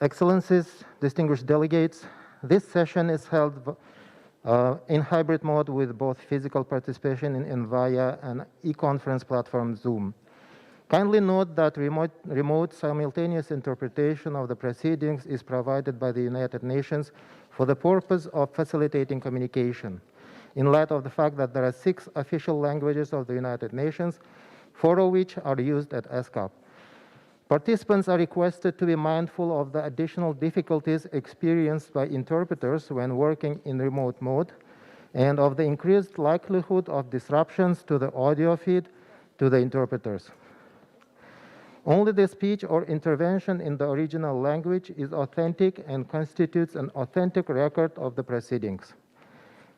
Excellencies, distinguished delegates, this session is held in hybrid mode with both physical participation and via an e-conference platform, Zoom. Kindly note that remote simultaneous interpretation of the proceedings is provided by the United Nations for the purpose of facilitating communication. In light of the fact that there are 6 official languages of the United Nations, 4 of which are used at ESCAP. Participants are requested to be mindful of the additional difficulties experienced by interpreters when working in remote mode and of the increased likelihood of disruptions to the audio feed to the interpreters. Only the speech or intervention in the original language is authentic and constitutes an authentic record of the proceedings.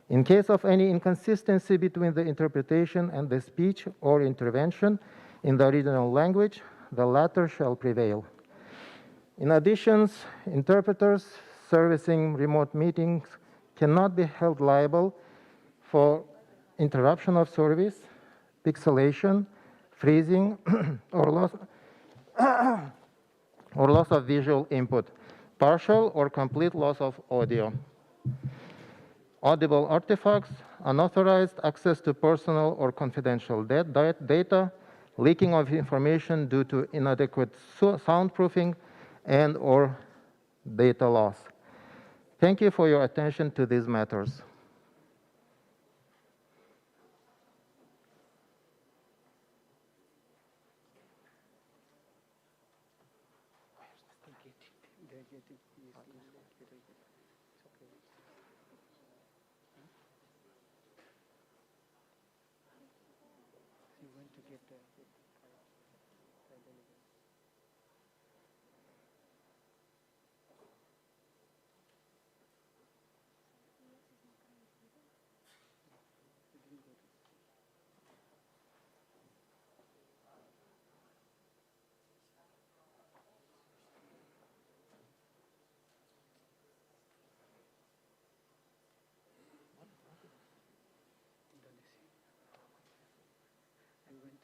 In case of any inconsistency between the interpretation and the speech or intervention in the original language, the latter shall prevail. In addition, interpreters servicing remote meetings cannot be held liable for interruption of service, pixelation, freezing, or loss of visual input, partial or complete loss of audio. Audible artifacts, unauthorized access to personal or confidential data, leaking of information due to inadequate soundproofing, and/or data loss. Thank you for your attention to these matters.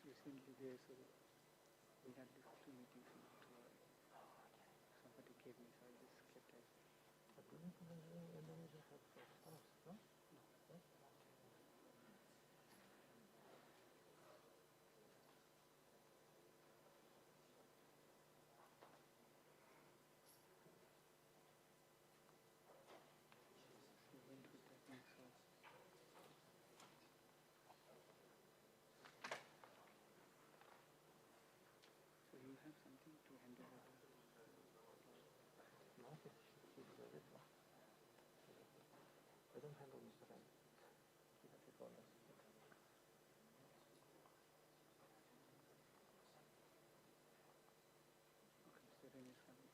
Recently there, so we had these 2 meetings in October. Somebody gave me, so I just kept it. You have something to hand over? No, he's very well. I don't handle Mr. Ram. He has it on us. Okay, so then it's coming.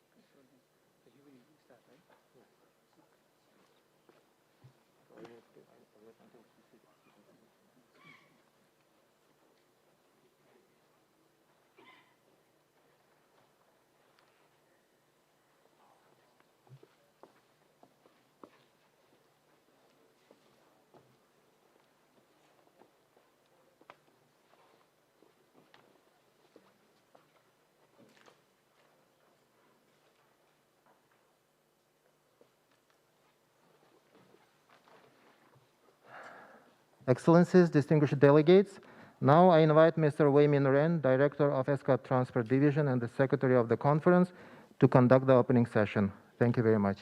So you will start, right? Yes. So I will wait until he sees it. Excellencies, distinguished delegates, now I invite Mr. Wei Min Ren, Director of ESCAP Transport Division and the Secretary of the Conference, to conduct the opening session. Thank you very much.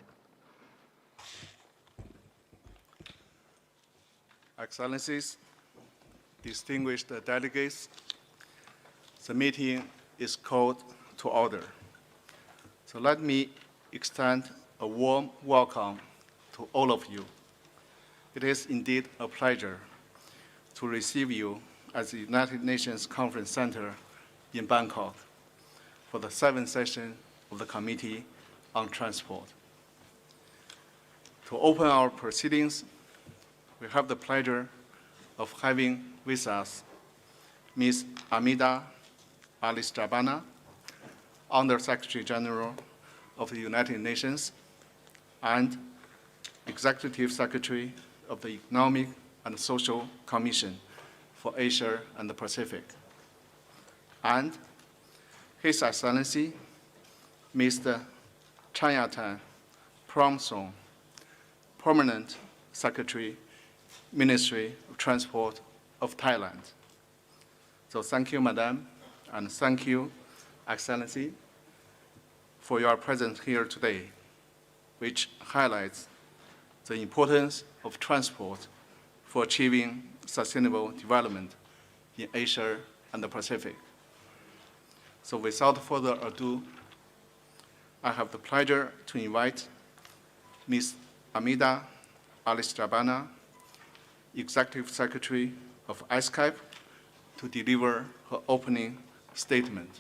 Excellencies, distinguished delegates, the meeting is called to order. So let me extend a warm welcome to all of you. It is indeed a pleasure to receive you at the United Nations Conference Center in Bangkok for the 7th session of the Committee on Transport. To open our proceedings, we have the pleasure of having with us Ms. Amida Alice-Jabana, Under-Secretary General of the United Nations and Executive Secretary of the Economic and Social Commission for Asia and the Pacific, and His Excellency Mr. Chinatown, Prom Song, Permanent Secretary, Ministry of Transport of Thailand. So thank you, Madam, and thank you, Excellency, for your presence here today, which highlights the importance of transport for achieving sustainable development in Asia and the Pacific. So without further ado, I have the pleasure to invite Ms. Amida Alistrabana, Executive Secretary of ESCAP, to deliver her opening statement.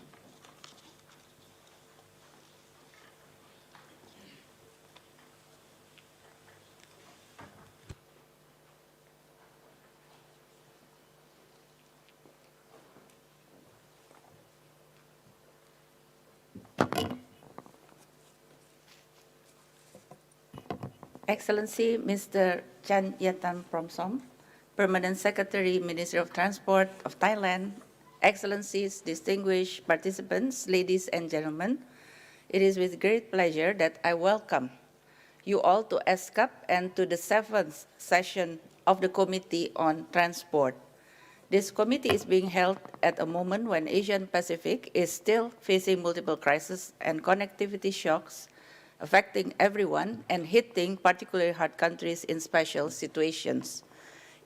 Excellency Mr. Chan Yatan Promsom, Permanent Secretary, Ministry of Transport of Thailand, Excellencies, distinguished participants, ladies and gentlemen, it is with great pleasure that I welcome you all to ESCAP and to the 7th session of the Committee on Transport. This committee is being held at a moment when Asian Pacific is still facing multiple crises and connectivity shocks affecting everyone and hitting particularly hard countries in special situations.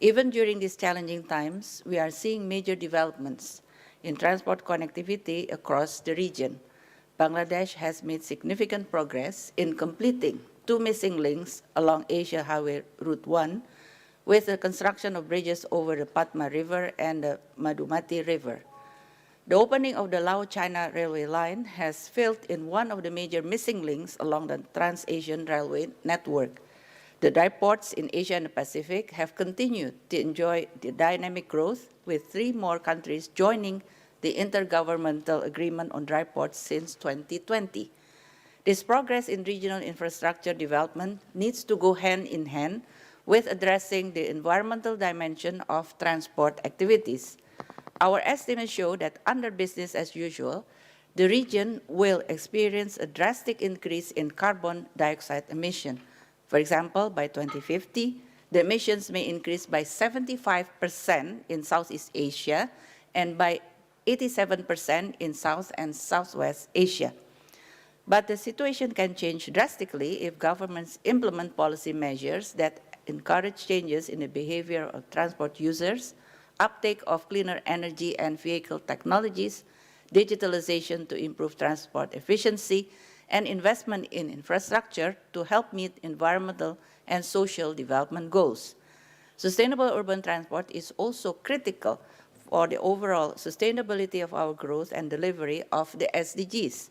Even during these challenging times, we are seeing major developments in transport connectivity across the region. Bangladesh has made significant progress in completing 2 missing links along Asia Highway Route 1 with the construction of bridges over the Patma River and the Madhumati River. The opening of the Lao-China railway line has filled in one of the major missing links along the Trans-Asian Railway network. The dry ports in Asia and the Pacific have continued to enjoy the dynamic growth, with 3 more countries joining the Intergovernmental Agreement on Dry Ports since 2020. This progress in regional infrastructure development needs to go hand in hand with addressing the environmental dimension of transport activities. Our estimates show that under business as usual, the region will experience a drastic increase in carbon dioxide emission. For example, by 2050, the emissions may increase by 75% in Southeast Asia and by 87% in South and Southwest Asia. But the situation can change drastically if governments implement policy measures that encourage changes in the behavior of transport users, uptake of cleaner energy and vehicle technologies, digitalization to improve transport efficiency, and investment in infrastructure to help meet environmental and social development goals. Sustainable urban transport is also critical for the overall sustainability of our growth and delivery of the SDGs.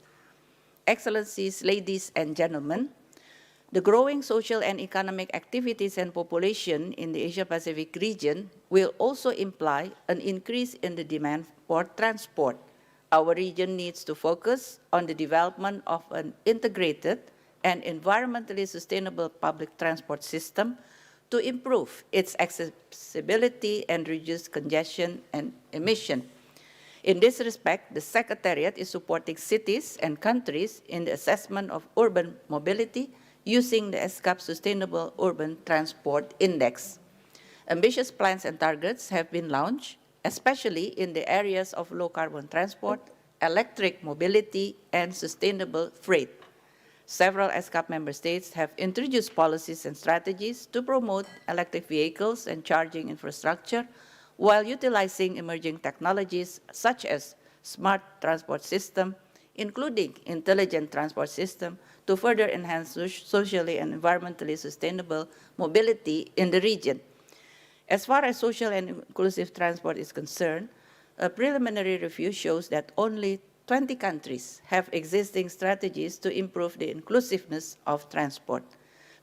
Excellencies, ladies and gentlemen, the growing social and economic activities and population in the Asia-Pacific region will also imply an increase in the demand for transport. Our region needs to focus on the development of an integrated and environmentally sustainable public transport system to improve its accessibility and reduce congestion and emission. In this respect, the Secretariat is supporting cities and countries in the assessment of urban mobility using the ESCAP Sustainable Urban Transport Index. Ambitious plans and targets have been launched, especially in the areas of low-carbon transport, electric mobility, and sustainable freight. Several ESCAP member states have introduced policies and strategies to promote electric vehicles and charging infrastructure while utilizing emerging technologies such as smart transport system, including intelligent transport system, to further enhance socially and environmentally sustainable mobility in the region. As far as social and inclusive transport is concerned, a preliminary review shows that only 20 countries have existing strategies to improve the inclusiveness of transport.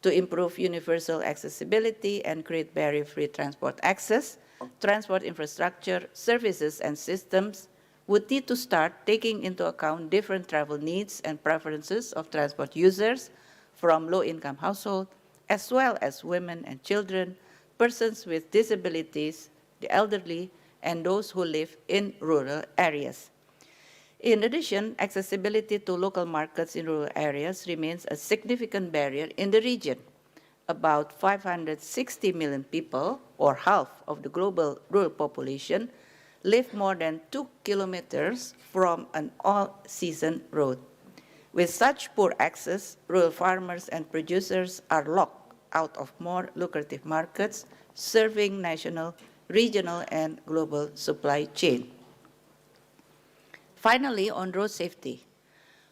To improve universal accessibility and create barrier-free transport access, transport infrastructure, services, and systems would need to start taking into account different travel needs and preferences of transport users from low-income households, as well as women and children, persons with disabilities, the elderly, and those who live in rural areas. In addition, accessibility to local markets in rural areas remains a significant barrier in the region. About 560 million people, or half of the global rural population, live more than 2 kilometers from an all-season road. With such poor access, rural farmers and producers are locked out of more lucrative markets, serving national, regional, and global supply chain. Finally, on road safety.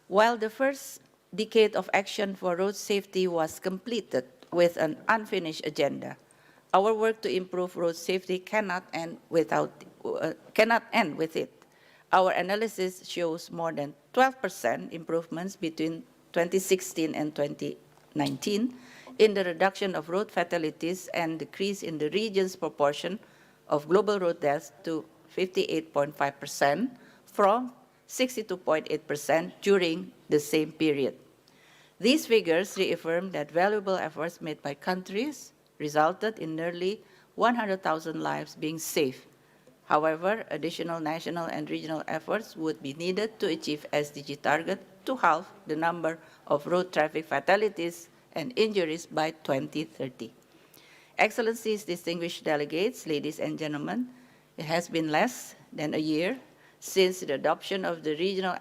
While the first decade of action for road safety was completed with an unfinished agenda, our work to improve road safety cannot end with it. Our analysis shows more than 12% improvements between 2016 and 2019 in the reduction of road fatalities and decrease in the region's proportion of global road deaths to 58.5% from 62.8% during the same period. These figures reaffirm that valuable efforts made by countries resulted in nearly 100,000 lives being saved. However, additional national and regional efforts would be needed to achieve SDG target to halve the number of road traffic fatalities and injuries by 2030. Excellencies, distinguished delegates, ladies and gentlemen, it has been less than a year since the adoption of the Regional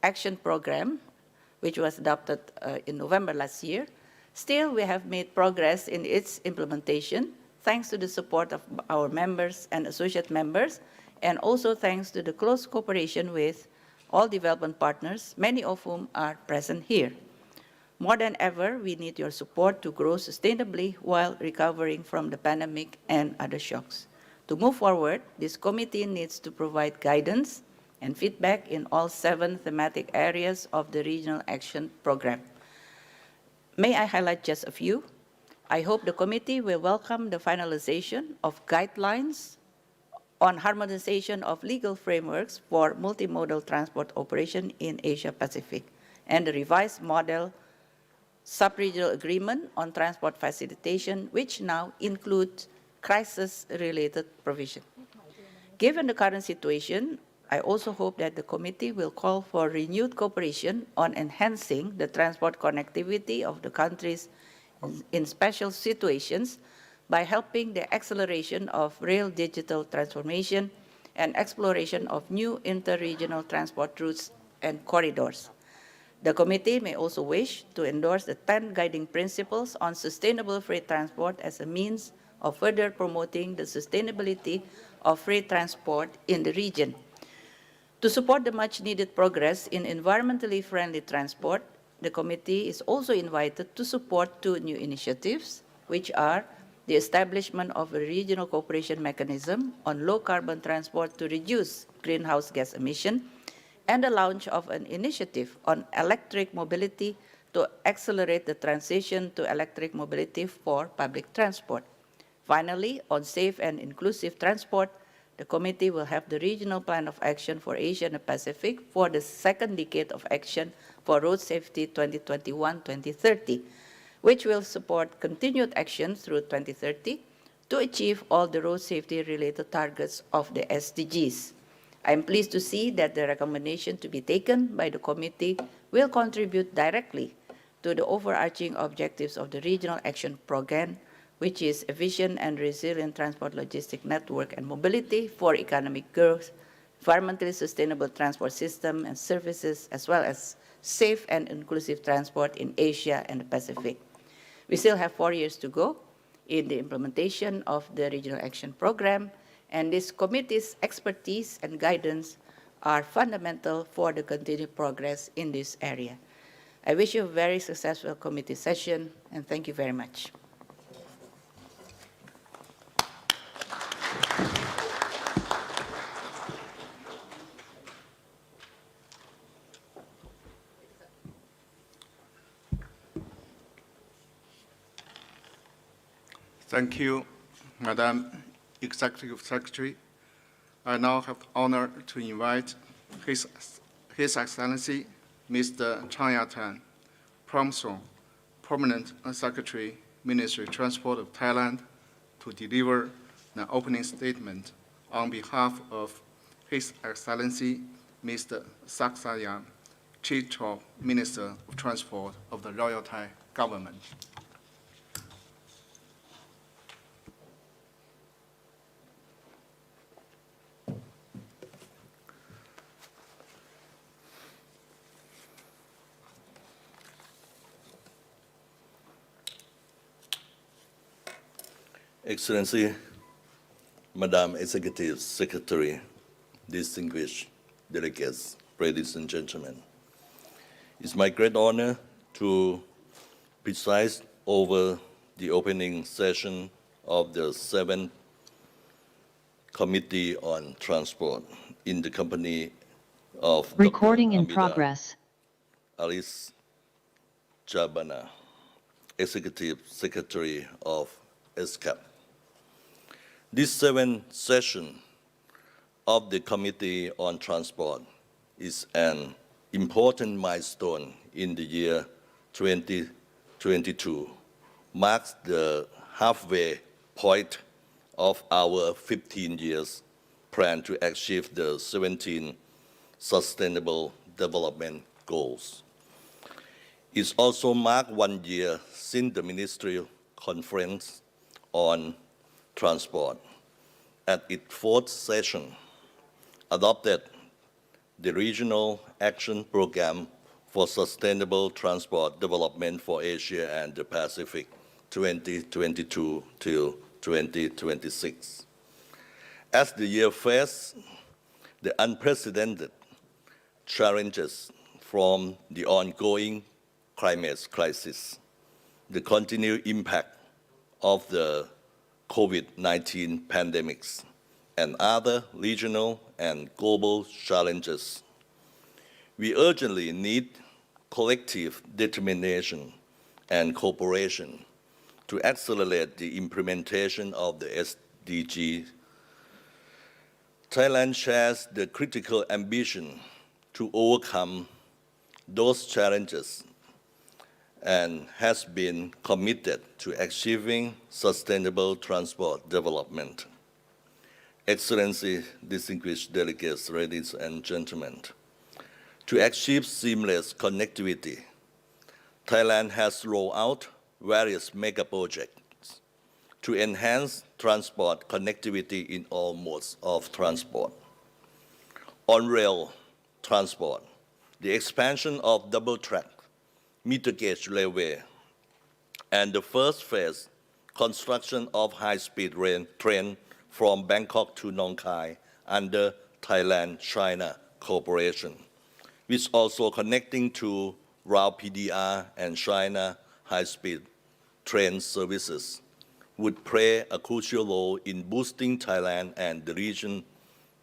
Action Program, which was adopted in November last year. Still, we have made progress in its implementation, thanks to the support of our members and associate members, and also thanks to the close cooperation with all development partners, many of whom are present here. More than ever, we need your support to grow sustainably while recovering from the pandemic and other shocks. To move forward, this committee needs to provide guidance and feedback in all 7 thematic areas of the Regional Action Program. May I highlight just a few? I hope the committee will welcome the finalization of guidelines on harmonization of legal frameworks for multimodal transport operation in Asia-Pacific and the revised model sub-regional agreement on transport facilitation, which now includes crisis-related provision. Given the current situation, I also hope that the committee will call for renewed cooperation on enhancing the transport connectivity of the countries in special situations by helping the acceleration of rail digital transformation and exploration of new inter-regional transport routes and corridors. The committee may also wish to endorse the 10 guiding principles on sustainable freight transport as a means of further promoting the sustainability of freight transport in the region. To support the much-needed progress in environmentally friendly transport, the committee is also invited to support 2 new initiatives, which are the establishment of a regional cooperation mechanism on low-carbon transport to reduce greenhouse gas emission, and the launch of an initiative on electric mobility to accelerate the transition to electric mobility for public transport. Finally, on safe and inclusive transport, the committee will have the Regional Plan of Action for Asia and the Pacific for the 2nd decade of action for road safety 2021-2030, which will support continued action through 2030 to achieve all the road safety-related targets of the SDGs. I am pleased to see that the recommendation to be taken by the committee will contribute directly to the overarching objectives of the Regional Action Program, which is efficient and resilient transport logistic network and mobility for economic growth, environmentally sustainable transport system and services, as well as safe and inclusive transport in Asia and the Pacific. We still have 4 years to go in the implementation of the Regional Action Program, and this committee's expertise and guidance are fundamental for the continued progress in this area. I wish you a very successful committee session, and thank you very much. Thank you, Madam Executive Secretary. I now have the honor to invite His Excellency Mr. Chang Ya-tan, Promsong, Permanent Secretary, Ministry of Transport of Thailand, to deliver an opening statement on behalf of His Excellency Mr. Saksayan, Chief of Minister of Transport of the Royal Thai Government. Excellency, Madam Executive Secretary, distinguished delegates, ladies and gentlemen. It's my great honor to preside over the opening session of the 7th Committee on Transport in the company of Recording Dr. in Amida progress. Alice Jabana, Executive Secretary of ESCAP. This 7th session of the Committee on Transport is an important milestone in the year 2022, marks the halfway point of our 15 years plan to achieve the 17 Sustainable Development Goals. It also marked 1 year since the Ministerial Conference on Transport, at its 4th session, adopted the Regional Action Program for Sustainable Transport Development for Asia and the Pacific 2022 till 2026. As the year faced the unprecedented challenges from the ongoing climate crisis, the continued impact of the COVID-19 pandemics, and other regional and global challenges, we urgently need collective determination and cooperation to accelerate the implementation of the SDGs. Thailand shares the critical ambition to overcome those challenges and has been committed to achieving sustainable transport development. Excellency, distinguished delegates, ladies and gentlemen, to achieve seamless connectivity, Thailand has rolled out various mega projects to enhance transport connectivity in all modes of transport. On rail transport, the expansion of double-track meter gauge railway, and the first phase construction of high-speed train from Bangkok to Nong Khai under Thailand-China cooperation, which also connecting to RAL PDR and China high-speed train services, would play a crucial role in boosting Thailand and the region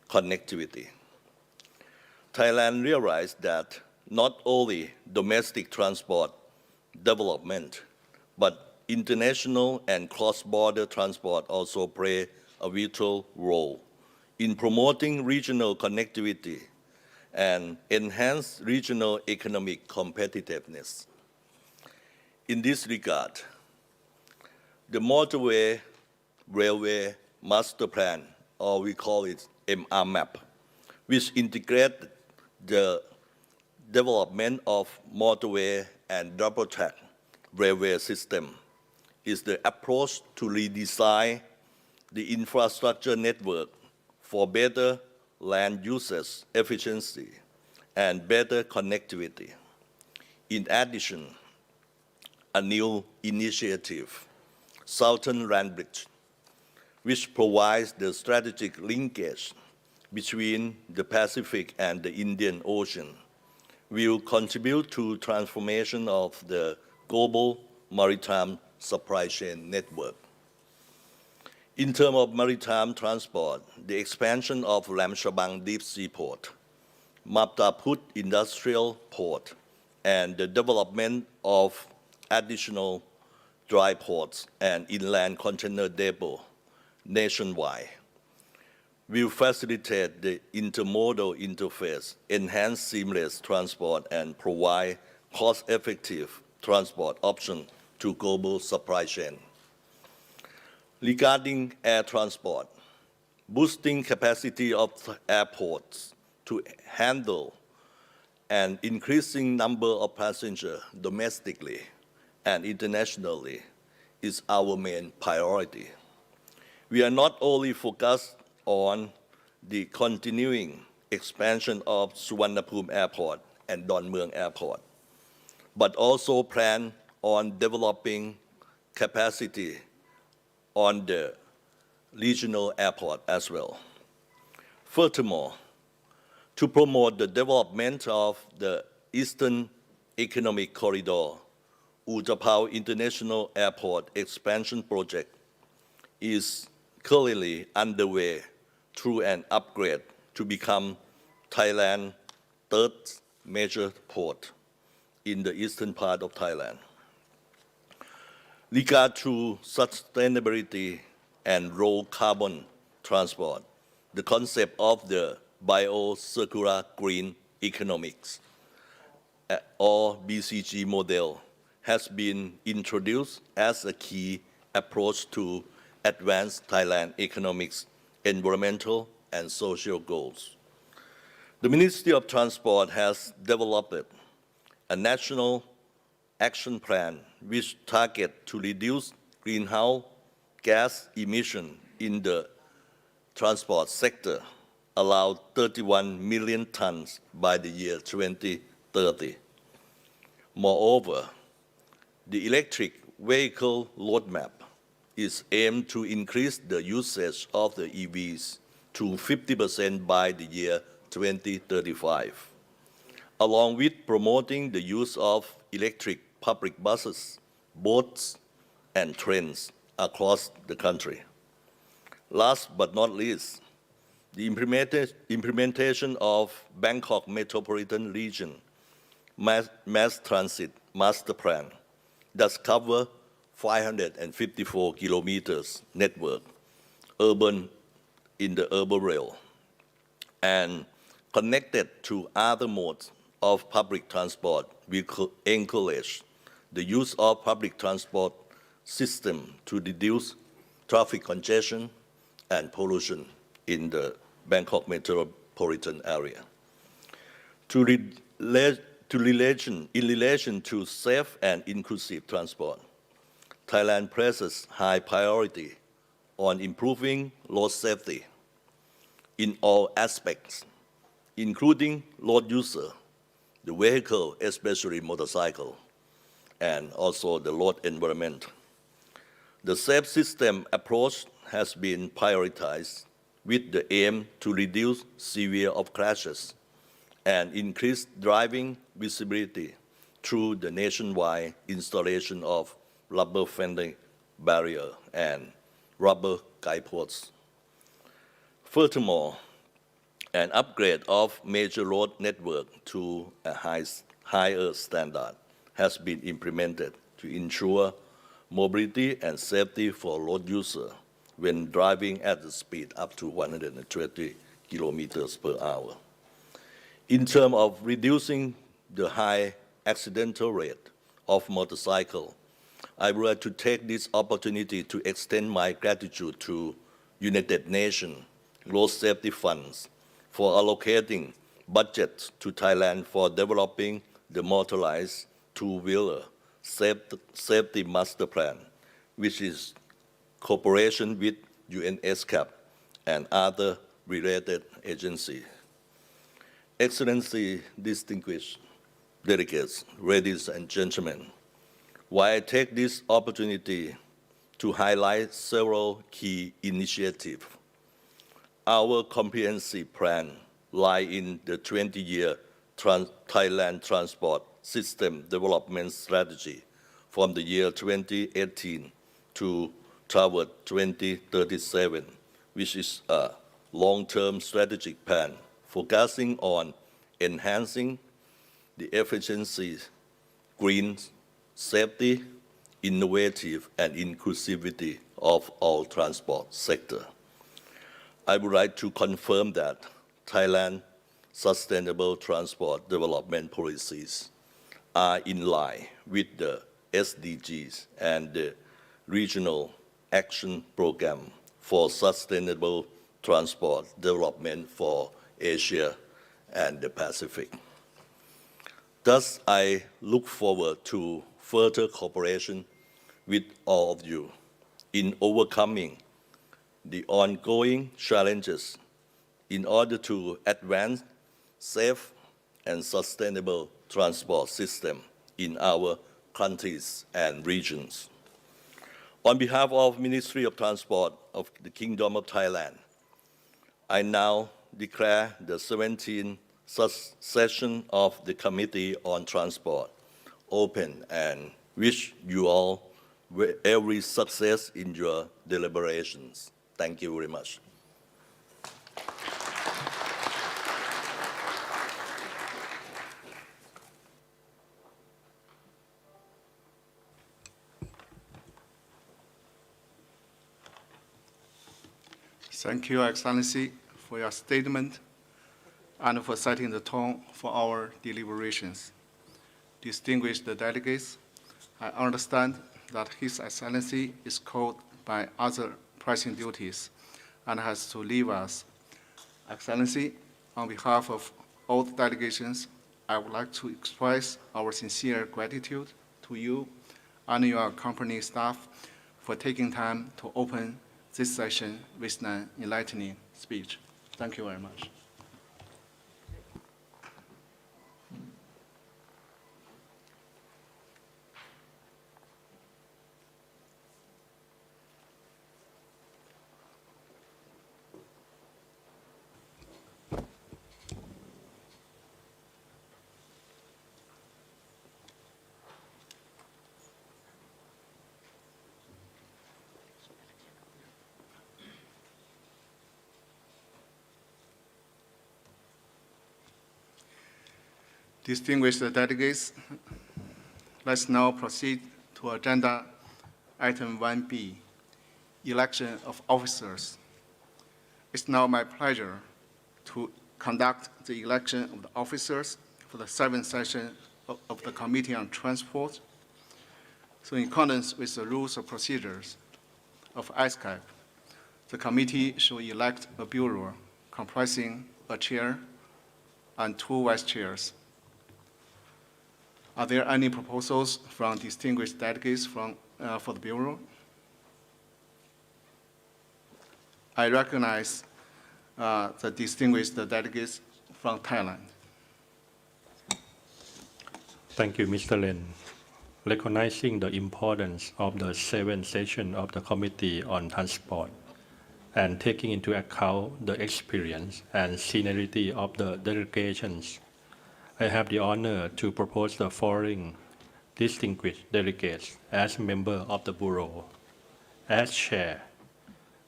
connectivity. Thailand realized that not only domestic transport development, but international and cross-border transport also play a vital role in promoting regional connectivity and enhance regional economic competitiveness. In this regard, the Motorway Railway Master Plan, or we call it MRMAP, which integrates the development of motorway and double-track railway system, is the approach to redesign the infrastructure network for better land usage efficiency and better connectivity. In addition, a new initiative, Southern Land Bridge, which provides the strategic linkage between the Pacific and the Indian Ocean, will contribute to transformation of the global maritime supply chain network. In terms of maritime transport, the expansion of Lam Shabang Deep Sea Port, Maptaput Industrial Port, and the development of additional dry ports and inland container depot nationwide will facilitate the intermodal interface, enhance seamless transport, and provide cost-effective transport options to global supply chain. Regarding air transport, boosting capacity of airports to handle an increasing number of passengers domestically and internationally is our main priority. We are not only focused on the continuing expansion of Suvarnabhumi Airport and Dongmueang Airport, but also plan on developing capacity on the regional airport as well. Furthermore, to promote the development of the Eastern Economic Corridor, Utapao International Airport Expansion Project is currently underway through an upgrade to become Thailand's third major port in the eastern part of Thailand. Regard to sustainability and low carbon transport, the concept of the bio-circular green economics, or BCG model, has been introduced as a key approach to advance Thailand economics, environmental, and social goals. The Ministry of Transport has developed a national action plan which targets to reduce greenhouse gas emission in the transport sector, allowed 31 million tons by the year 2030. Moreover, the electric vehicle roadmap is aimed to increase the usage of the EVs to 50% by the year 2035, along with promoting the use of electric public buses, boats, and trains across the country. Last but not least, the implementation of Bangkok Metropolitan Region Mass Transit Master Plan does cover 554 kilometers network urban in the urban rail and connected to other modes of public transport. We could encourage the use of public transport system to reduce traffic congestion and pollution in the Bangkok metropolitan area. In relation to safe and inclusive transport, Thailand places high priority on improving road safety in all aspects, including road user, the vehicle, especially motorcycle, and also the road environment. The safe system approach has been prioritized with the aim to reduce severe of crashes and increase driving visibility through the nationwide installation of rubber fending barrier and rubber guideposts. Furthermore, an upgrade of major road network to a higher standard has been implemented to ensure mobility and safety for road users when driving at the speed up to 120 kilometers per hour. In terms of reducing the high accidental rate of motorcycle, I would like to take this opportunity to extend my gratitude to United Nations Road Safety Funds for allocating budget to Thailand for developing the motorized two-wheeler safety master plan, which is cooperation with ESCAP and other related agencies. Excellency, distinguished delegates, ladies and gentlemen, while I take this opportunity to highlight several key initiatives, our comprehensive plan lies in the 20-year Thailand Transport System Development Strategy from the year 2018 to toward 2037, which is a long-term strategic plan focusing on enhancing the efficiency, green, safety, innovative, and inclusivity of all transport sector. I would like to confirm that Thailand's sustainable transport development policies are in line with the SDGs and the Regional Action Program for Sustainable Transport Development for Asia and the Pacific. Thus, I look forward to further cooperation with all of you in overcoming the ongoing challenges in order to advance safe and sustainable transport system in our countries and regions. On behalf of Ministry of Transport of the Kingdom of Thailand, I now declare the 17th session of the Committee on Transport open and wish you all every success in your deliberations. Thank you very much. Thank you, Excellency, for your statement and for setting the tone for our deliberations. Distinguished delegates, I understand that His Excellency is called by other pressing duties and has to leave us. Excellency, on behalf of all the delegations, I would like to express our sincere gratitude to you and your company staff for taking time to open this session with an enlightening speech. Thank you very much. Distinguished delegates, let's now proceed to agenda item 1B, election of officers. It's now my pleasure to conduct the election of the officers for the 7th session of the Committee on Transport. So in accordance with the rules of procedures of ESCAP, the committee shall elect a bureau comprising a chair and 2 vice chairs. Are there any proposals from distinguished delegates for the Bureau? I recognize the distinguished delegates from Thailand. Thank you, Mr. Len. Recognizing the importance of the 7th session of the Committee on Transport and taking into account the experience and seniority of the delegations, I have the honor to propose the following distinguished delegates as member of the Bureau. As Chair,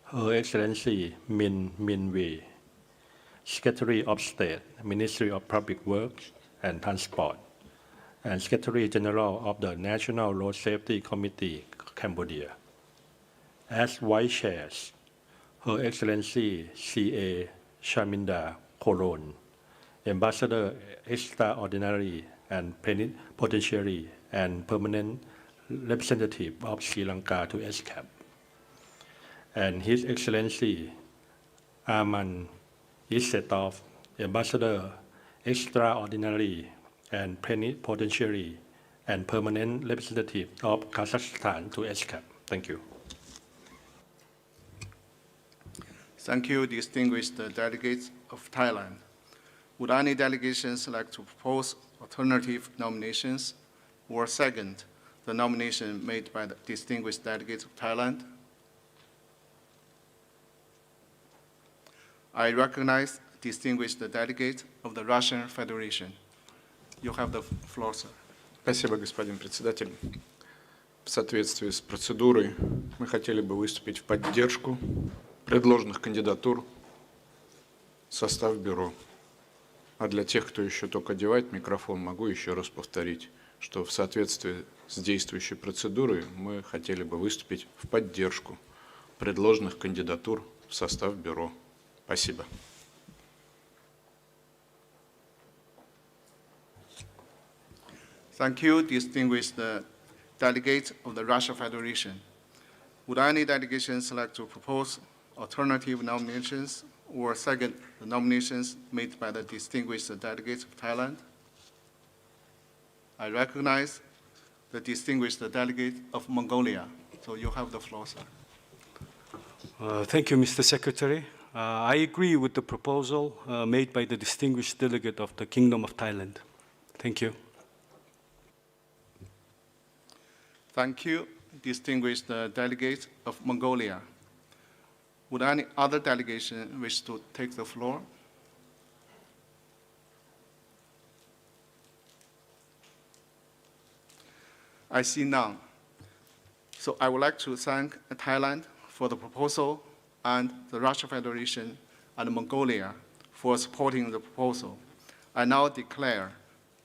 Her Excellency Min Min Wee, Secretary of State, Ministry of Public Works and Transport, and Secretary General of the National Road Safety Committee, Cambodia. As Vice Chairs, Her Excellency C.A. Shaminda Koron, Ambassador Extraordinary and Plenipotentiary and Permanent Representative of Sri Lanka to ESCAP, and His Excellency Arman Isetov, Ambassador Extraordinary and Plenipotentiary and Permanent Representative of Kazakhstan to ESCAP. Thank you. Thank you, distinguished delegates of Thailand. Would any delegations like to propose alternative nominations or second the nomination made by the distinguished delegates of Thailand? I recognize distinguished delegate of the Russian Federation. You have the floor, sir. Спасибо, господин председатель. В соответствии с процедурой мы хотели бы выступить в поддержку предложенных кандидатур в состав бюро. А для тех, кто еще только одевает микрофон, могу еще раз повторить, что в соответствии с действующей процедурой мы хотели бы выступить в поддержку предложенных кандидатур в состав бюро. Спасибо. Thank you, distinguished delegate of the Russian Federation. Would any delegations like to propose alternative nominations or second the nominations made by the distinguished delegates of Thailand? I recognize the distinguished delegate of Mongolia. So you have the floor, sir. Thank you, Mr. Secretary. I agree with the proposal made by the distinguished delegate of the Kingdom of Thailand. Thank you. Thank you, distinguished delegates of Mongolia. Would any other delegation wish to take the floor? I see none. So I would like to thank Thailand for the proposal and the Russia Federation and Mongolia for supporting the proposal. I now declare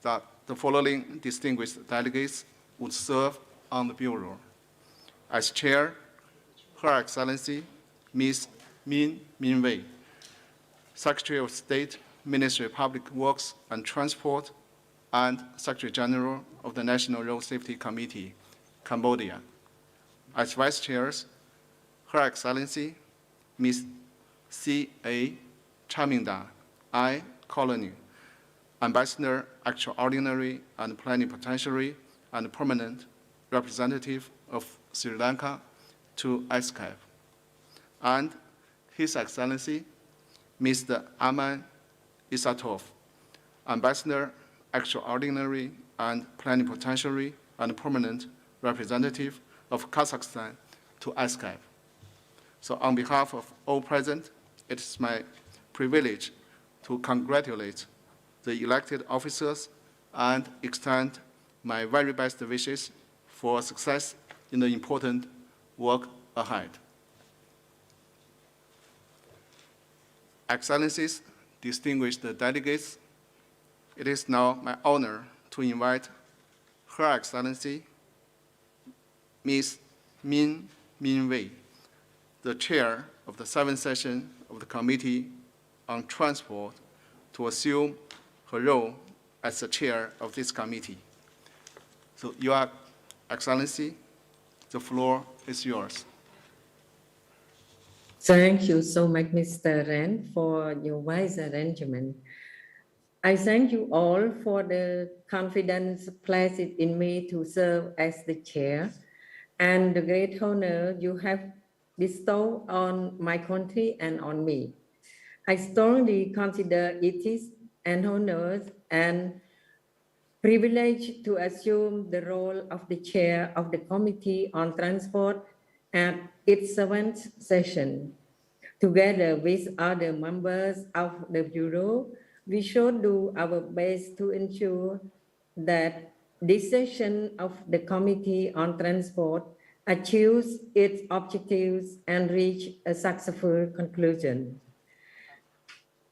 that the following distinguished delegates would serve on the Bureau. As chair, Her Excellency Ms. Min Minwei, Secretary of State, Ministry of Public Works and Transport, and Secretary General of the National Road Safety Committee, Cambodia. As vice chairs, Her Excellency Ms. C.A. Chaminda, I. Colony, Ambassador, Extraordinary and Plenipotentiary and Permanent Representative of Sri Lanka to ESCAP, and His Excellency Mr. Aman Isatov, Ambassador, Extraordinary and Plenipotentiary and Permanent Representative of Kazakhstan to ESCAP. So on behalf of all present, it is my privilege to congratulate the elected officers and extend my very best wishes for success in the important work ahead. Excellencies, distinguished delegates, it is now my honor to invite Her Excellency Ms. Min Minwei, the chair of the 7th session of the Committee on Transport, to assume her role as the chair of this committee. So, Your Excellency, the floor is yours. Thank you so much, Mr. Ren, for your wise arrangement. I thank you all for the confidence placed in me to serve as the chair and the great honor you have bestowed on my country and on me. I strongly consider it is an honor and privilege to assume the role of the chair of the Committee on Transport at its 7th session. Together with other members of the Bureau, we should do our best to ensure that this session of the Committee on Transport achieves its objectives and reach a successful conclusion.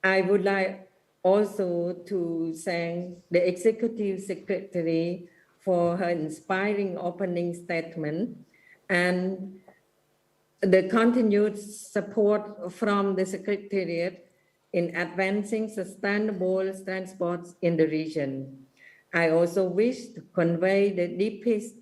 I would like also to thank the Executive Secretary for her inspiring opening statement and the continued support from the Secretariat in advancing sustainable transports in the region. I also wish to convey the deepest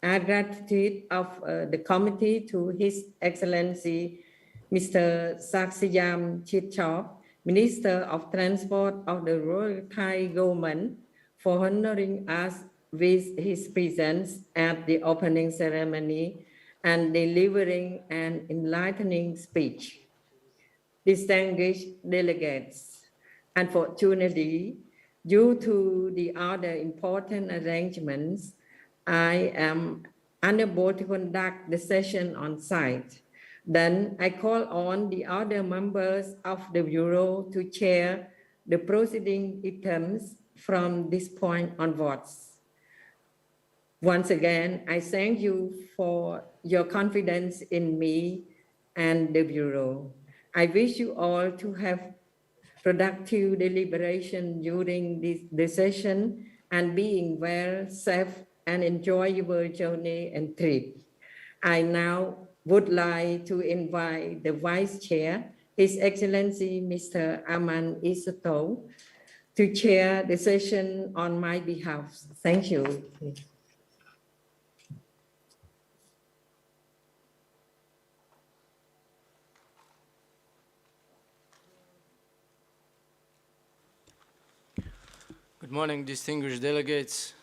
gratitude of the committee to His Excellency Mr. Saksayam Chitchop, Minister of Transport of the Royal Thai Government, for honoring us with his presence at the opening ceremony and delivering an enlightening speech. Distinguished delegates, unfortunately, due to the other important arrangements, I am unable to conduct the session on site. Then I call on the other members of the Bureau to chair the proceeding items from this point onwards. Once again, I thank you for your confidence in me and the Bureau. I wish you all to have productive deliberation during this session and being well, safe, and enjoyable journey and trip. I now would like to invite the Vice Chair, His Excellency Mr. Aman Isatov, to chair the session on my behalf. Thank you. Good morning, distinguished delegates,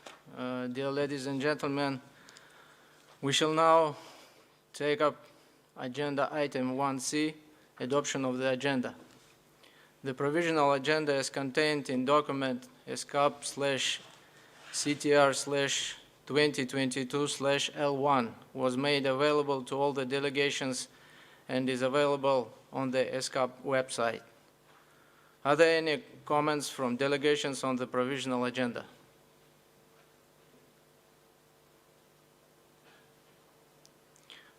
dear ladies and gentlemen. We shall now take up agenda item 1C, adoption of the agenda. The provisional agenda is contained in document ESCAP/CTR/2022/L1 was made available to all the delegations and is available on the ESCAP website. Are there any comments from delegations on the provisional agenda?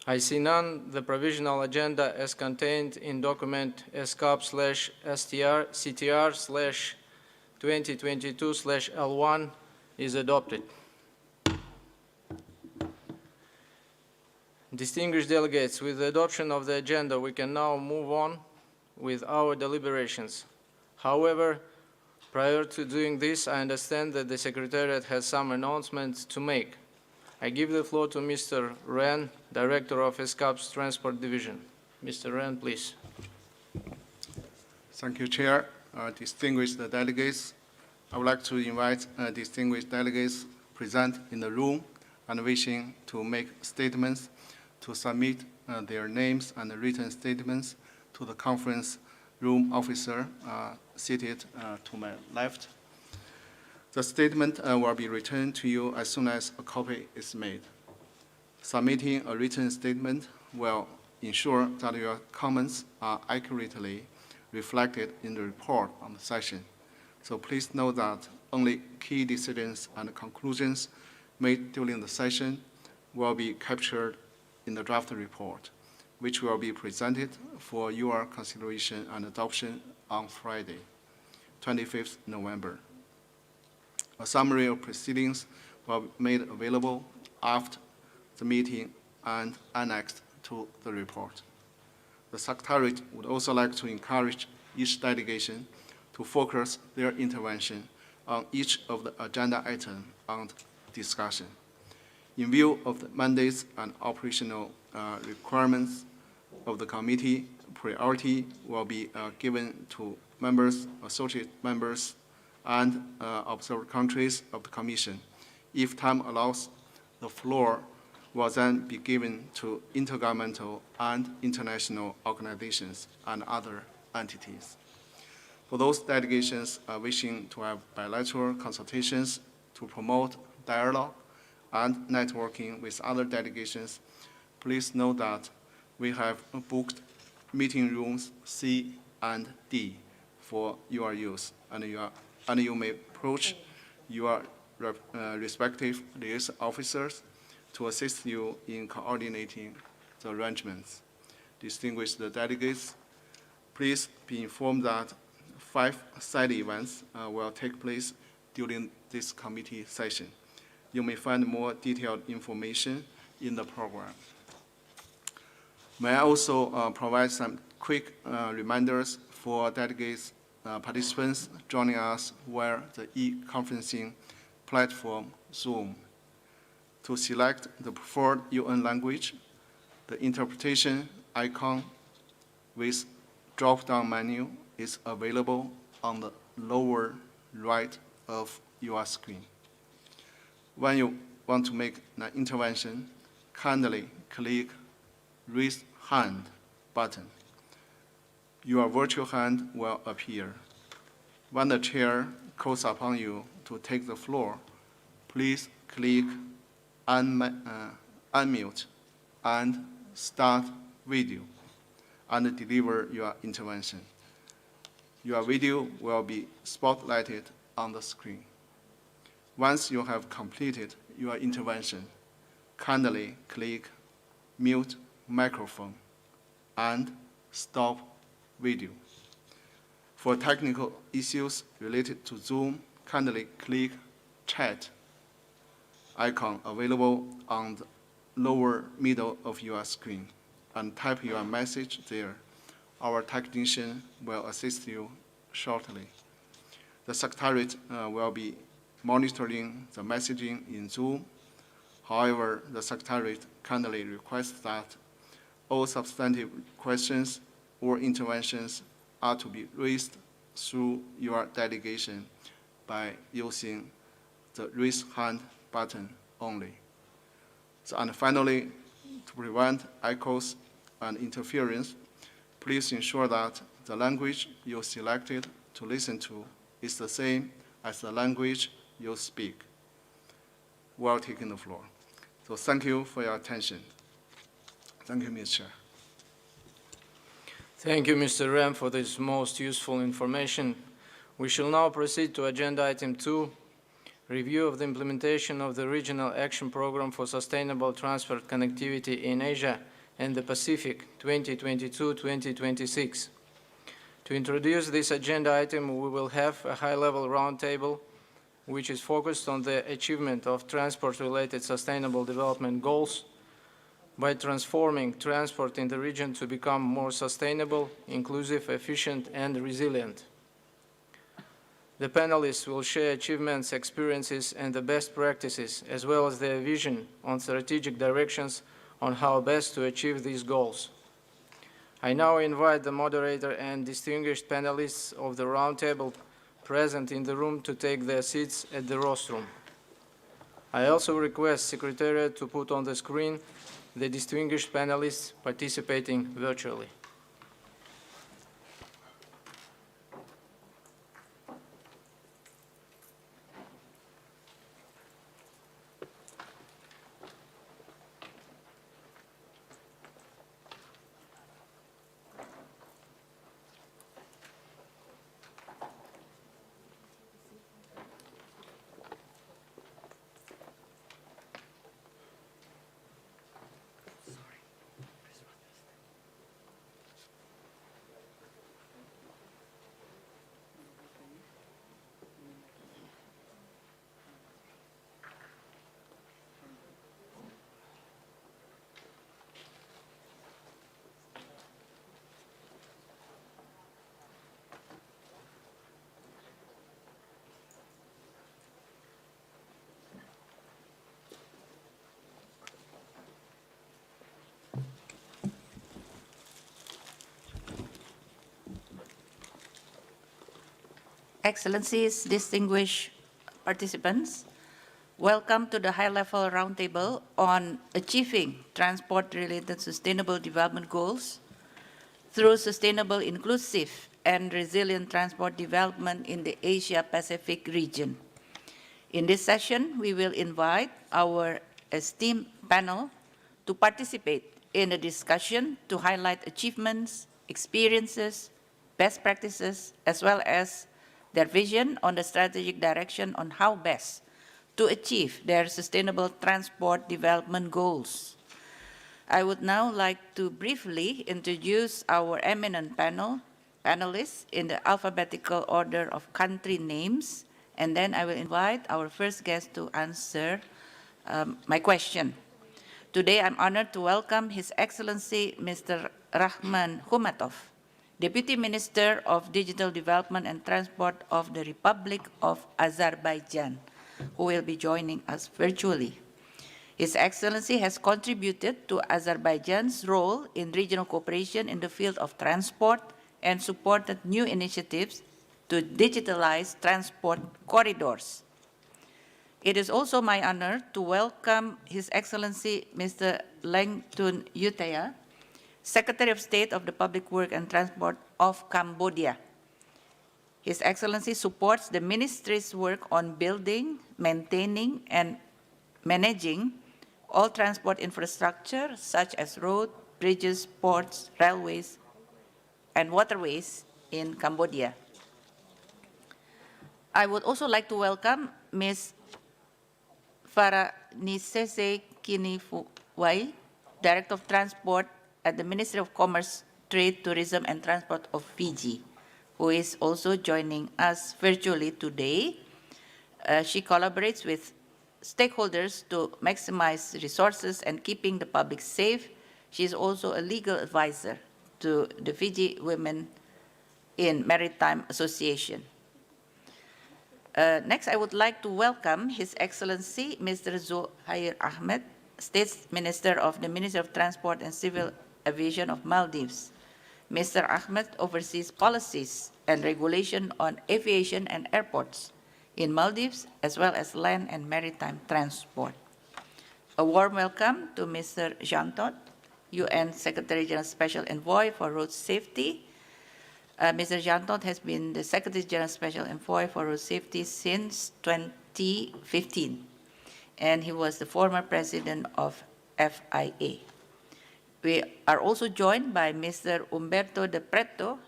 I see none. The provisional agenda as contained in document ESCAP/STR/CTR/2022/L1 is adopted. Distinguished delegates, with the adoption of the agenda, we can now move on with our deliberations. However, prior to doing this, I understand that the Secretariat has some announcements to make. I give the floor to Mr. Ren, Director of ESCAP's Transport Division. Mr. Ren, please. Thank you, Chair. Distinguished delegates, I would like to invite distinguished delegates present in the room and wishing to make statements to submit their names and written statements to the conference room officer seated to my left. The statement will be returned to you as soon as a copy is made. Submitting a written statement will ensure that your comments are accurately reflected in the report on the session. So please note that only key decisions and conclusions made during the session will be captured in the draft report, which will be presented for your consideration and adoption on Friday, 25th November. A summary of proceedings will be made available after the meeting and annexed to the report. The Secretariat would also like to encourage each delegation to focus their intervention on each of the agenda items on discussion. In view of the mandates and operational requirements of the committee, priority will be given to members, associate members, and observer countries of the Commission. If time allows, the floor will then be given to intergovernmental and international organizations and other entities. For those delegations wishing to have bilateral consultations to promote dialogue and networking with other delegations, please note that we have booked meeting rooms C and D for your use, and you may approach your respective liaison officers to assist you in coordinating the arrangements. Distinguished delegates, please be informed that 5 side events will take place during this committee session. You may find more detailed information in the program. May I also provide some quick reminders for delegates participants joining us via the e-conferencing platform Zoom. To select the preferred UN language, the interpretation icon with drop-down menu is available on the lower right of your screen. When you want to make an intervention, kindly click Raise Hand button. Your virtual hand will appear. When the chair calls upon you to take the floor, please click unmute and start video and deliver your intervention. Your video will be spotlighted on the screen. Once you have completed your intervention, kindly click mute microphone and stop video. For technical issues related to Zoom, kindly click chat icon available on the lower middle of your screen and type your message there. Our technician will assist you shortly. The Secretariat will be monitoring the messaging in Zoom. However, the Secretariat kindly requests that all substantive questions or interventions are to be raised through your delegation by using the raise hand button only. So, and finally, to prevent echoes and interference, please ensure that the language you selected to listen to is the same as the language you speak while taking the floor. So thank you for your attention. Thank you, Mr. Chair. Thank you, Mr. Ram, for this most useful information. We shall now proceed to Agenda Item 2, review of the implementation of the Regional Action Program for Sustainable Transport Connectivity in Asia and the Pacific 2022-2026. To introduce this agenda item, we will have a high-level roundtable which is focused on the achievement of transport-related sustainable development goals by transforming transport in the region to become more sustainable, inclusive, efficient, and resilient. The panelists will share achievements, experiences, and the best practices, as well as their vision on strategic directions on how best to achieve these goals. I now invite the moderator and distinguished panelists of the roundtable present in the room to take their seats at the rostrum. I also request Secretariat to put on the screen the distinguished panelists participating virtually. Excellencies, distinguished participants, welcome to the high-level roundtable on achieving transport-related sustainable development goals through sustainable, inclusive, and resilient transport development in the Asia-Pacific region. In this session, we will invite our esteemed panel to participate in a discussion to highlight achievements, experiences, best practices, as well as their vision on the strategic direction on how best to achieve their sustainable transport development goals. I would now like to briefly introduce our eminent panelists in the alphabetical order of country names, and then I will invite our first guest to answer my question. Today, I'm honored to welcome His Excellency Mr. Rahman Humatov, Deputy Minister of Digital Development and Transport of the Republic of Azerbaijan, who will be joining us virtually. His Excellency has contributed to Azerbaijan's role in regional cooperation in the field of transport and supported new initiatives to digitalize transport corridors. It is also my honor to welcome His Excellency Mr. Lengtun Yutaya, Secretary of State of the Public Works and Transport of Cambodia. His Excellency supports the ministry's work on building, maintaining, and managing all transport infrastructure, such as roads, bridges, ports, railways, and waterways in Cambodia. I would also like to welcome Ms. Faranisese Kinifuwai, Director of Transport at the Ministry of Commerce, Trade, Tourism, and Transport of Fiji, who is also joining us virtually today. She collaborates with stakeholders to maximize resources and keeping the public safe. She is also a legal advisor to the Fiji Women in Maritime Association. Next, I would like to welcome His Excellency Mr. Zuhair Ahmed, State Minister of the Ministry of Transport and Civil Aviation of Maldives. Mr. Ahmed oversees policies and regulation on aviation and airports, in Maldives, as well as land and maritime transport. A warm welcome to Mr. Jean Todt, UN Secretary General Special Envoy for Road Safety. Mr. Jean Todt has been the Secretary General Special Envoy for Road Safety since 2015, and he was the former president of FIA. We are also joined by Mr. Umberto de Preto,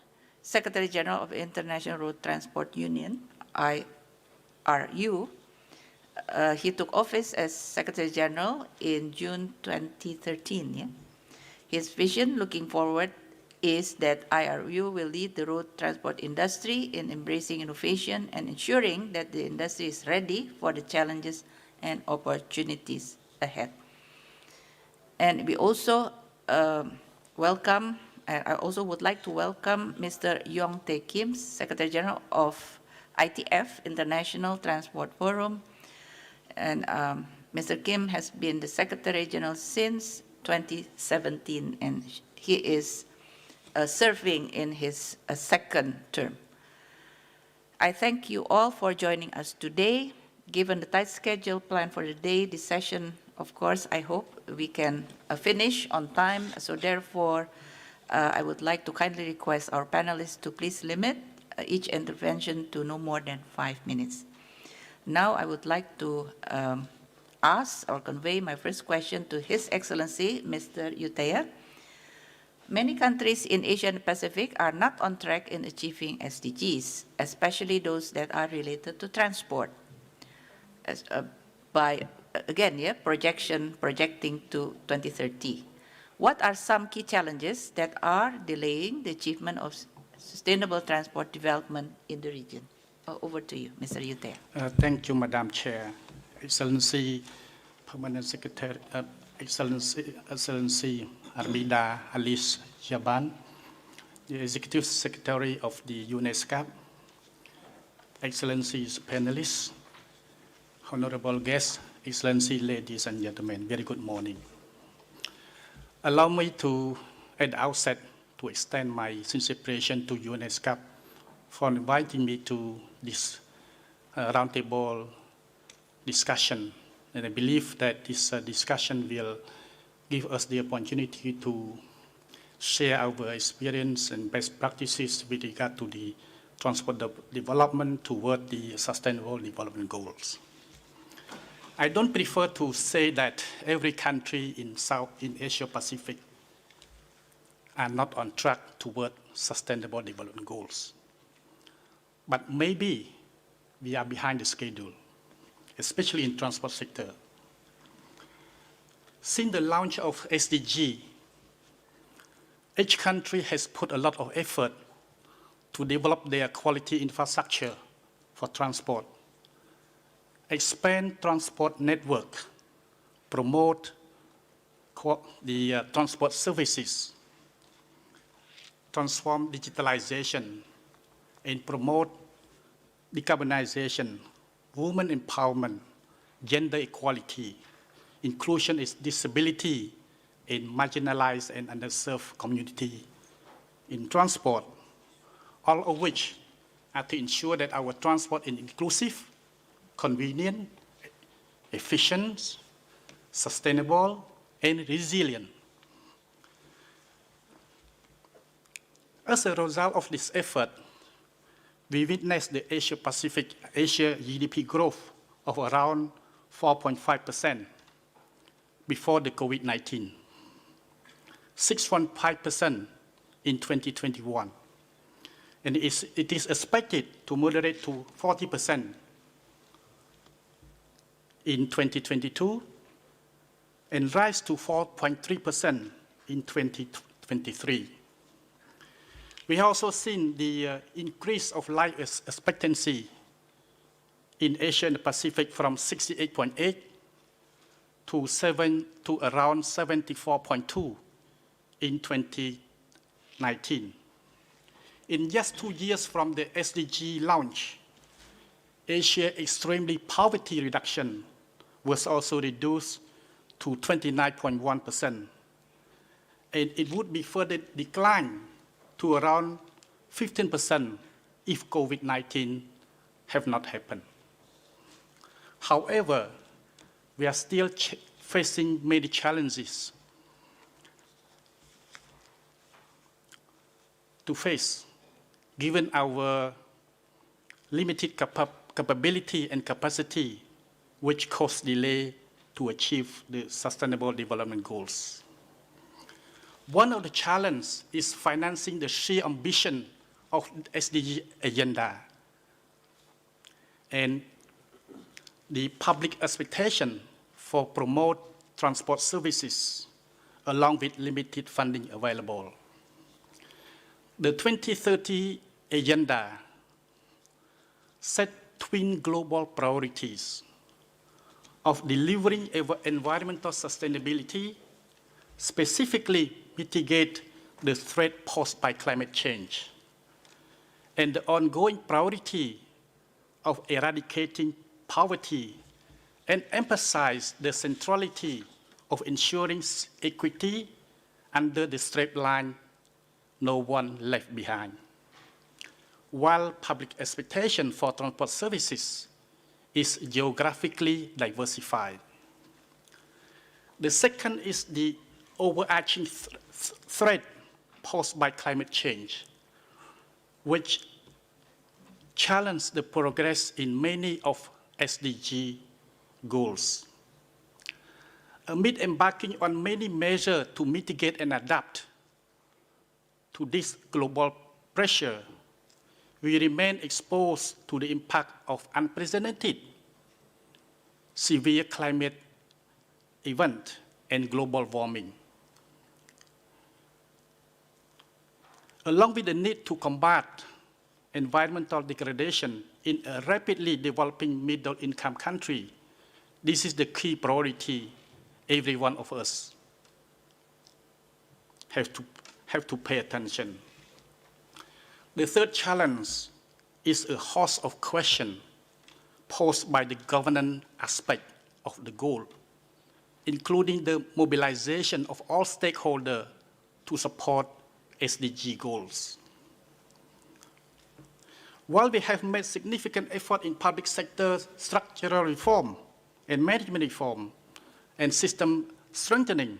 Secretary General of International Road Transport Union, IRU. He took office as Secretary General in June 2013. Yeah? His vision looking forward is that IRU will lead the road transport industry in embracing innovation and ensuring that the industry is ready for the challenges and opportunities ahead. And we also welcome, I also would like to welcome Mr. Yong Tae Kim, Secretary General of ITF, International Transport Forum. And Mr. Kim has been the Secretary General since 2017, and he is serving in his second term. I thank you all for joining us today. Given the tight schedule planned for the day, this session, of course, I hope we can finish on time. So therefore, I would like to kindly request our panelists to please limit each intervention to no more than 5 minutes. Now I would like to ask or convey my first question to His Excellency, Mr. Yuteya. Many countries in Asia and Pacific are not on track in achieving SDGs, especially those that are related to transport. Projecting to 2030. What are some key challenges that are delaying the achievement of sustainable transport development in the region? Over to you, Mr. Yuteya. Thank you, Madam Chair. Excellency, Permanent Secretary, Excellency Armida Alice Jaban, the Executive Secretary of the ESCAP, Excellencies, panelists, honorable guests, Excellency, ladies and gentlemen, very good morning. Allow me to, at the outset, to extend my sincere appreciation to ESCAP for inviting me to this roundtable discussion. And I believe that this discussion will give us the opportunity to share our experience and best practices with regard to the transport development toward the Sustainable Development Goals. I don't prefer to say that every country in Asia Pacific are not on track toward Sustainable Development Goals. But maybe we are behind the schedule, especially in the transport sector. Since the launch of SDG, each country has put a lot of effort to develop their quality infrastructure for transport, expand transport network, promote the transport services, transform digitalization, and promote decarbonization, women empowerment, gender equality, inclusion is disability in marginalized and underserved community in transport, all of which are to ensure that our transport is inclusive, convenient, efficient, sustainable, and resilient. As a result of this effort, we witnessed the Asia GDP growth of around 4.5% before the COVID-19, 6.5% in 2021, and it is expected to moderate to 40% in 2022 and rise to 4.3% in 2023. We have also seen the increase of life expectancy in Asia and the Pacific from 68.8 to around 74.2 in 2019. In just 2 years from the SDG launch, Asia extremely poverty reduction was also reduced to 29.1%, and it would be further declined to around 15% if COVID-19 have not happened. However, we are still facing many challenges to face, given our limited capability and capacity, which cause delay to achieve the Sustainable Development Goals. One of the challenges is financing the sheer ambition of the SDG agenda and the public expectation for promote transport services along with limited funding available. The 2030 agenda set twin global priorities of delivering environmental sustainability, specifically mitigate the threat posed by climate change, and the ongoing priority of eradicating poverty and emphasize the centrality of ensuring equity under the straight line, no one left behind. While public expectation for transport services is geographically diversified. The second is the overarching threat posed by climate change, which challenge the progress in many of SDG goals. Amid embarking on many measures to mitigate and adapt to this global pressure, we remain exposed to the impact of unprecedented severe climate event and global warming. Along with the need to combat environmental degradation in a rapidly developing middle-income country, this is the key priority every one of us have to pay attention. The third challenge is a host of questions posed by the governance aspect of the goal, including the mobilization of all stakeholders to support SDG goals. While we have made significant effort in public sector structural reform and management reform and system strengthening,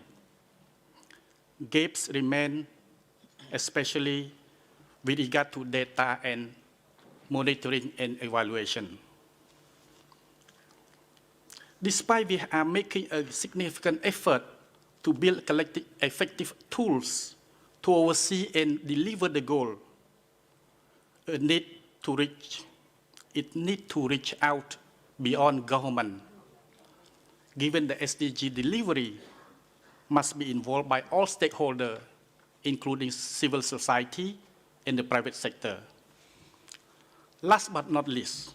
gaps remain, especially with regard to data and monitoring and evaluation. Despite we are making a significant effort to build collective effective tools to oversee and deliver the goal, it needs to reach out beyond government, given the SDG delivery must be involved by all stakeholders, including civil society and the private sector. Last but not least,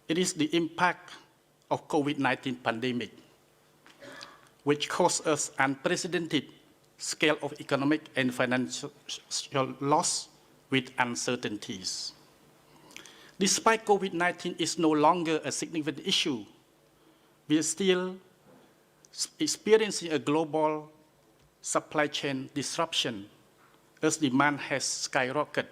it is the impact of COVID-19 pandemic, which caused us unprecedented scale of economic and financial loss with uncertainties. Despite COVID-19 is no longer a significant issue, we are still experiencing a global supply chain disruption as demand has skyrocketed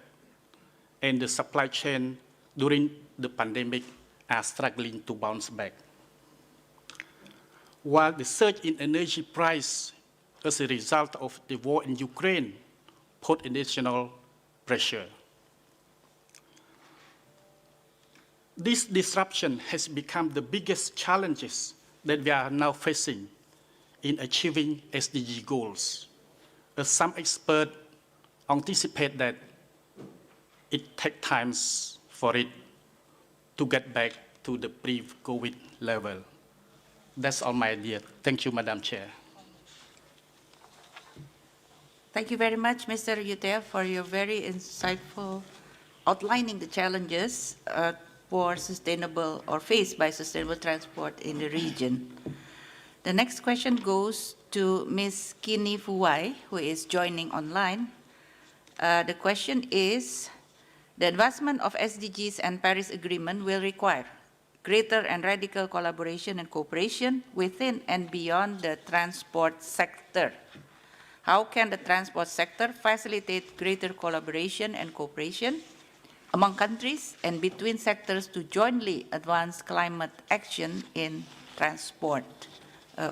and the supply chain during the pandemic are struggling to bounce back. While the surge in energy price as a result of the war in Ukraine put additional pressure. This disruption has become the biggest challenges that we are now facing in achieving SDG goals, as some experts anticipate that it takes time for it to get back to the pre-COVID level. That's all my idea. Thank you, Madam Chair. Thank you very much, Mr. Yutea, for your very insightful outlining the challenges for sustainable or faced by sustainable transport in the region. The next question goes to Ms. Kini Fuwai, who is joining online. The question is, the advancement of SDGs and Paris Agreement will require greater and radical collaboration and cooperation within and beyond the transport sector. How can the transport sector facilitate greater collaboration and cooperation? among countries and between sectors to jointly advance climate action in transport.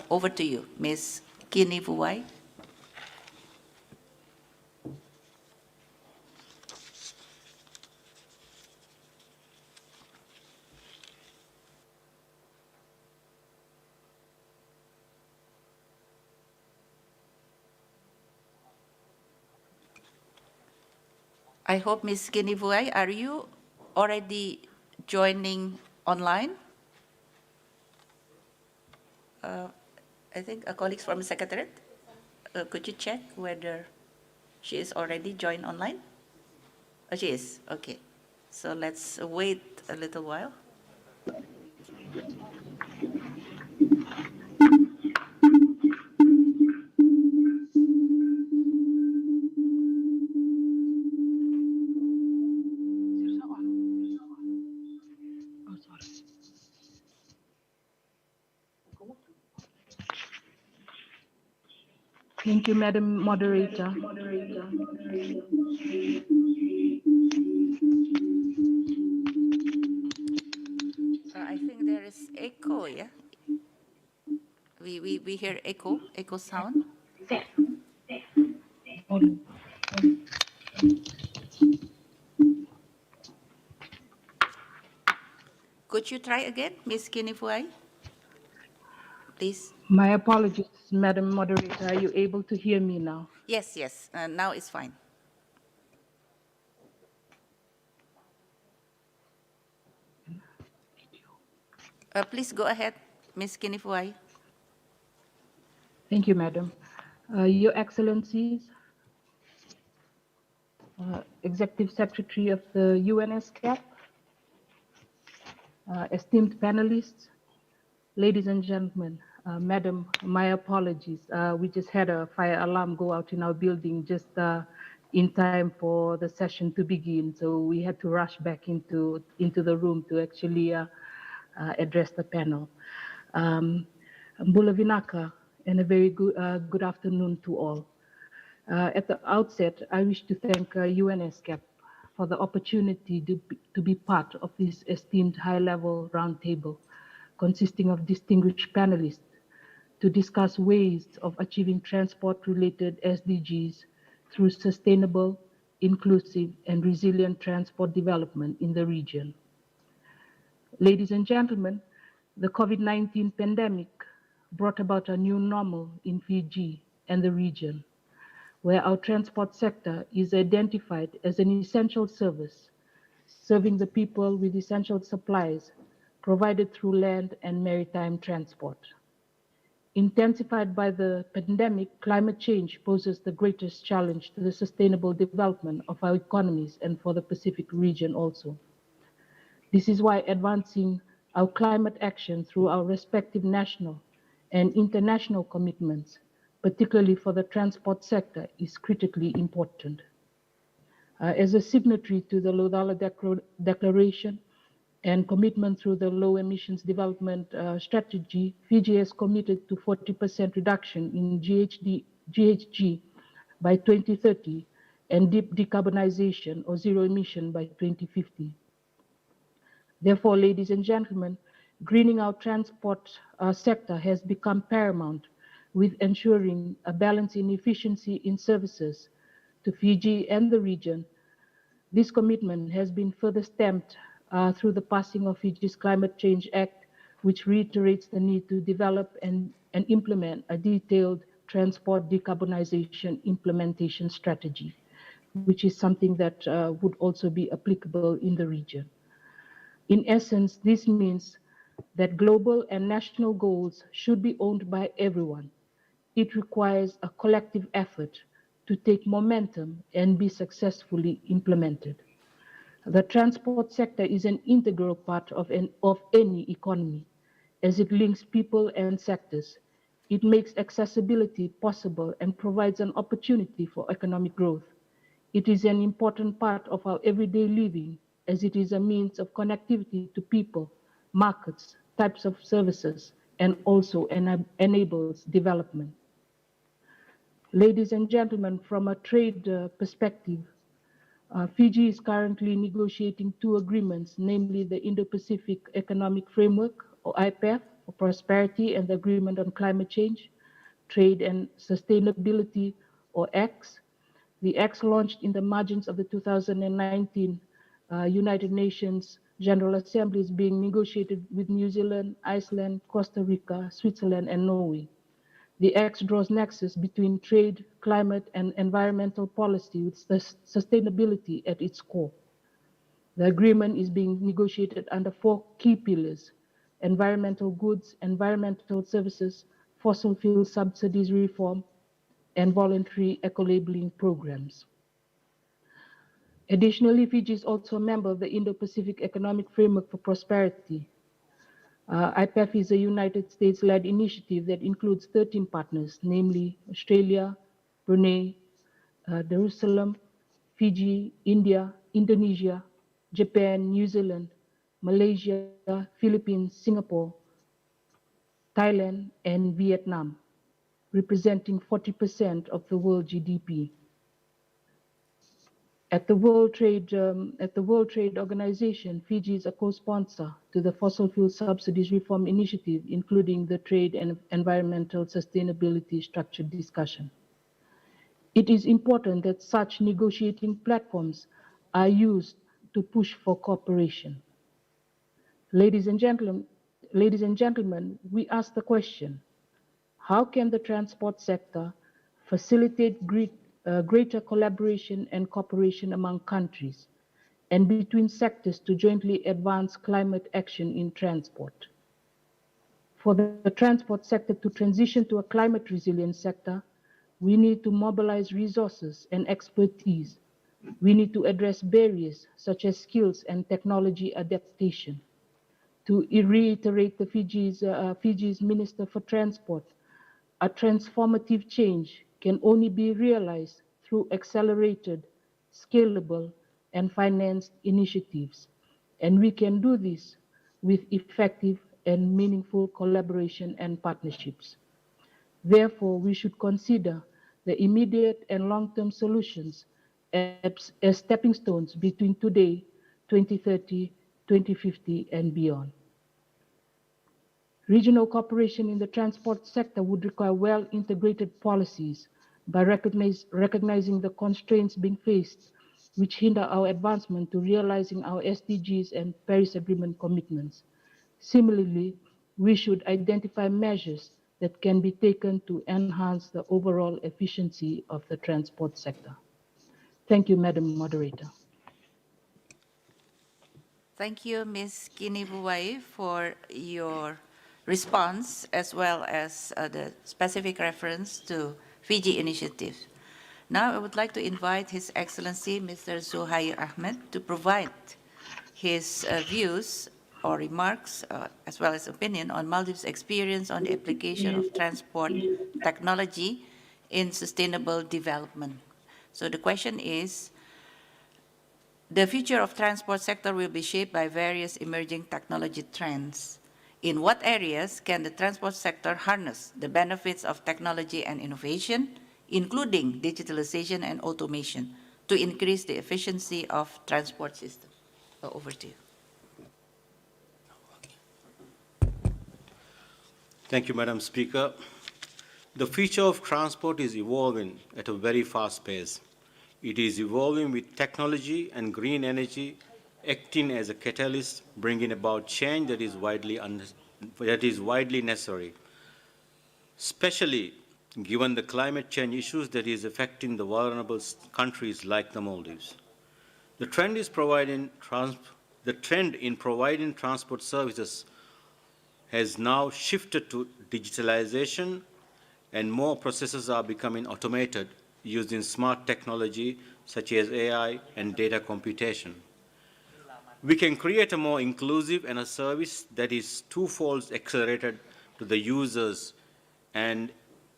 Over to you, Ms. Kini Vuai. I hope, Ms. Kini Vuai, are you already joining online? I think colleagues from the Secretariat, could you check whether she is already joined online? Oh, she is, okay. So let's wait a little while. Thank you, Madam Moderator. I think there is echo, yeah? We hear echo sound. Could you try again, Ms. Kini Vuai? Please. My apologies, Madam Moderator. Are you able to hear me now? Yes, yes, now it's fine. Please go ahead, Ms. Kini Vuai. Thank you, Madam. Your Excellencies, Executive Secretary of the ESCAP, esteemed panelists, ladies and gentlemen, Madam, my apologies. We just had a fire alarm go out in our building just in time for the session to begin. So we had to rush back into the room to actually address the panel. Mbula Vinaka, and a very good afternoon to all. At the outset, I wish to thank UNESCAP for the opportunity to be part of this esteemed high-level roundtable consisting of distinguished panelists to discuss ways of achieving transport-related SDGs through sustainable, inclusive, and resilient transport development in the region. Ladies and gentlemen, the COVID-19 pandemic brought about a new normal in Fiji and the region, where our transport sector is identified as an essential service, serving the people with essential supplies provided through land and maritime transport. Intensified by the pandemic, climate change poses the greatest challenge to the sustainable development of our economies and for the Pacific region also. This is why advancing our climate action through our respective national and international commitments, particularly for the transport sector, is critically important. As a signatory to the Lodala Declaration and commitment through the Low Emissions Development Strategy, Fiji has committed to 40% reduction in GHG by 2030 and deep decarbonization or zero emission by 2050. Therefore, ladies and gentlemen, greening our transport sector has become paramount with ensuring a balance in efficiency in services to Fiji and the region. This commitment has been further stamped through the passing of Fiji's Climate Change Act, which reiterates the need to develop and implement a detailed transport decarbonization implementation strategy, which is something that would also be applicable in the region. In essence, this means that global and national goals should be owned by everyone. It requires a collective effort to take momentum and be successfully implemented. The transport sector is an integral part of any economy, as it links people and sectors. It makes accessibility possible and provides an opportunity for economic growth. It is an important part of our everyday living, as it is a means of connectivity to people, markets, types of services, and also enables development. Ladies and gentlemen, from a trade perspective, Fiji is currently negotiating two agreements, namely the Indo-Pacific Economic Framework, or IPEF, for prosperity, and the Agreement on Climate Change, Trade and Sustainability, or X. The X, launched in the margins of the 2019 United Nations General Assembly, is being negotiated with New Zealand, Iceland, Costa Rica, Switzerland, and Norway. The X draws nexus between trade, climate, and environmental policy with sustainability at its core. The agreement is being negotiated under four key pillars: environmental goods, environmental services, fossil fuel subsidies reform, and voluntary eco-labeling programs. Additionally, Fiji is also a member of the Indo-Pacific Economic Framework for Prosperity. IPEF is a United States-led initiative that includes 13 partners, namely Australia, Brunei, Jerusalem, Fiji, India, Indonesia, Japan, New Zealand, Malaysia, Philippines, Singapore, Thailand, and Vietnam, representing 40% of the world GDP. At the World Trade Organization, Fiji is a co-sponsor to the Fossil Fuel Subsidies Reform Initiative, including the Trade and Environmental Sustainability Structured Discussion. It is important that such negotiating platforms are used to push for cooperation. Ladies and gentlemen, we ask the question: how can the transport sector facilitate greater collaboration and cooperation among countries and between sectors to jointly advance climate action in transport? For the transport sector to transition to a climate resilient sector, we need to mobilize resources and expertise. We need to address barriers such as skills and technology adaptation. To reiterate the Fiji's Minister for Transport, a transformative change can only be realized through accelerated, scalable, and financed initiatives. And we can do this with effective and meaningful collaboration and partnerships. Therefore, we should consider the immediate and long-term solutions as stepping stones between today, 2030, 2050, and beyond. Regional cooperation in the transport sector would require well-integrated policies by recognizing the constraints being faced, which hinder our advancement to realizing our SDGs and Paris Agreement commitments. Similarly, we should identify measures that can be taken to enhance the overall efficiency of the transport sector. Thank you, Madam Moderator. Thank you, Ms. Kinivuai, for your response, as well as the specific reference to Fiji initiative. Now I would like to invite His Excellency Mr. Zuhair Ahmed to provide his views or remarks, as well as opinion on Maldives' experience on the application of transport technology in sustainable development. So the question is, the future of transport sector will be shaped by various emerging technology trends. In what areas can the transport sector harness the benefits of technology and innovation, including digitalization and automation, to increase the efficiency of transport systems? Over to you. Thank you, Madam Speaker. The future of transport is evolving at a very fast pace. It is evolving with technology and green energy acting as a catalyst, bringing about change that is widely necessary, especially given the climate change issues that is affecting the vulnerable countries like the Maldives. The trend in providing transport services has now shifted to digitalization, and more processes are becoming automated using smart technology such as AI and data computation. We can create a more inclusive and a service that is twofold accelerated to the users and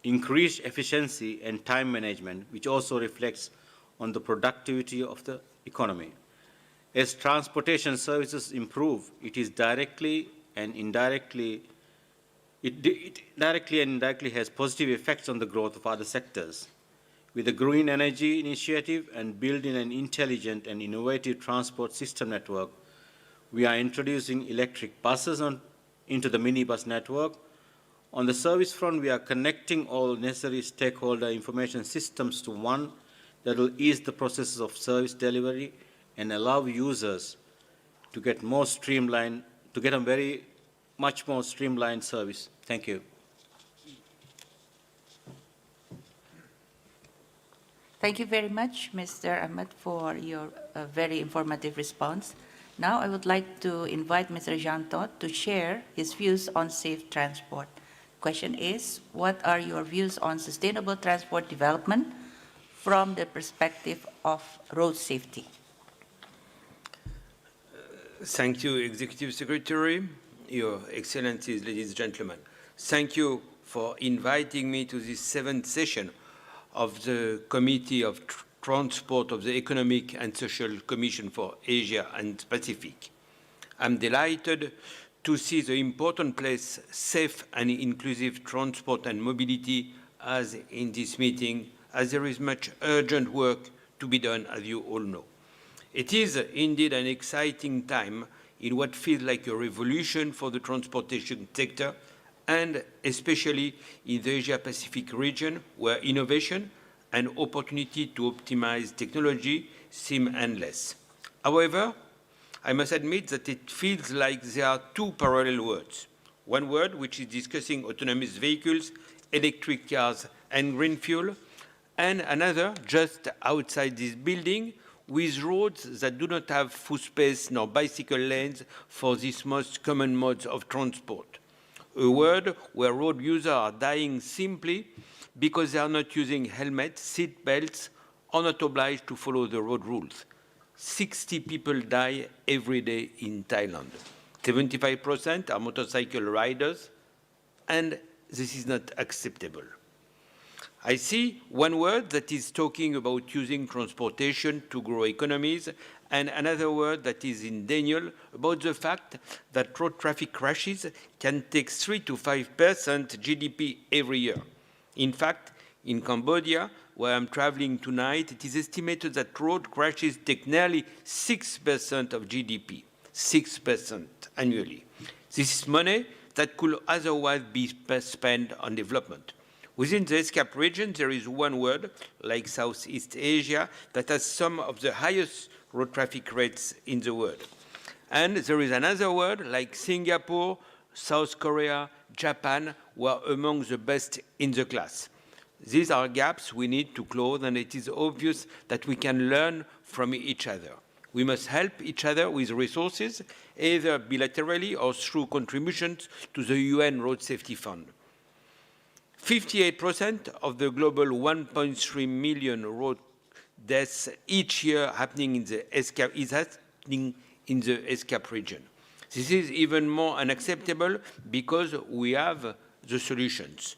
increase efficiency and time management, which also reflects on the productivity of the economy. As transportation services improve, it directly and indirectly has positive effects on the growth of other sectors. With the Green Energy Initiative and building an intelligent and innovative transport system network, we are introducing electric buses into the minibus network. On the service front, we are connecting all necessary stakeholder information systems to one that will ease the processes of service delivery and allow users to get more streamlined, to get a very much more streamlined service. Thank you. Thank you very much, Mr. Ahmed, for your very informative response. Now I would like to invite Mr. Jean Todt to share his views on safe transport. Question is, what are your views on sustainable transport development from the perspective of road safety? Thank you, Executive Secretary, Your Excellencies, ladies and gentlemen. Thank you for inviting me to this 7th session of the Committee of Transport of the Economic and Social Commission for Asia and Pacific. I'm delighted to see the important place safe and inclusive transport and mobility as in this meeting, as there is much urgent work to be done, as you all know. It is indeed an exciting time in what feels like a revolution for the transportation sector, and especially in the Asia-Pacific region, where innovation and opportunity to optimize technology seem endless. However, I must admit that it feels like there are two parallel worlds. One world which is discussing autonomous vehicles, electric cars, and green fuel, and another just outside this building with roads that do not have foot space nor bicycle lanes for these most common modes of transport. A world where road users are dying simply because they are not using helmets, seat belts, or not obliged to follow the road rules. 60 people die every day in Thailand. 75% are motorcycle riders, and this is not acceptable. I see one word that is talking about using transportation to grow economies, and another word that is in denial about the fact that road traffic crashes can take 3 to 5% GDP every year. In fact, in Cambodia, where I'm traveling tonight, it is estimated that road crashes take nearly 6% of GDP, 6% annually. This is money that could otherwise be spent on development. Within the ESCAP region, there is one word, like Southeast Asia, that has some of the highest road traffic rates in the world. And there is another word, like Singapore, South Korea, Japan, were among the best in the class. These are gaps we need to close, and it is obvious that we can learn from each other. We must help each other with resources, either bilaterally or through contributions to the UN Road Safety Fund. 58% of the global 1.3 million road deaths each year happening in the ESCAP is happening in the ESCAP region. This is even more unacceptable because we have the solutions.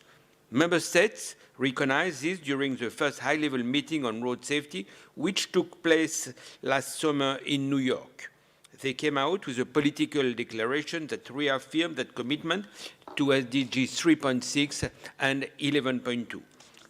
Member States recognized this during the first high-level meeting on road safety, which took place last summer in New York. They came out with a political declaration that reaffirmed that commitment to SDG 3.6 and 11.2.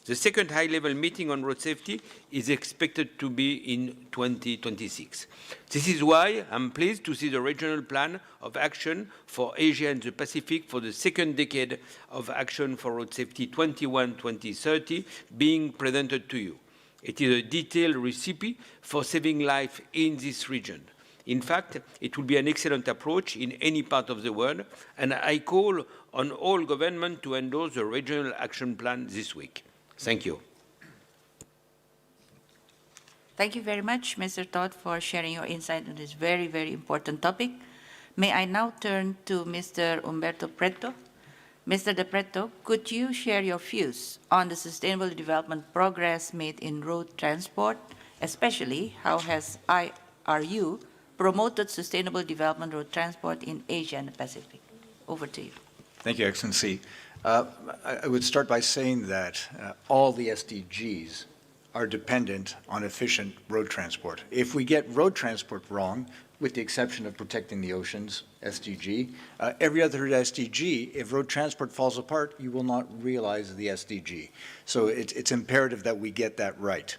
The second high-level meeting on road safety is expected to be in 2026. This is why I'm pleased to see the regional plan of action for Asia and the Pacific for the second decade of action for road safety 21-2030 being presented to you. It is a detailed recipe for saving life in this region. In fact, it will be an excellent approach in any part of the world, and I call on all governments to endorse the regional action plan this week. Thank you. Thank you very much, Mr. Todt, for sharing your insight on this very, very important topic. May I now turn to Mr. Umberto Preto. Mr. De Preto, could you share your views on the sustainable development progress made in road transport, especially how has IRU promoted sustainable development road transport in Asia and the Pacific? Over to you. Thank you, Excellency. I would start by saying that all the SDGs are dependent on efficient road transport. If we get road transport wrong, with the exception of protecting the oceans, SDG, every other SDG, if road transport falls apart, you will not realize the SDG. So it's imperative that we get that right.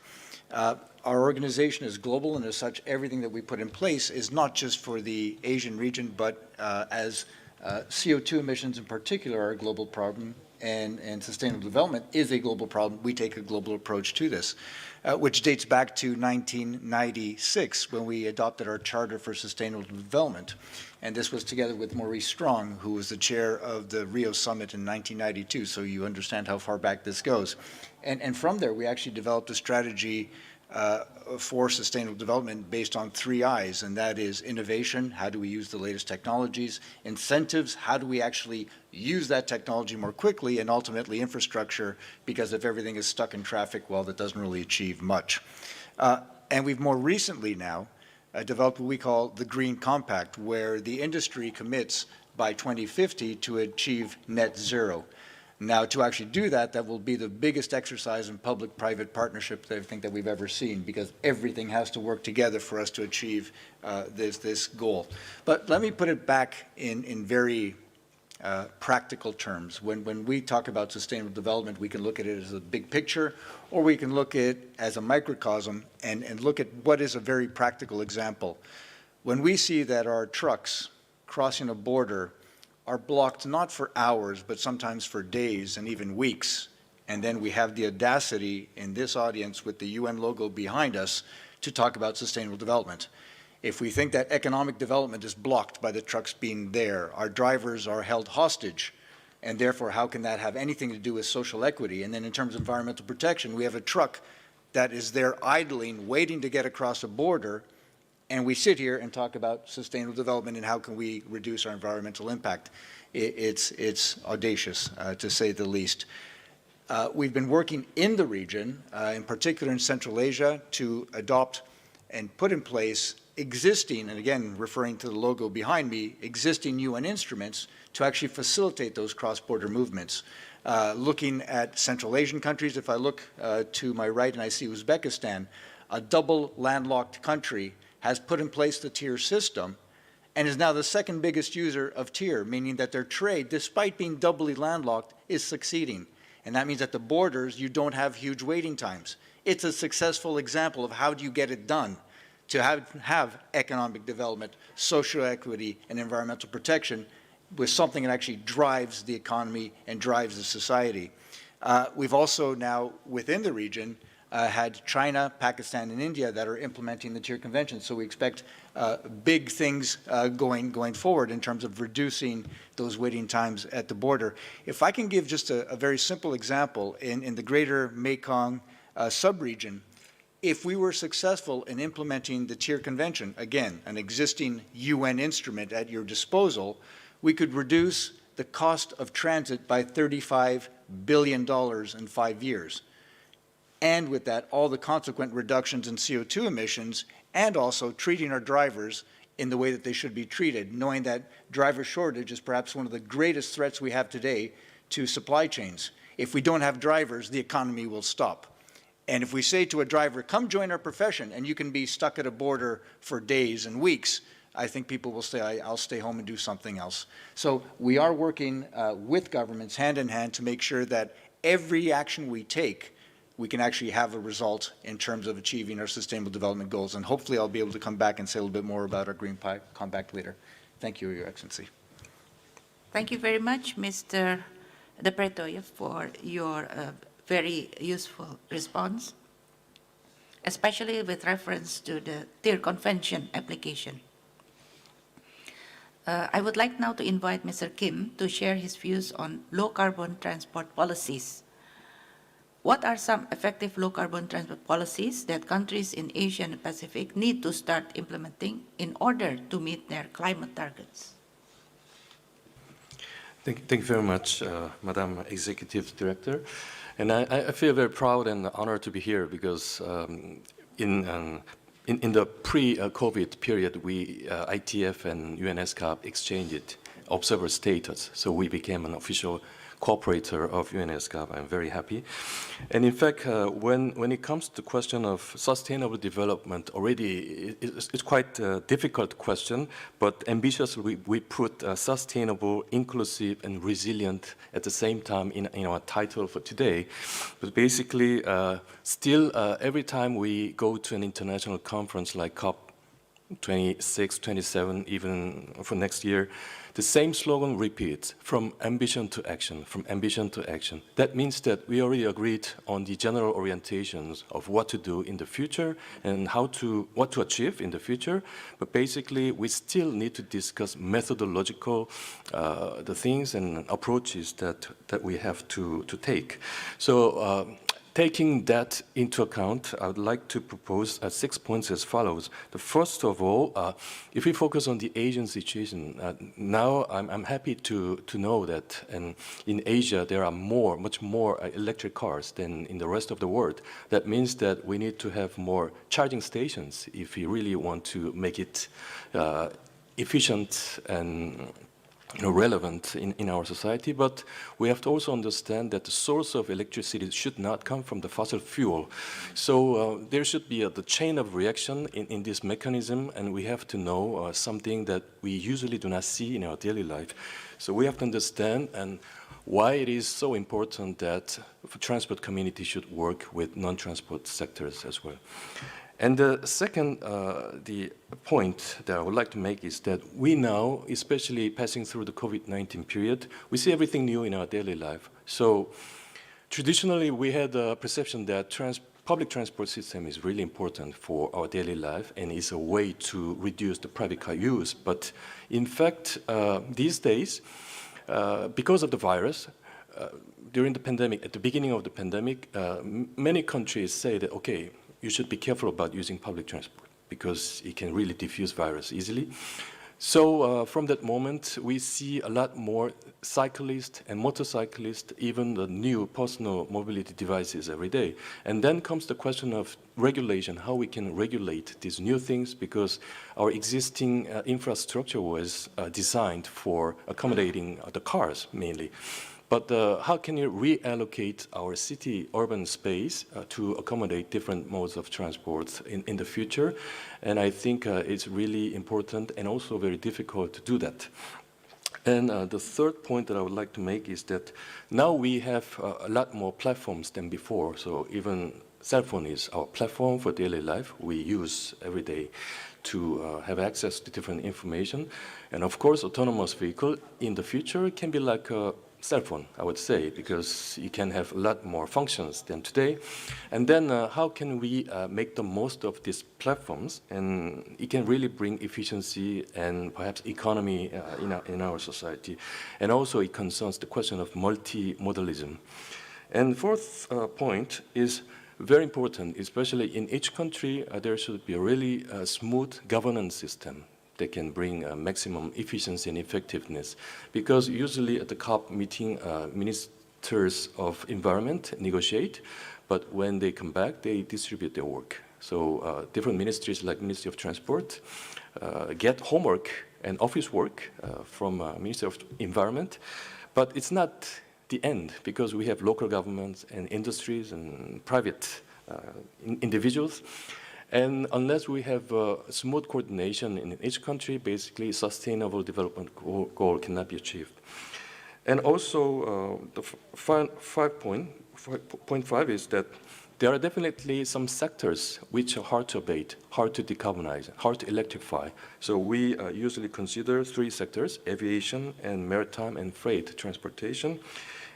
Our organization is global, and as such, everything that we put in place is not just for the Asian region, but as CO2 emissions in particular are a global problem, and sustainable development is a global problem, we take a global approach to this, which dates back to 1996 when we adopted our Charter for Sustainable Development. And this was together with Maurice Strong, who was the chair of the Rio Summit in 1992, so you understand how far back this goes. And from there, we actually developed a strategy for sustainable development based on 3 I's, and that is innovation, how do we use the latest technologies, incentives, how do we actually use that technology more quickly, and ultimately infrastructure, because if everything is stuck in traffic, well, that doesn't really achieve much. And we've more recently now developed what we call the Green Compact, where the industry commits by 2050 to achieve net zero. Now, to actually do that, that will be the biggest exercise in public-private partnership that I think that we've ever seen, because everything has to work together for us to achieve this goal. But let me put it back in very practical terms. When we talk about sustainable development, we can look at it as a big picture, or we can look at it as a microcosm and look at what is a very practical example. When we see that our trucks crossing a border are blocked not for hours, but sometimes for days and even weeks. And then we have the audacity in this audience with the UN logo behind us to talk about sustainable development. If we think that economic development is blocked by the trucks being there, our drivers are held hostage, and therefore how can that have anything to do with social equity? And then in terms of environmental protection, we have a truck that is there idling, waiting to get across a border, and we sit here and talk about sustainable development and how can we reduce our environmental impact. It's audacious, to say the least. We've been working in the region, in particular in Central Asia, to adopt and put in place existing, and again, referring to the logo behind me, existing UN instruments to actually facilitate those cross-border movements. Looking at Central Asian countries, if I look to my right and I see Uzbekistan, a double landlocked country has put in place the tier system and is now the second biggest user of tier, meaning that their trade, despite being doubly landlocked, is succeeding. And that means at the borders, you don't have huge waiting times. It's a successful example of how do you get it done to have economic development, social equity, and environmental protection with something that actually drives the economy and drives the society. We've also now, within the region, had China, Pakistan, and India that are implementing the tier convention. So we expect big things going forward in terms of reducing those waiting times at the border. If I can give just a very simple example, in the greater Mekong sub-region, if we were successful in implementing the tier convention, again, an existing UN instrument at your disposal, we could reduce the cost of transit by $35 billion in 5 years. And with that, all the consequent reductions in CO2 emissions, and also treating our drivers in the way that they should be treated, knowing that driver shortage is perhaps one of the greatest threats we have today to supply chains. If we don't have drivers, the economy will stop. And if we say to a driver, come join our profession, and you can be stuck at a border for days and weeks, I think people will say, I'll stay home and do something else. So we are working with governments hand in hand to make sure that every action we take, we can actually have a result in terms of achieving our sustainable development goals. And hopefully I'll be able to come back and say a little bit more about our Green Compact later. Thank you, Your Excellency. Thank you very much, Mr. De Pretoria, for your very useful response, especially with reference to the tier convention application. I would like now to invite Mr. Kim to share his views on low-carbon transport policies. What are some effective low-carbon transport policies that countries in Asia and the Pacific need to start implementing in order to meet their climate targets? Thank you very much, Madam Executive Director. And I feel very proud and honored to be here because in the pre-COVID period, we, ITF and ESCAP exchanged observer status. So we became an official cooperator of ESCAP. I'm very happy. And in fact, when it comes to the question of sustainable development, already it's quite a difficult question, but ambitiously we put sustainable, inclusive, and resilient at the same time in our title for today. But basically, still, every time we go to an international conference like COP 26, 27, even for next year, the same slogan repeats, from ambition to action, from ambition to action. That means that we already agreed on the general orientations of what to do in the future and what to achieve in the future, but basically we still need to discuss methodological, the things and approaches that we have to take. So taking that into account, I would like to propose 6 points as follows. The first of all, if we focus on the Asian situation, now I'm happy to know that in Asia there are much more electric cars than in the rest of the world. That means that we need to have more charging stations if we really want to make it efficient and relevant in our society, but we have to also understand that the source of electricity should not come from the fossil fuel. So there should be the chain of reaction in this mechanism, and we have to know something that we usually do not see in our daily life. So we have to understand and why it is so important that the transport community should work with non-transport sectors as well. And the second the point that I would like to make is that we now, especially passing through the COVID-19 period, we see everything new in our daily life. So traditionally, we had a perception that public transport system is really important for our daily life and is a way to reduce the private car use. But in fact, these days, because of the virus, during the pandemic, at the beginning of the pandemic, many countries say that, okay, you should be careful about using public transport because it can really diffuse virus easily. So from that moment, we see a lot more cyclists and motorcyclists, even the new personal mobility devices every day. And then comes the question of regulation, how we can regulate these new things, because our existing infrastructure was designed for accommodating the cars mainly. But how can you reallocate our city urban space to accommodate different modes of transport in the future? And I think it's really important and also very difficult to do that. And the third point that I would like to make is that now we have a lot more platforms than before. So even cell phone is our platform for daily life. We use every day to have access to different information. And of course, autonomous vehicle in the future can be like a cell phone, I would say, because you can have a lot more functions than today. And then how can we make the most of these platforms, and it can really bring efficiency and perhaps economy in our society. And also it concerns the question of multimodalism. And fourth point is very important, especially in each country, there should be a really smooth governance system that can bring maximum efficiency and effectiveness. Because usually at the COP meeting, ministers of environment negotiate, but when they come back, they distribute their work. So different ministries like Ministry of Transport get homework and office work from Ministry of Environment, but it's not the end, because we have local governments and industries and private individuals. And unless we have smooth coordination in each country, basically sustainable development goal cannot be achieved. And also the point five is that there are definitely some sectors which are hard to abate, hard to decarbonize, hard to electrify. So we usually consider 3 sectors: aviation and maritime and freight transportation.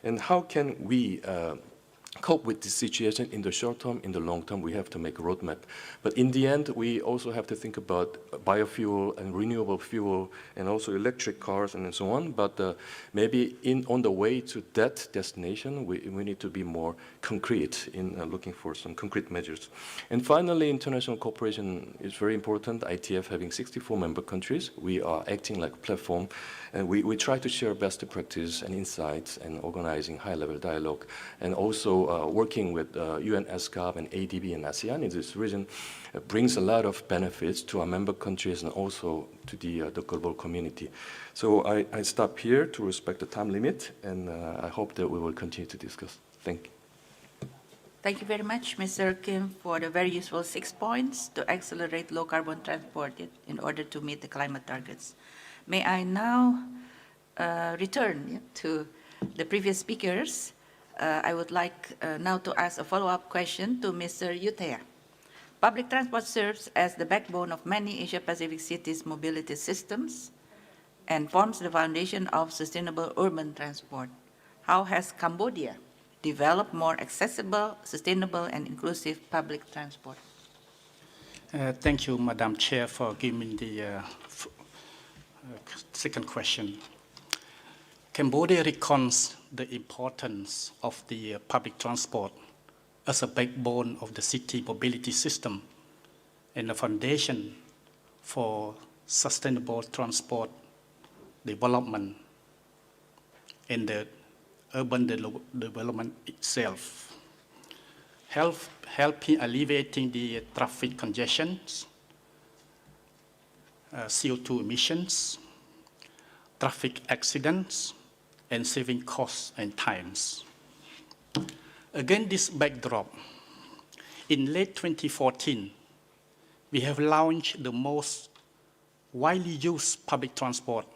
And how can we cope with this situation in the short term, in the long term? We have to make a roadmap. But in the end, we also have to think about biofuel and renewable fuel and also electric cars and so on. But maybe on the way to that destination, we need to be more concrete in looking for some concrete measures. And finally, international cooperation is very important. ITF having 64 member countries, we are acting like a platform. And we try to share best practice and insights and organizing high-level dialogue. And also also working with UN ESCAP and ADB and ASEAN in this region brings a lot of benefits to our member countries and also to the global community. So I stop here to respect the time limit, and I hope that we will continue to discuss. Thank you. Thank you very much, Mr. Kim, for the very useful 6 points to accelerate low-carbon transport in order to meet the climate targets. May I now return to the previous speakers. I would like now to ask a follow-up question to Mr. Yutea. Public transport serves as the backbone of many Asia-Pacific cities' mobility systems and forms the foundation of sustainable urban transport. How has Cambodia developed more accessible, sustainable, and inclusive public transport? Thank you, Madam Chair, for giving me the second question. Cambodia reckons the importance of the public transport as a backbone of the city mobility system and a foundation for sustainable transport development and the urban development itself, helping alleviating the traffic congestions, CO2 emissions, traffic accidents, and saving costs and times. Against this backdrop, in late 2014, we have launched the most widely used public transport,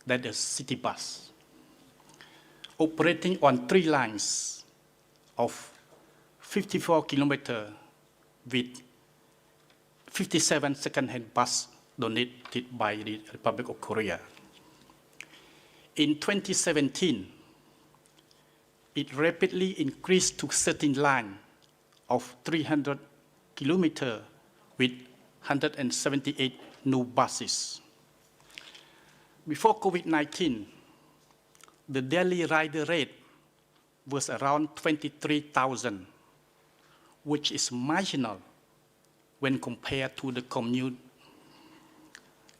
that is city bus, operating on 3 lines of 54 kilometers with 57 second-hand bus donated by the Republic of Korea. In 2017, it rapidly increased to 13 lines of 300 kilometers with 178 new buses. Before COVID-19, the daily rider rate was around 23,000, which is marginal when compared to the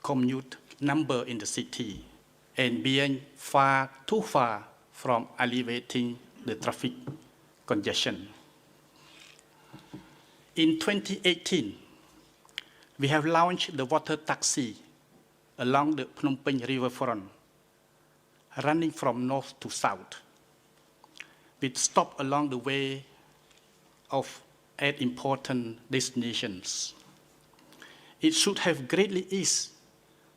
commute number in the city, and being too far from alleviating the traffic congestion. In 2018, we have launched the water taxi along the Phnom Penh riverfront, running from north to south, with stops along the way at important destinations. It should have greatly eased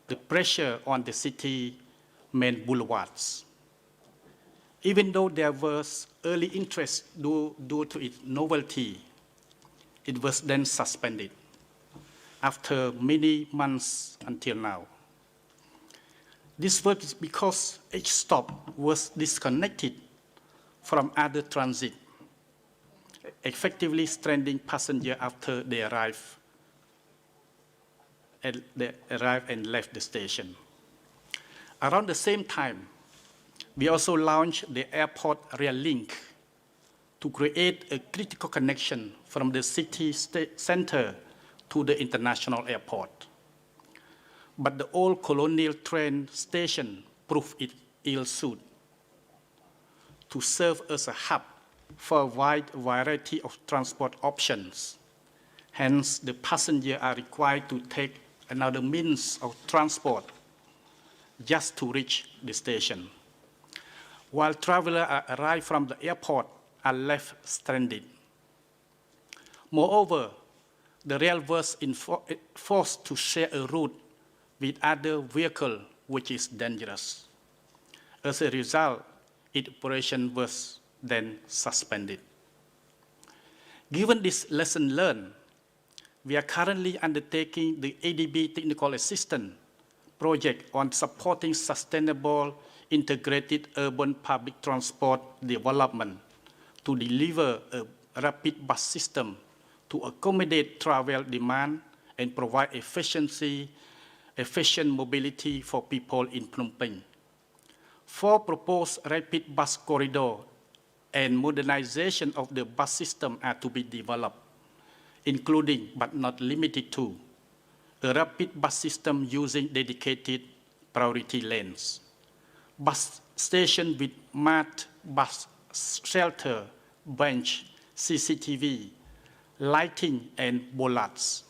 the pressure on the city main boulevards. Even though there was early interest due to its novelty, it was then suspended after many months until now. This was because each stop was disconnected from other transit, effectively stranding passengers after they arrived and left the station. Around the same time, we also launched the airport rail link to create a critical connection from the city center to the international airport. But the old colonial train station proved it ill-suited to serve as a hub for a wide variety of transport options. Hence, the passengers are required to take another means of transport just to reach the station, while travelers arrive from the airport are left stranded. Moreover, the rail was forced to share a route with other vehicles, which is dangerous. As a result, its operation was then suspended. Given this lesson learned, we are currently undertaking the ADB Technical Assistance project on supporting sustainable integrated urban public transport development to deliver a rapid bus system to accommodate travel demand and provide efficient mobility for people in Phnom Penh. 4 proposed rapid bus corridors and modernization of the bus system are to be developed, including but not limited to a rapid bus system using dedicated priority lanes, bus station with mat bus shelter bench, CCTV, lighting, and bollards.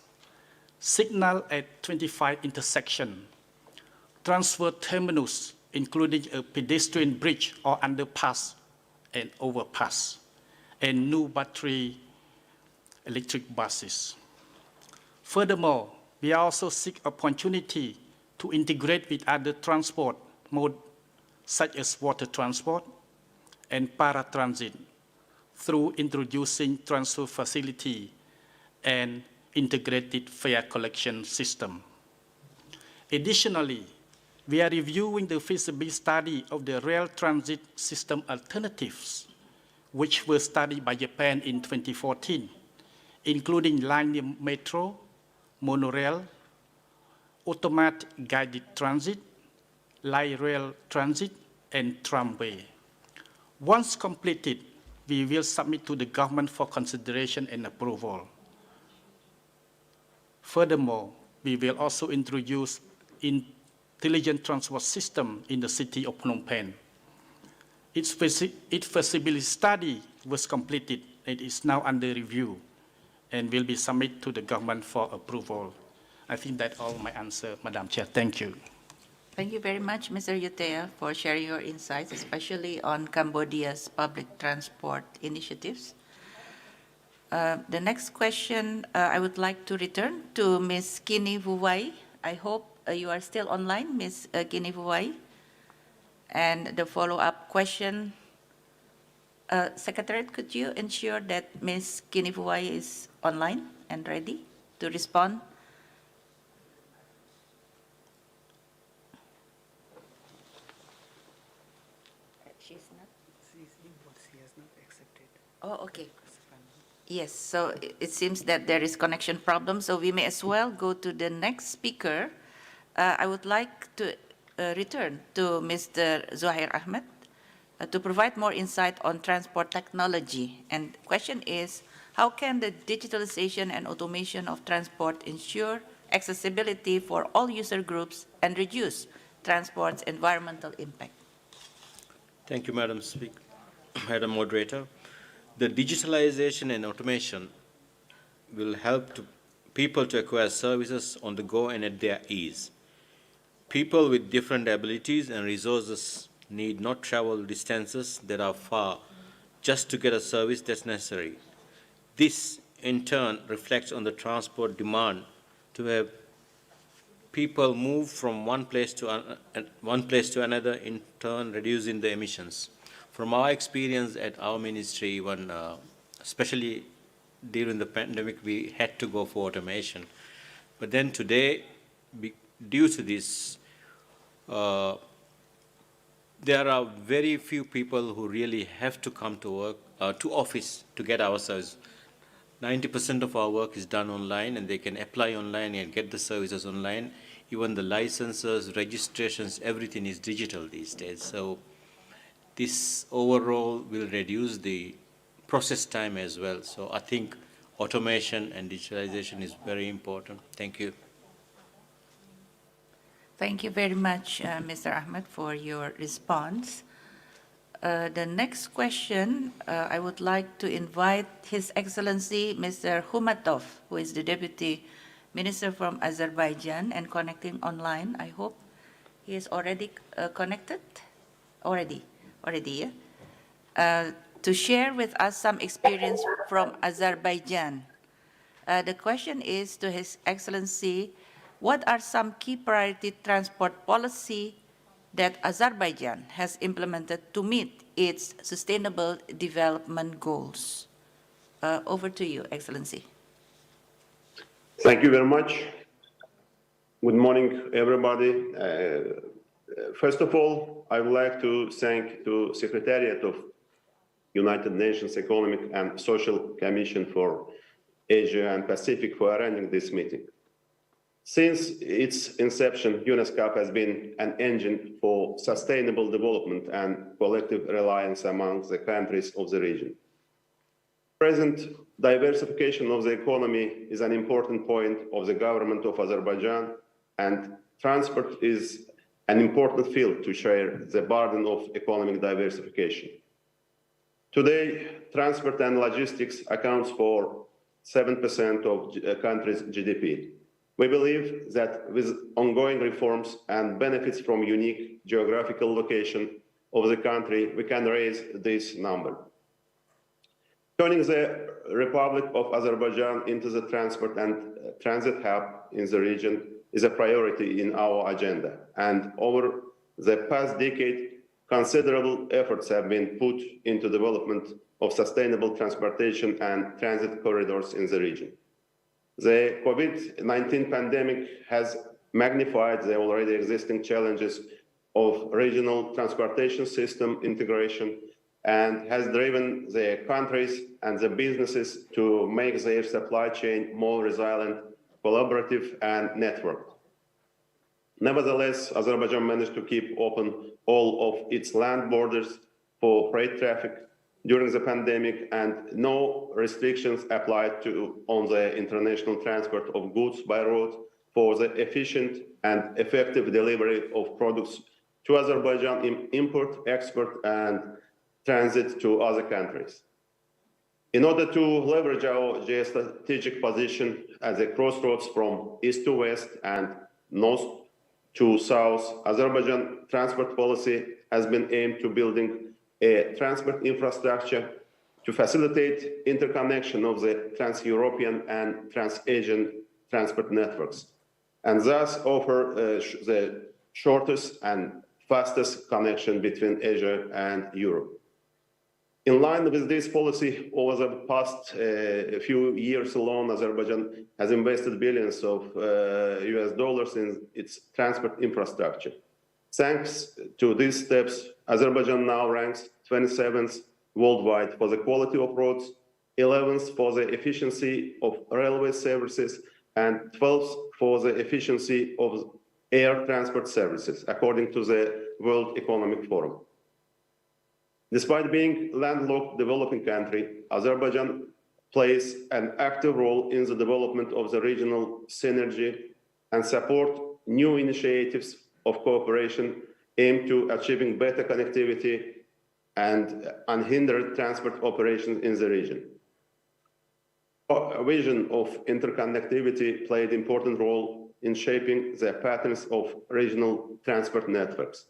Signal at 25 intersections. Transfer terminals, including a pedestrian bridge or underpass and overpass, and new battery electric buses. Furthermore, we also seek opportunity to integrate with other transport modes, such as water transport and paratransit, through introducing transfer facility and integrated fare collection system. Additionally, we are reviewing the feasibility study of the rail transit system alternatives, which were studied by Japan in 2014, including line metro, monorail, automatic guided transit, light rail transit, and tramway. Once completed, we will submit to the government for consideration and approval. Furthermore, we will also introduce intelligent transport system in the city of Phnom Penh. Its feasibility study was completed and is now under review and will be submitted to the government for approval. I think that's all my answer, Madam Chair. Thank you. Thank you very much, Mr. Yutea, for sharing your insights, especially on Cambodia's public transport initiatives. The next question I would like to return to Ms. Kini Vuwai. I hope you are still online, Ms. Kini Vuwai. And the follow-up question, Secretariat, could you ensure that Ms. Kini Vuwai is online and ready to respond? She's not? She has not accepted. Oh, okay. Yes, so it seems that there is connection problem, so we may as well go to the next speaker. I would like to return to Mr. Zuhair Ahmed to provide more insight on transport technology. And the question is, how can the digitalization and automation of transport ensure accessibility for all user groups and reduce transport's environmental impact? Thank you, Madam Speaker, Madam Moderator. The digitalization and automation will help people to acquire services on the go and at their ease. People with different abilities and resources need not travel distances that are far just to get a service that's necessary. This, in turn, reflects on the transport demand to have people move from one place to another, in turn reducing the emissions. From our experience at our ministry, especially during the pandemic, we had to go for automation. But then today, due to this, there are very few people who really have to come to work, to office to get our service. 90% of our work is done online, and they can apply online and get the services online. Even the licenses, registrations, everything is digital these days. So this overall will reduce the process time as well. So I think automation and digitalization is very important. Thank you. Thank you very much, Mr. Ahmed, for your response. The next question, I would like to invite His Excellency Mr. Humatov, who is the Deputy Minister from Azerbaijan and connecting online. I hope he is already connected. Already, yeah? To share with us some experience from Azerbaijan. The question is to His Excellency, what are some key priority transport policy that Azerbaijan has implemented to meet its sustainable development goals? Over to you, Excellency. Thank you very much. Good morning, everybody. First of all, I would like to thank the Secretariat of United Nations Economic and Social Commission for Asia and Pacific for arranging this meeting. Since its inception, ESCAP has been an engine for sustainable development and collective reliance among the countries of the region. Present diversification of the economy is an important point of the government of Azerbaijan, and transport is an important field to share the burden of economic diversification. Today, transport and logistics accounts for 7% of the country's GDP. We believe that with ongoing reforms and benefits from unique geographical location of the country, we can raise this number. Turning the Republic of Azerbaijan into the transport and transit hub in the region is a priority in our agenda. And over the past decade, considerable efforts have been put into development of sustainable transportation and transit corridors in the region. The COVID-19 pandemic has magnified the already existing challenges of regional transportation system integration and has driven the countries and the businesses to make their supply chain more resilient, collaborative, and networked. Nevertheless, Azerbaijan managed to keep open all of its land borders for freight traffic during the pandemic, and no restrictions applied on the international transport of goods by road for the efficient and effective delivery of products to Azerbaijan in import, export, and transit to other countries. In order to leverage our geostrategic position as a crossroads from east to west and north to south, Azerbaijan transport policy has been aimed to building a transport infrastructure to facilitate interconnection of the trans-European and trans-Asian transport networks, and thus offer the shortest and fastest connection between Asia and Europe. In line with this policy, over the past few years alone, Azerbaijan has invested billions of US dollars in its transport infrastructure. Thanks to these steps, Azerbaijan now ranks 27th worldwide for the quality of roads, 11th for the efficiency of railway services, and 12th for the efficiency of air transport services, according to the World Economic Forum. Despite being a landlocked developing country, Azerbaijan plays an active role in the development of the regional synergy and support new initiatives of cooperation aimed to achieving better connectivity and unhindered transport operations in the region. A vision of interconnectivity played an important role in shaping the patterns of regional transport networks.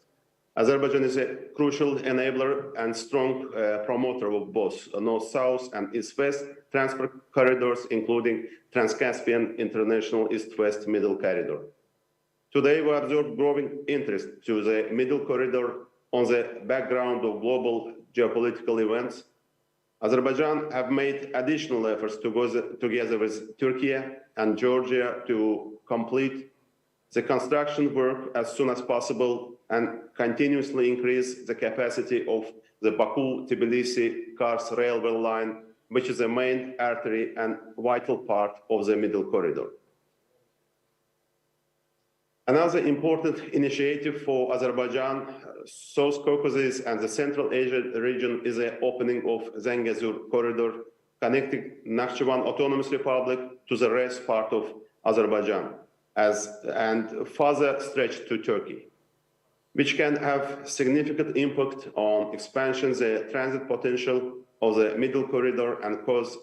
Azerbaijan is a crucial enabler and strong promoter of both north-south and east-west transport corridors, including Trans-Caspian International East-West Middle Corridor. Today, we observe growing interest to the Middle Corridor on the background of global geopolitical events. Azerbaijan have made additional efforts together with Turkey and Georgia to complete the construction work as soon as possible and continuously increase the capacity of the Baku-Tbilisi-Kars railway line, which is a main artery and vital part of the Middle Corridor. Another important initiative for Azerbaijan, South Caucasus and the Central Asia region is the opening of Zangezur corridor, connecting Nakhchivan Autonomous Republic to the rest part of Azerbaijan and further stretch to Turkey, which can have significant impact on expansion the transit potential of the Middle Corridor and cause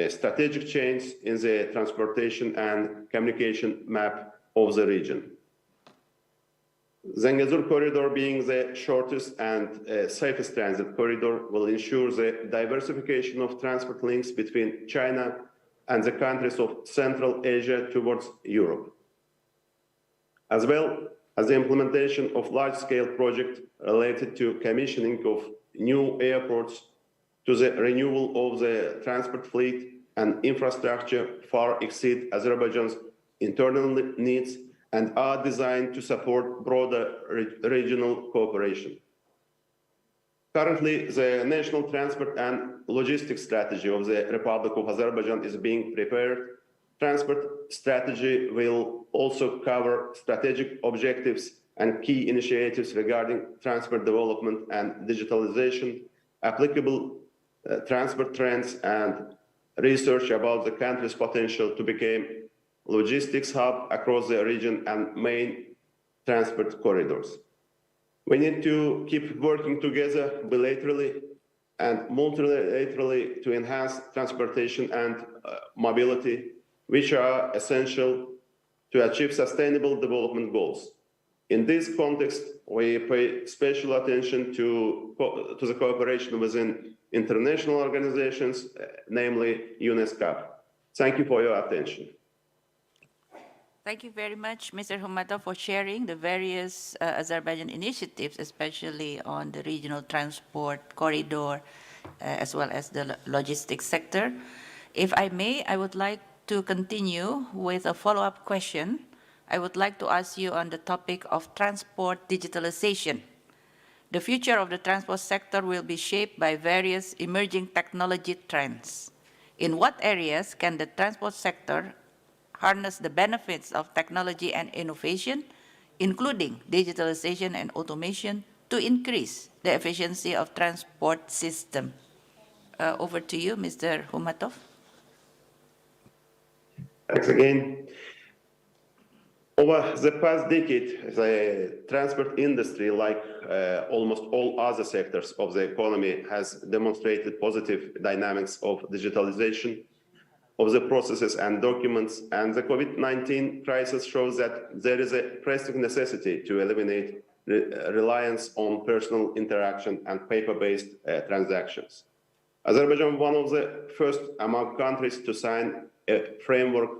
strategic change in the transportation and communication map of the region. Zangezur corridor, being the shortest and safest transit corridor, will ensure the diversification of transport links between China and the countries of Central Asia towards Europe, as well as the implementation of large-scale projects related to commissioning of new airports, to the renewal of the transport fleet and infrastructure far exceed Azerbaijan's internal needs and are designed to support broader regional cooperation. Currently, the national transport and logistics strategy of the Republic of Azerbaijan is being prepared. Transport strategy will also cover strategic objectives and key initiatives regarding transport development and digitalization, applicable transport trends, and research about the country's potential to become logistics hub across the region and main transport corridors. We need to keep working together bilaterally and multilaterally to enhance transportation and mobility, which are essential to achieve sustainable development goals. In this context, we pay special attention to the cooperation within international organizations, namely ESCAP. Thank you for your attention. Thank you very much, Mr. Humatov, for sharing the various Azerbaijan initiatives, especially on the regional transport corridor, as well as the logistics sector. If I may, I would like to continue with a follow-up question. I would like to ask you on the topic of transport digitalization. The future of the transport sector will be shaped by various emerging technology trends. In what areas can the transport sector harness the benefits of technology and innovation, including digitalization and automation, to increase the efficiency of transport system? Over to you, Mr. Humatov. Thanks again. Over the past decade, the transport industry, like almost all other sectors of the economy, has demonstrated positive dynamics of digitalization of the processes and documents, and the COVID-19 crisis shows that there is a pressing necessity to eliminate reliance on personal interaction and paper-based transactions. Azerbaijan, one of the first among countries to sign a framework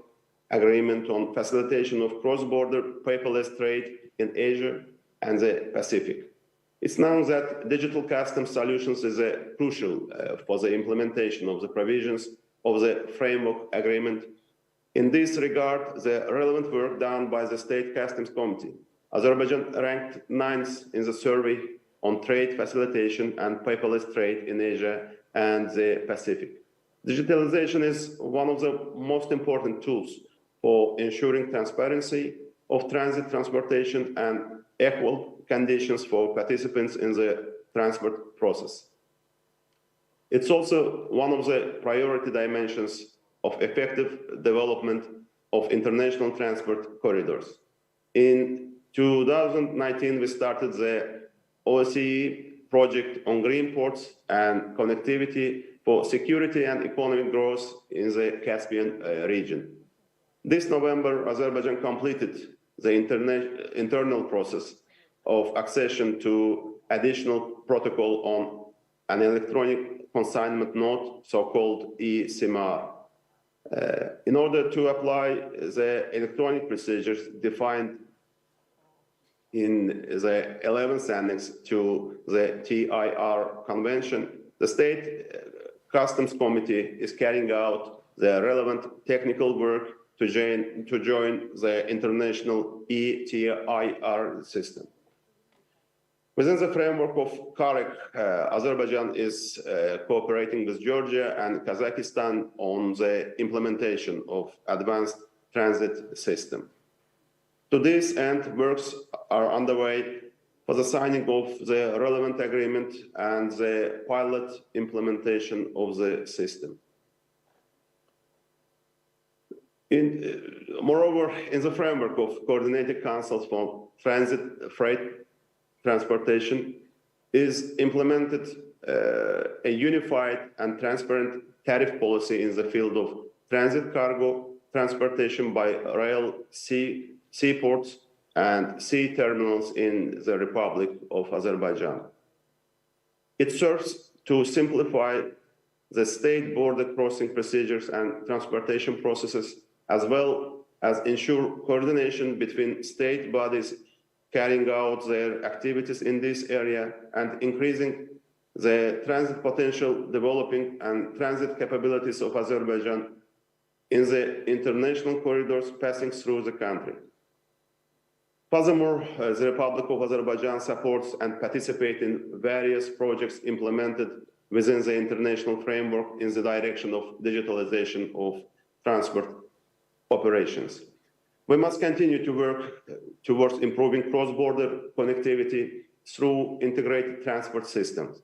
agreement on facilitation of cross-border paperless trade in Asia and the Pacific. It's known that digital customs solutions is crucial for the implementation of the provisions of the framework agreement. In this regard, the relevant work done by the State Customs Committee, Azerbaijan ranked 9th in the survey on trade facilitation and paperless trade in Asia and the Pacific. Digitalization is one of the most important tools for ensuring transparency of transit transportation and equal conditions for participants in the transport process. It's also one of the priority dimensions of effective development of international transport corridors. In 2019, we started the OSCE project on green ports and connectivity for security and economic growth in the Caspian region. This November, Azerbaijan completed the internal process of accession to additional protocol on an electronic consignment note, so-called ECMR. In order to apply the electronic procedures defined in the 11th Annex to the TIR Convention, the State Customs Committee is carrying out the relevant technical work to join the international ETIR system. Within the framework of CAREC, Azerbaijan is cooperating with Georgia and Kazakhstan on the implementation of advanced transit system. To this end, works are underway for the signing of the relevant agreement and the pilot implementation of the system. Moreover, in the framework of Coordinated Councils for Transit Freight Transportation is implemented a unified and transparent tariff policy in the field of transit cargo transportation by rail, seaports, and sea terminals in the Republic of Azerbaijan. It serves to simplify the state border crossing procedures and transportation processes, as well as ensure coordination between state bodies carrying out their activities in this area and increasing the transit potential, developing and transit capabilities of Azerbaijan in the international corridors passing through the country. Furthermore, the Republic of Azerbaijan supports and participates in various projects implemented within the international framework in the direction of digitalization of transport operations. We must continue to work towards improving cross-border connectivity through integrated transport systems.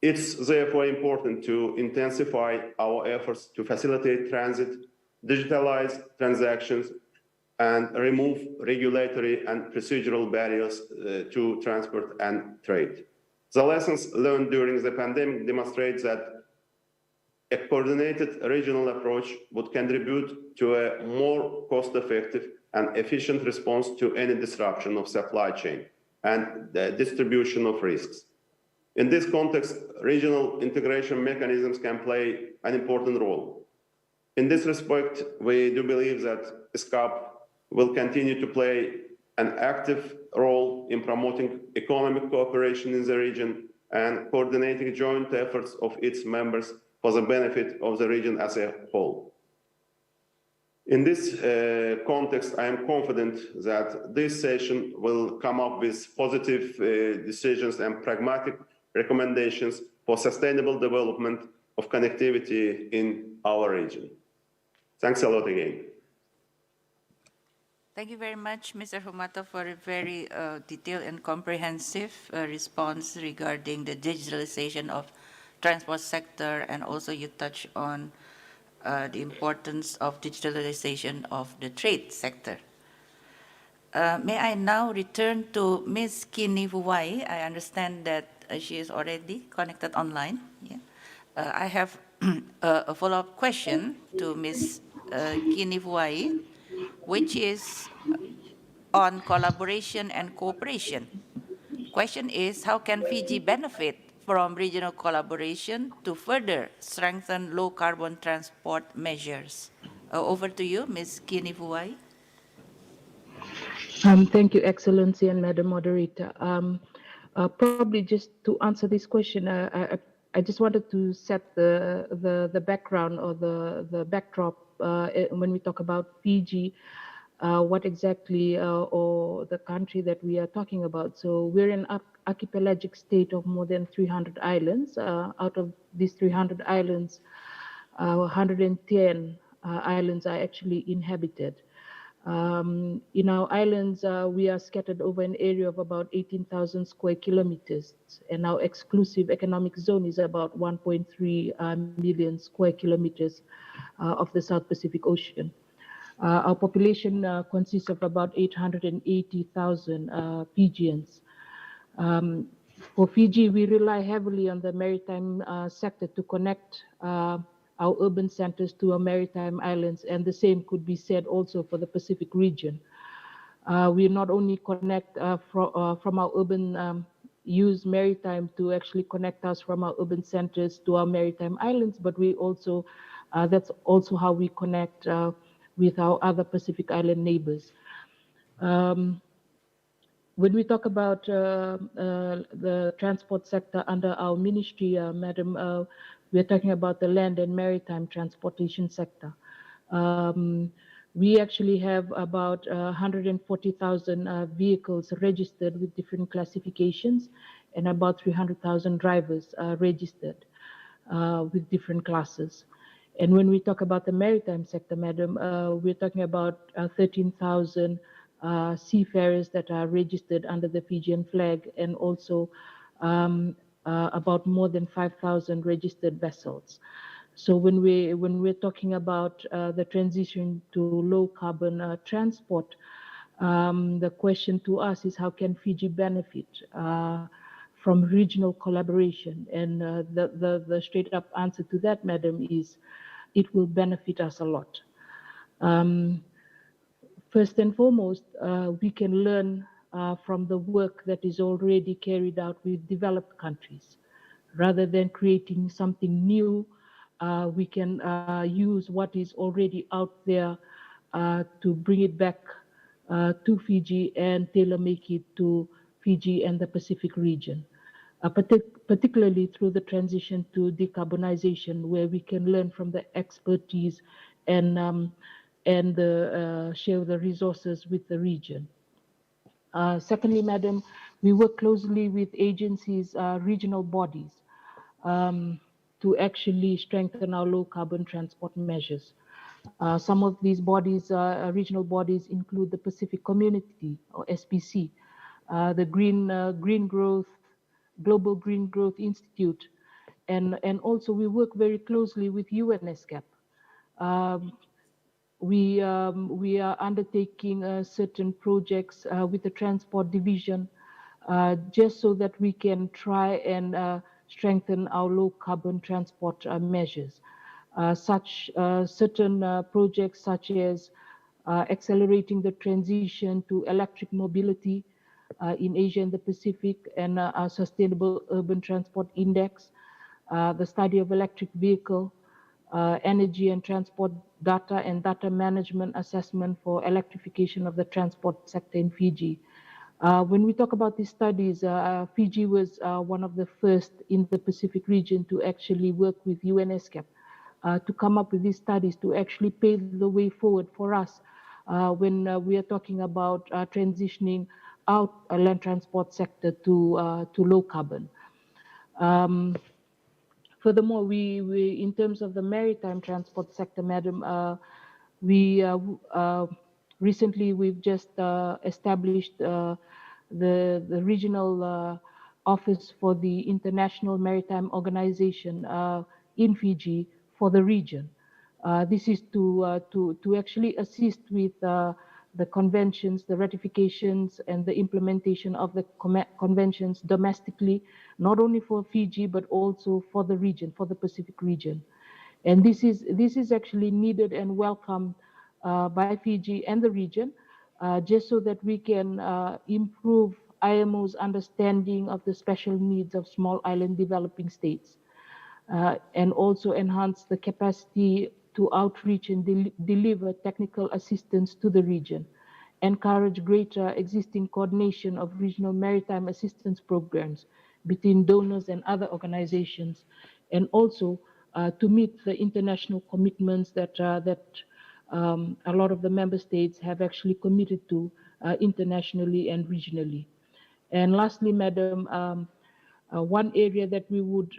It's therefore important to intensify our efforts to facilitate transit, digitalize transactions, and remove regulatory and procedural barriers to transport and trade. The lessons learned during the pandemic demonstrate that a coordinated regional approach would contribute to a more cost-effective and efficient response to any disruption of supply chain and the distribution of risks. In this context, regional integration mechanisms can play an important role. In this respect, we do believe that ESCAP will continue to play an active role in promoting economic cooperation in the region and coordinating joint efforts of its members for the benefit of the region as a whole. In this context, I am confident that this session will come up with positive decisions and pragmatic recommendations for sustainable development of connectivity in our region. Thanks a lot again. Thank you very much, Mr. Humato, for a very detailed and comprehensive response regarding the digitalization of transport sector, and also you touch on the importance of digitalization of the trade sector. May I now return to Ms. Kini Vuwai? I understand that she is already connected online. Yeah. I have a follow-up question to Ms. Kini Vuwai, which is on collaboration and cooperation. Question is, how can Fiji benefit from regional collaboration to further strengthen low-carbon transport measures? Over to you, Ms. Kini Vuwai. Thank you, Excellency and Madam Moderator. Probably just to answer this question, I just wanted to set the background or the backdrop when we talk about Fiji, what exactly or the country that we are talking about. So we're an archipelagic state of more than 300 islands. Out of these 300 islands, 110 islands are actually inhabited. In our islands, we are scattered over an area of about 18,000 square kilometers, and our exclusive economic zone is about 1.3 million square kilometers of the South Pacific Ocean. Our population consists of about 880,000 Fijians. For Fiji, we rely heavily on the maritime sector to connect our urban centers to our maritime islands, and the same could be said also for the Pacific region. We not only connect from our urban use maritime to actually connect us from our urban centers to our maritime islands, but we also that's also how we connect with our other Pacific Island neighbors. When we talk about the transport sector under our ministry, Madam, we're talking about the land and maritime transportation sector. We actually have about 140,000 vehicles registered with different classifications, and about 300,000 drivers registered with different classes. And when we talk about the maritime sector, Madam, we're talking about 13,000 seafarers that are registered under the Fijian flag, and also about more than 5,000 registered vessels. So when we're talking about the transition to low carbon transport, the question to us is, how can Fiji benefit from regional collaboration? And the straight up answer to that, Madam, is it will benefit us a lot. First and foremost, we can learn from the work that is already carried out with developed countries. Rather than creating something new, we can use what is already out there to bring it back to Fiji and tailor-make it to Fiji and the Pacific region, particularly through the transition to decarbonization, where we can learn from the expertise and share the resources with the region. Secondly, Madam, we work closely with agencies, regional bodies, to actually strengthen our low carbon transport measures. Some of these bodies, regional bodies, include the Pacific Community, or SPC, the Global Green Growth Institute, and also we work very closely with ESCAP. We are undertaking certain projects with the Transport Division just so that we can try and strengthen our low carbon transport measures. Certain projects such as accelerating the transition to electric mobility in Asia and the Pacific, and our Sustainable Urban Transport Index, the study of electric vehicle, energy and transport data and data management assessment for electrification of the transport sector in Fiji. When we talk about these studies, Fiji was one of the first in the Pacific region to actually work with ESCAP to come up with these studies to actually pave the way forward for us when we are talking about transitioning out a land transport sector to low carbon. Furthermore, we in terms of the maritime transport sector, Madam, recently we've just established the regional office for the International Maritime Organization in Fiji for the region. This is to actually assist with the conventions, the ratifications, and the implementation of the conventions domestically, not only for Fiji, but also for the region, for the Pacific region. And this is actually needed and welcomed by Fiji and the region, just so that we can improve IMO's understanding of the special needs of small island developing states, and also enhance the capacity to outreach and deliver technical assistance to the region, encourage greater existing coordination of regional maritime assistance programs between donors and other organizations, and also to meet the international commitments that a lot of the member states have actually committed to internationally and regionally. And lastly, Madam, one area that we would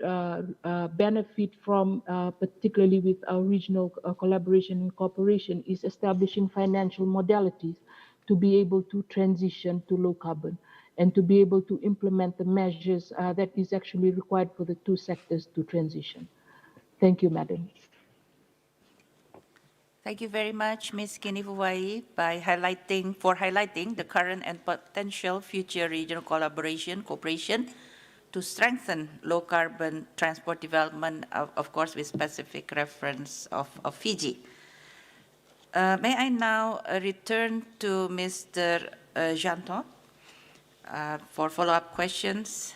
benefit from, particularly with our regional collaboration and cooperation, is establishing financial modalities to be able to transition to low carbon and to be able to implement the measures that is actually required for the two sectors to transition. Thank you, Madam. Thank you very much, Ms. Kinivuwai, for highlighting the current and potential future regional cooperation to strengthen low-carbon transport development, of course, with specific reference of Fiji. May I now return to Mr. Janto for follow-up questions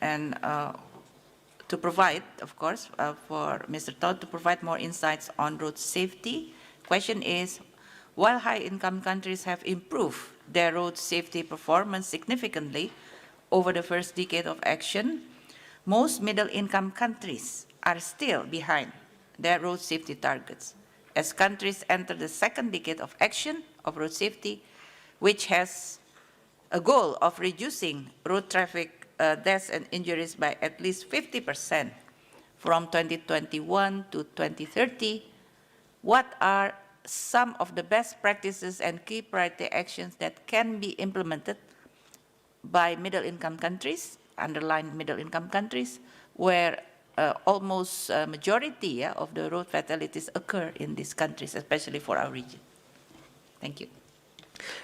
and to provide, of course, for Mr. Todd to provide more insights on road safety. Question is, while high-income countries have improved their road safety performance significantly over the first decade of action, most middle-income countries are still behind their road safety targets. As countries enter the second decade of action of road safety, which has a goal of reducing road traffic deaths and injuries by at least 50% from 2021 to 2030, what are some of the best practices and key priority actions that can be implemented by middle-income countries, underlined middle-income countries, where almost a majority of the road fatalities occur in these countries, especially for our region? Thank you.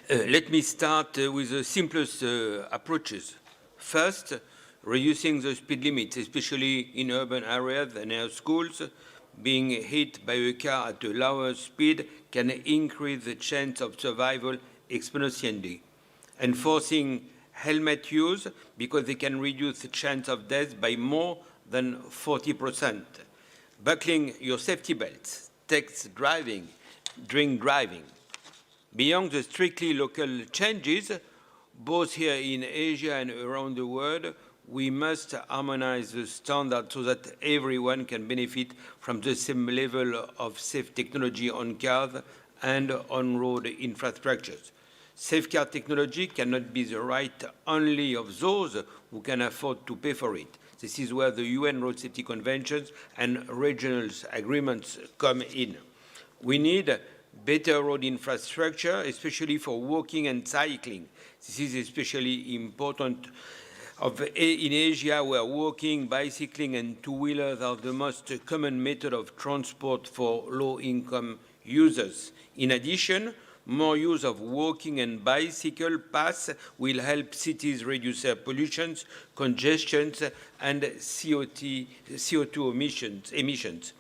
Let me start with the simplest approaches. First, reducing the speed limits, especially in urban areas and near schools. Being hit by a car at a lower speed can increase the chance of survival exponentially. Enforcing helmet use, because they can reduce the chance of death by more than 40%. Buckling your safety belts, text driving, drink driving. Beyond the strictly local changes, both here in Asia and around the world, we must harmonize the standards so that everyone can benefit from the same level of safe technology on cars and on road infrastructures. Safe car technology cannot be the right only of those who can afford to pay for it. This is where the UN Road Safety Conventions and regional agreements come in. We need better road infrastructure, especially for walking and cycling. This is especially important in Asia, where walking, bicycling, and two-wheelers are the most common method of transport for low-income users. In addition, More use of walking and bicycle paths will help cities reduce air pollution, congestions, and CO2 emissions.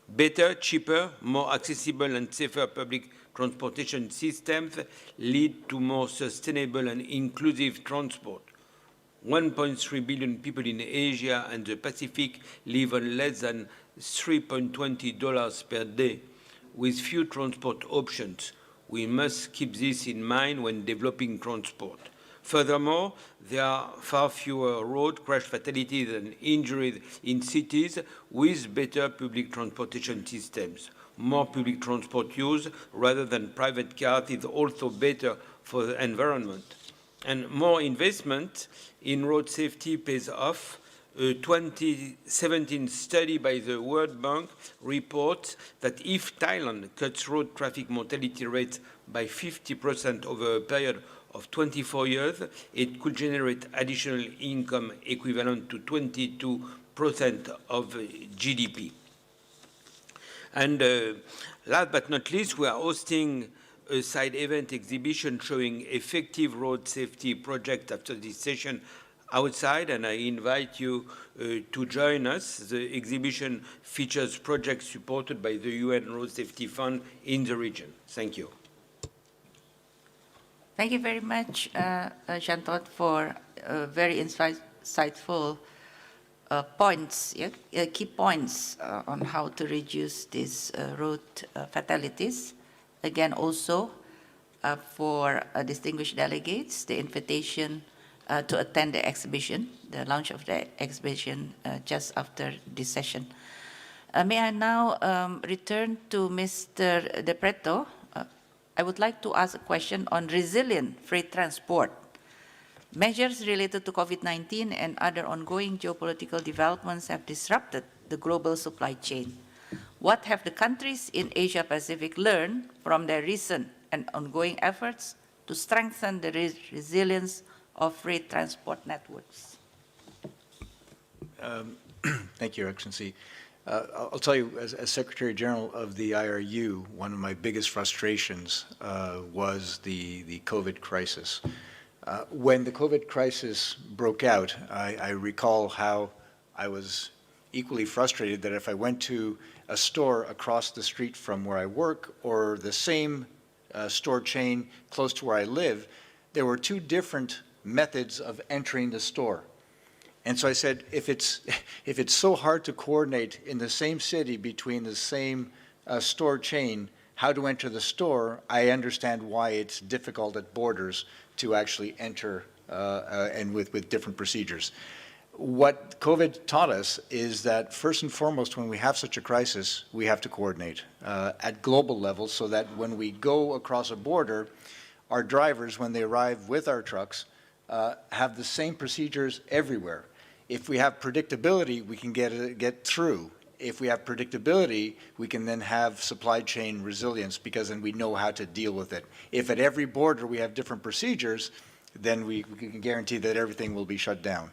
Better, cheaper, more accessible and safer public transportation systems lead to more sustainable and inclusive transport. 1.3 billion people in Asia and the Pacific live on less than $3.20 per day, with few transport options. We must keep this in mind when developing transport. Furthermore, there are far fewer road crash fatalities and injuries in cities with better public transportation systems. More public transport use rather than private cars is also better for the environment. And more investment in road safety pays off. A 2017 study by the World Bank reports that if Thailand cuts road traffic mortality rates by 50% over a period of 24 years, it could generate additional income equivalent to 22% of GDP. And last but not least, we are hosting a side event exhibition showing effective road safety projects after this session outside, and I invite you to join us. The exhibition features projects supported by the UN Road Safety Fund in the region. Thank you. Thank you very much, Jean-Claude, for very insightful points, key points on how to reduce these road fatalities. Again, also for distinguished delegates, the invitation to attend the exhibition, the launch of the exhibition just after this session. May I now return to Mr. De Pretto? I would like to ask a question on resilient freight transport. Measures related to COVID-19 and other ongoing geopolitical developments have disrupted the global supply chain. What have the countries in Asia Pacific learned from their recent and ongoing efforts to strengthen the resilience of freight transport networks? Thank you, Your Excellency. I'll tell you, as Secretary General of the IRU, one of my biggest frustrations was the COVID crisis. When the COVID crisis broke out, I recall how I was equally frustrated that if I went to a store across the street from where I work or the same store chain close to where I live, there were two different methods of entering the store. And so I said, if it's so hard to coordinate in the same city between the same store chain how to enter the store, I understand why it's difficult at borders to actually enter and with different procedures. What COVID taught us is that first and foremost, when we have such a crisis, we have to coordinate at global level so that when we go across a border, our drivers, when they arrive with our trucks, have the same procedures everywhere. If we have predictability, we can get through. If we have predictability, we can then have supply chain resilience because then we know how to deal with it. If at every border we have different procedures, then we can guarantee that everything will be shut down.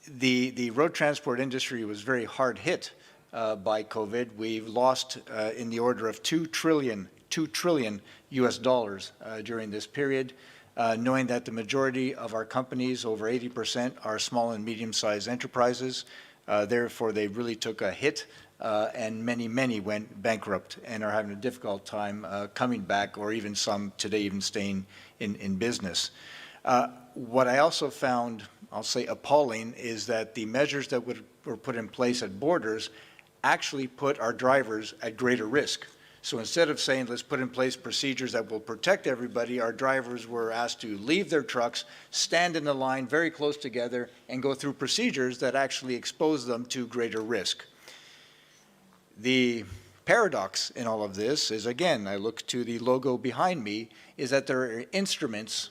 The road transport industry was very hard hit by COVID. We've lost in the order of $2 trillion US dollars during this period. Knowing that the majority of our companies, over 80%, are small and medium-sized enterprises. Therefore, they really took a hit, and many went bankrupt and are having a difficult time coming back, or even some today even staying in business. What I also found, I'll say appalling, is that the measures that were put in place at borders actually put our drivers at greater risk. So instead of saying, let's put in place procedures that will protect everybody, our drivers were asked to leave their trucks, stand in a line very close together, and go through procedures that actually expose them to greater risk. The paradox in all of this is, again, I look to the logo behind me, is that there are instruments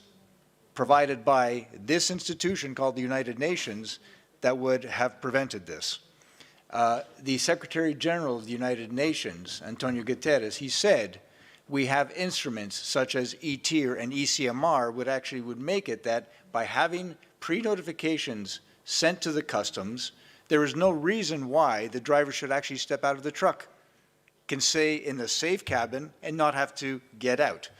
provided by this institution called the United Nations that would have prevented this. The Secretary General of the United Nations, Antonio Guterres, he said, we have instruments such as ETIR and ECMR would make it that by having pre-notifications sent to the customs, there is no reason why the driver should actually step out of the truck. can stay in the safe cabin and not have to get out.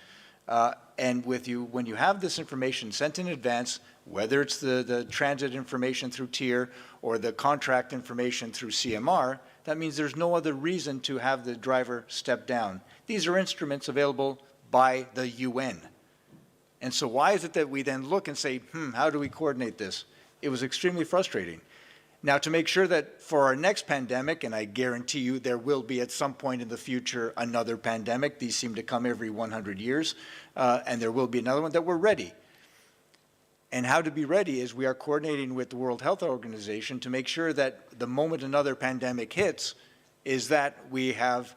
And when you have this information sent in advance, whether it's the transit information through TIER or the contract information through CMR, that means there's no other reason to have the driver step down. These are instruments available by the UN. And so why is it that we then look and say, how do we coordinate this? It was extremely frustrating. Now, to make sure that for our next pandemic, and I guarantee you there will be at some point in the future another pandemic, these seem to come every 100 years, and there will be another one, that we're ready. And how to be ready is we are coordinating with the World Health Organization to make sure that the moment another pandemic hits is that we have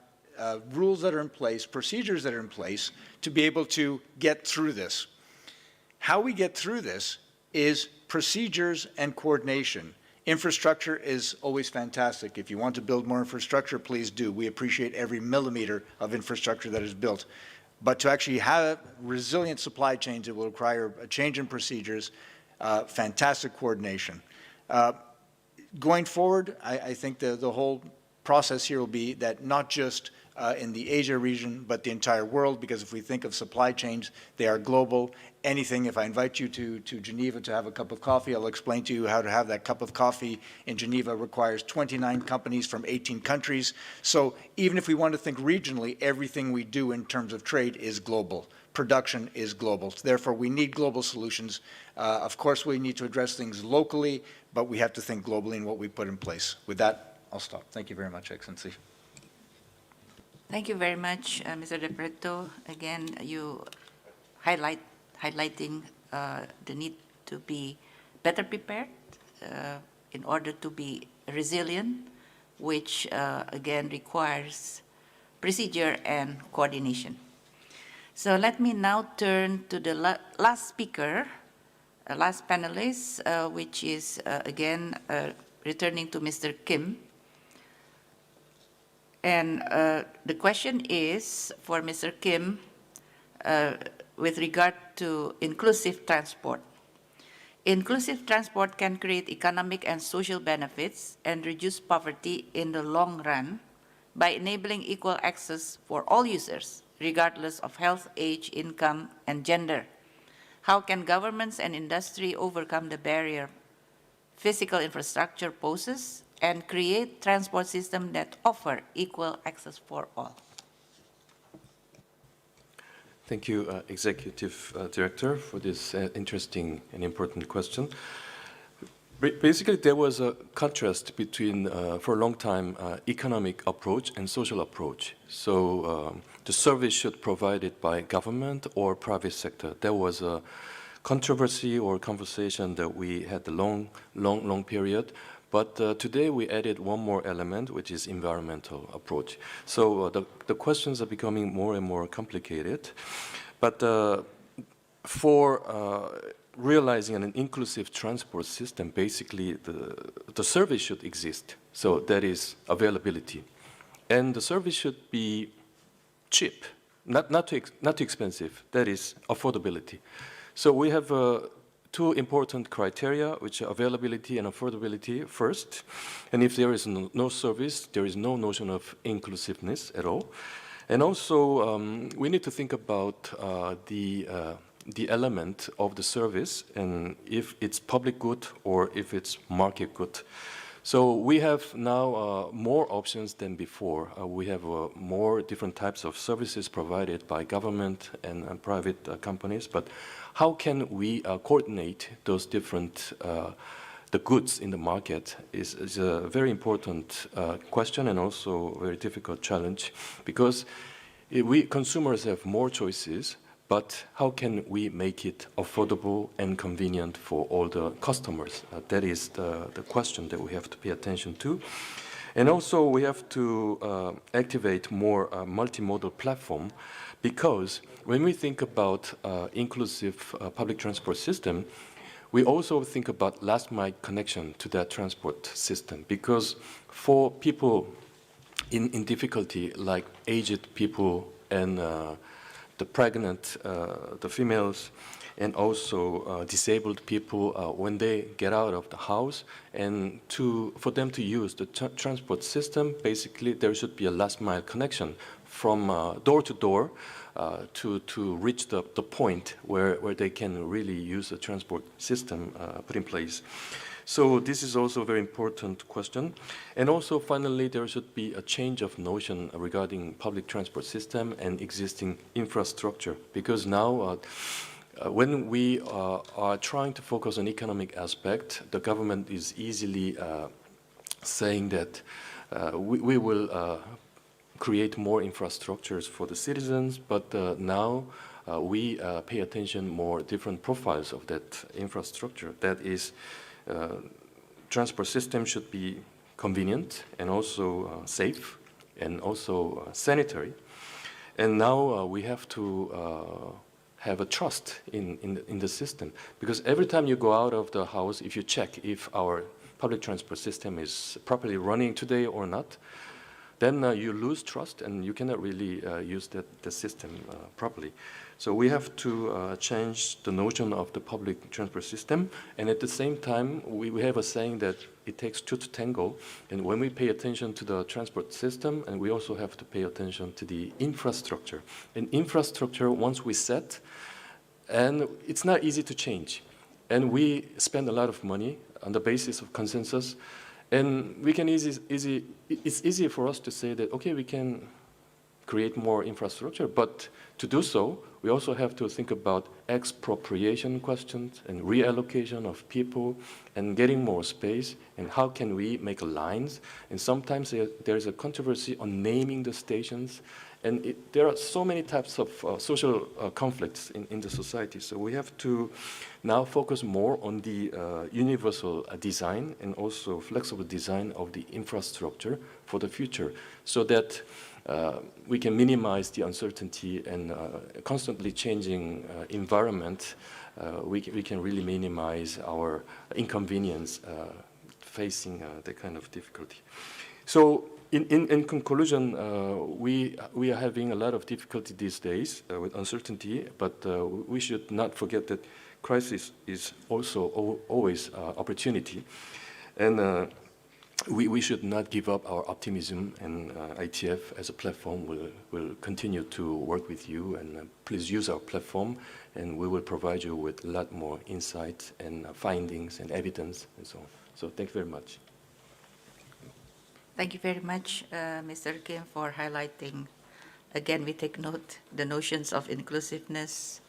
rules that are in place, procedures that are in place to be able to get through this. How we get through this is procedures and coordination. Infrastructure is always fantastic. If you want to build more infrastructure, please do. We appreciate every millimeter of infrastructure that is built. But to actually have resilient supply chains, it will require a change in procedures, fantastic coordination. Going forward, I think the whole process here will be that not just in the Asia region, but the entire world, because if we think of supply chains, they are global. Anything, if I invite you to Geneva to have a cup of coffee, I'll explain to you how to have that cup of coffee in Geneva requires 29 companies from 18 countries. So even if we want to think regionally, everything we do in terms of trade is global. Production is global. So therefore, we need global solutions. Of course, we need to address things locally, but we have to think globally in what we put in place. With that, I'll stop. Thank you very much, Excellency. Thank you very much, Mr. De Pretto. Again, you highlighting the need to be better prepared in order to be resilient, which again requires procedure and coordination. So let me now turn to the last speaker, last panelist, which is again returning to Mr. Kim. And the question is for Mr. Kim with regard to inclusive transport. Inclusive transport can create economic and social benefits and reduce poverty in the long run by enabling equal access for all users, regardless of health, age, income, and gender. How can governments and industry overcome the barrier physical infrastructure poses and create transport systems that offer equal access for all? Thank you, Executive Director, for this interesting and important question. Basically, there was a contrast between, for a long time, economic approach and social approach. So the service should be provided by government or private sector. There was a controversy or conversation that we had a long period. But today we added one more element, which is environmental approach. So the questions are becoming more and more complicated. But for realizing an inclusive transport system, basically the service should exist. So that is availability. And the service should be cheap, not too expensive. That is affordability. So we have two important criteria, which are availability and affordability first. And if there is no service, there is no notion of inclusiveness at all. And also, we need to think about the element of the service and if it's public good or if it's market good. So we have now more options than before. We have more different types of services provided by government and private companies. But how can we coordinate those different the goods in the market is a very important question and also a very difficult challenge, because we consumers have more choices, but how can we make it affordable and convenient for all the customers? That is the question that we have to pay attention to. And also we have to activate more multimodal platform, because when we think about inclusive public transport system, we also think about last mile connection to that transport system, because for people in difficulty, like aged people and the pregnant, the females, and also disabled people when they get out of the house, and for them to use the transport system, basically there should be a last mile connection from door to door to reach the point where they can really use the transport system put in place. So this is also a very important question. And also, finally, there should be a change of notion regarding public transport system and existing infrastructure, because now when we are trying to focus on economic aspect, the government is easily saying that we will create more infrastructures for the citizens, but now we pay attention more different profiles of that infrastructure. That is, transport system should be convenient and also safe and also sanitary. And now we have to have a trust in the system, because every time you go out of the house, if you check if our public transport system is properly running today or not, then you lose trust and you cannot really use the system properly. So we have to change the notion of the public transport system, and at the same time, we have a saying that it takes two to tango, and when we pay attention to the transport system, and we also have to pay attention to the infrastructure. And infrastructure, once we set, and it's not easy to change. And we spend a lot of money on the basis of consensus, and we can it's easy for us to say that, okay, we can create more infrastructure, but to do so, we also have to think about expropriation questions and reallocation of people and getting more space, and how can we make lines. And sometimes there's a controversy on naming the stations, and there are so many types of social conflicts in the society. So we have to now focus more on the universal design and also flexible design of the infrastructure for the future, so that we can minimize the uncertainty and constantly changing environment. We can really minimize our inconvenience facing that kind of difficulty. So in conclusion, we are having a lot of difficulty these days with uncertainty, but we should not forget that crisis is also always opportunity. And we should not give up our optimism, and ITF as a platform will continue to work with you, and please use our platform, and we will provide you with a lot more insights and findings and evidence and so on. So thank you very much. Thank you very much, Mr. Kim, for highlighting. Again, we take note the notions of inclusiveness,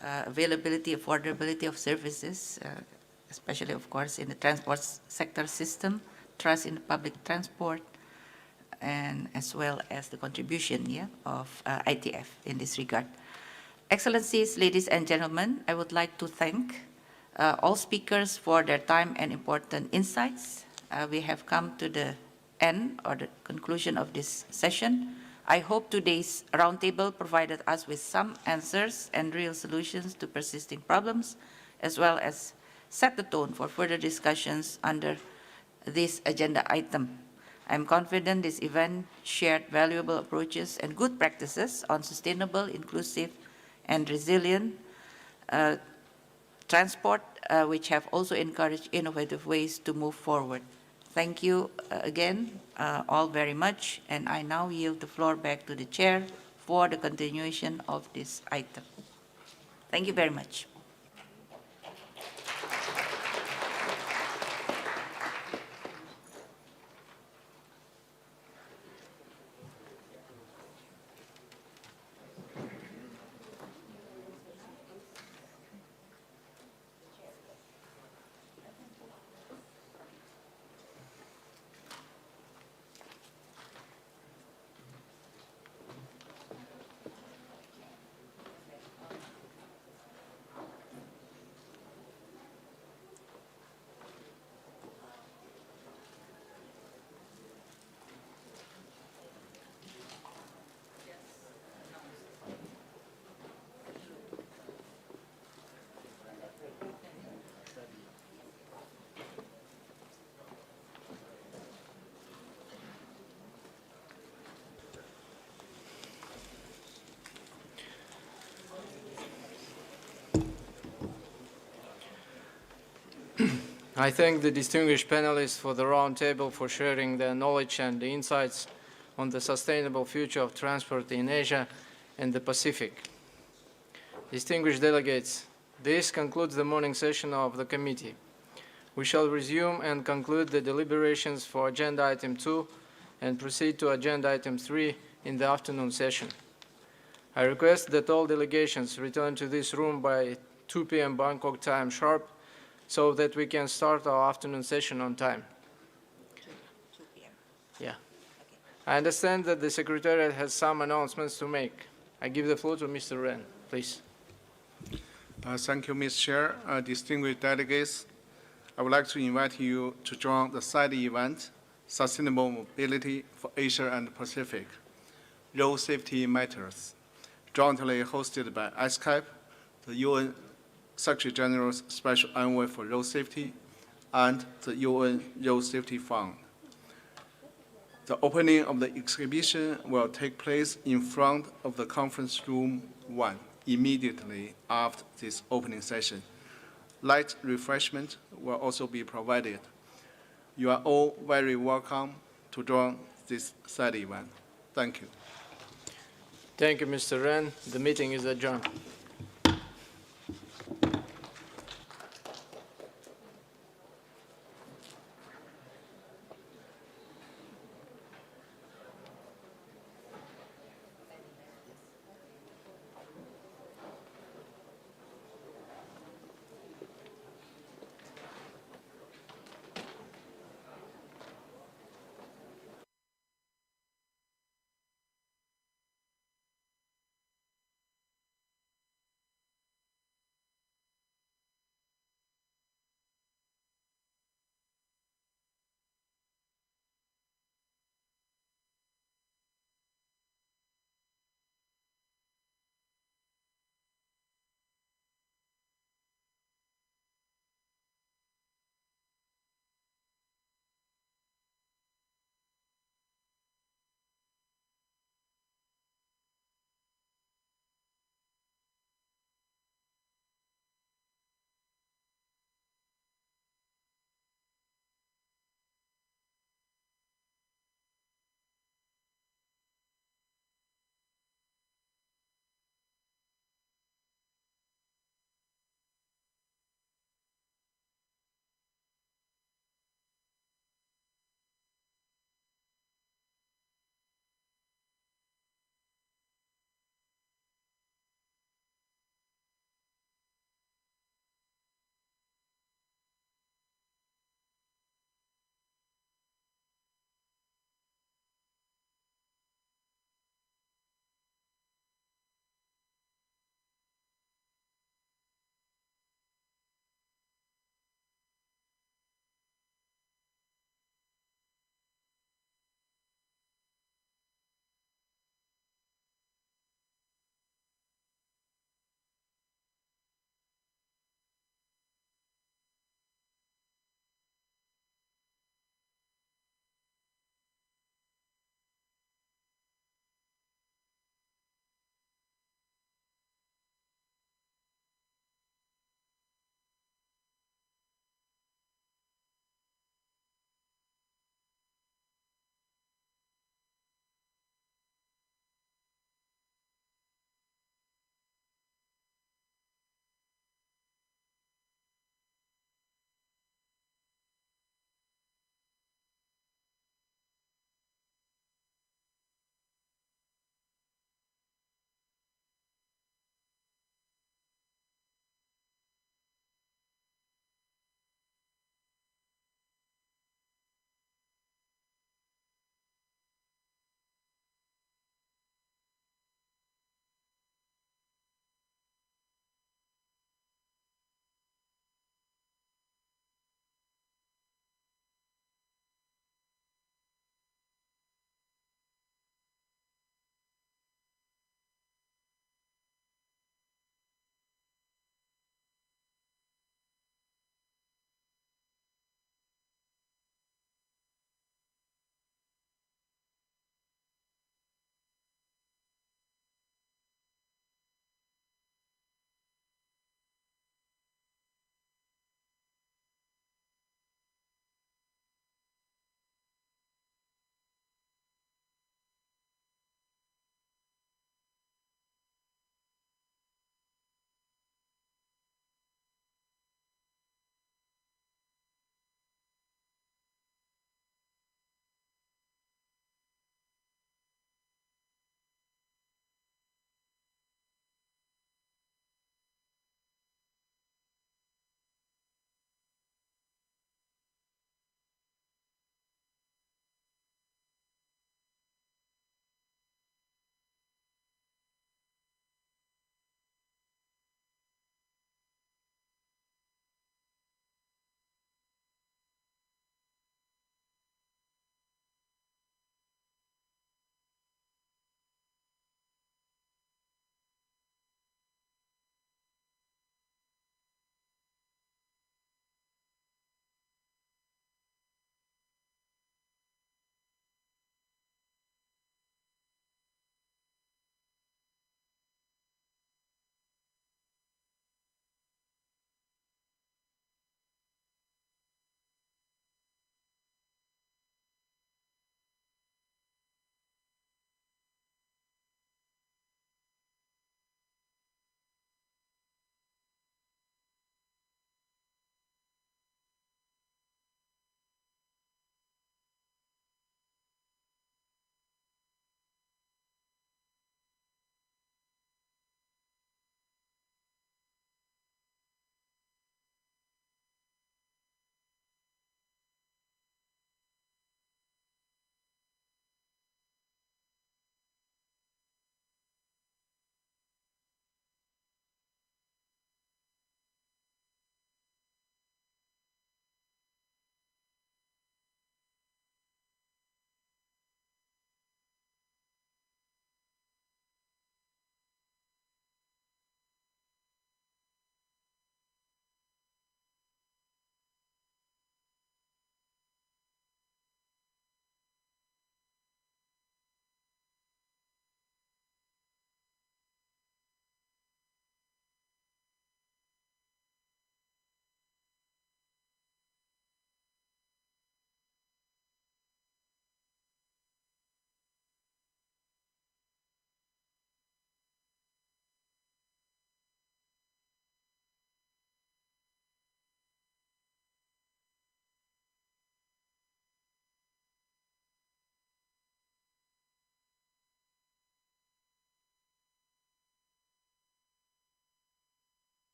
availability, affordability of services, especially, of course, in the transport sector system, trust in public transport, and as well as the contribution of ITF in this regard. Excellencies, ladies and gentlemen, I would like to thank all speakers for their time and important insights. We have come to the end or the conclusion of this session. I hope today's roundtable provided us with some answers and real solutions to persisting problems, as well as set the tone for further discussions under this agenda item. I'm confident this event shared valuable approaches and good practices on sustainable, inclusive, and resilient transport, which have also encouraged innovative ways to move forward. Thank you again, all very much, and I now yield the floor back to the chair for the continuation of this item. Thank you very much. I thank the distinguished panelists for the roundtable for sharing their knowledge and the insights on the sustainable future of transport in Asia and the Pacific. Distinguished delegates, this concludes the morning session of the committee. We shall resume and conclude the deliberations for agenda item 2 and proceed to agenda item 3 in the afternoon session. I request that all delegations return to this room by 2 p.m. Bangkok time sharp so that we can start our afternoon session on time. 2 p.m. Yeah. I understand that the Secretariat has some announcements to make. I give the floor to Mr. Ren, please. Thank you, Ms. Chair. Distinguished delegates, I would like to invite you to join the side event, Sustainable Mobility for Asia and Pacific, Road Safety Matters, jointly hosted by ESCAP, the UN Secretary General's Special Envoy for Road Safety, and the UN Road Safety Fund. The opening of the exhibition will take place in front of the conference room 1 immediately after this opening session. Light refreshment will also be provided. You are all very welcome to join this side event. Thank you. Thank you, Mr. Ren. The meeting is adjourned.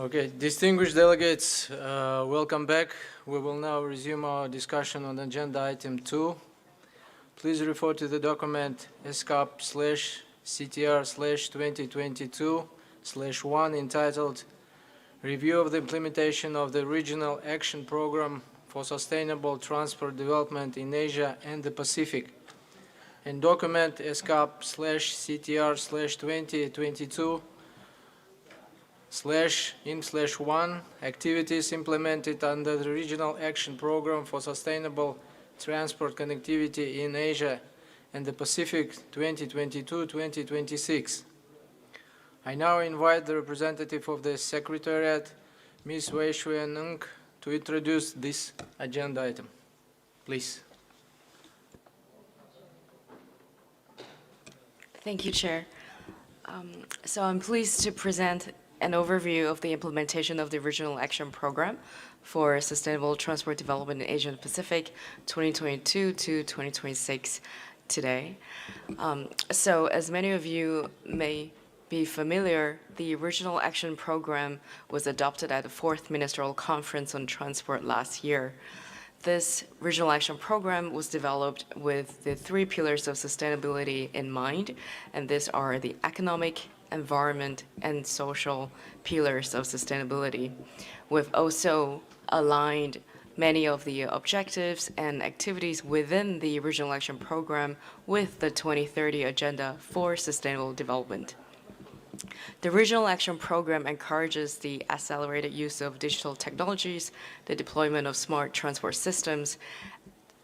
Okay, distinguished delegates, welcome back. We will now resume our discussion on agenda item 2. Please refer to the document ESCAP/CTR/2022/1 entitled Review of the Implementation of the Regional Action Program for Sustainable Transport Development in Asia and the Pacific, and document ESCAP/CTR/2022/1 activities implemented under the Regional Action Program for Sustainable Transport Connectivity in Asia and the Pacific 2022-2026. I now invite the representative of the Secretariat, Ms. Wei Shuan-Ng, to introduce this agenda item. Please. Thank you, Chair. So I'm pleased to present an overview of the implementation of the Regional Action Program for Sustainable Transport Development in Asia and Pacific 2022 to 2026 today. So as many of you may be familiar, the Regional Action Program was adopted at the 4th Ministerial Conference on Transport last year. This Regional Action Program was developed with the 3 pillars of sustainability in mind, and these are the economic, environment, and social pillars of sustainability. We've also aligned many of the objectives and activities within the Regional Action Program with the 2030 Agenda for Sustainable Development. The Regional Action Program encourages the accelerated use of digital technologies, the deployment of smart transport systems,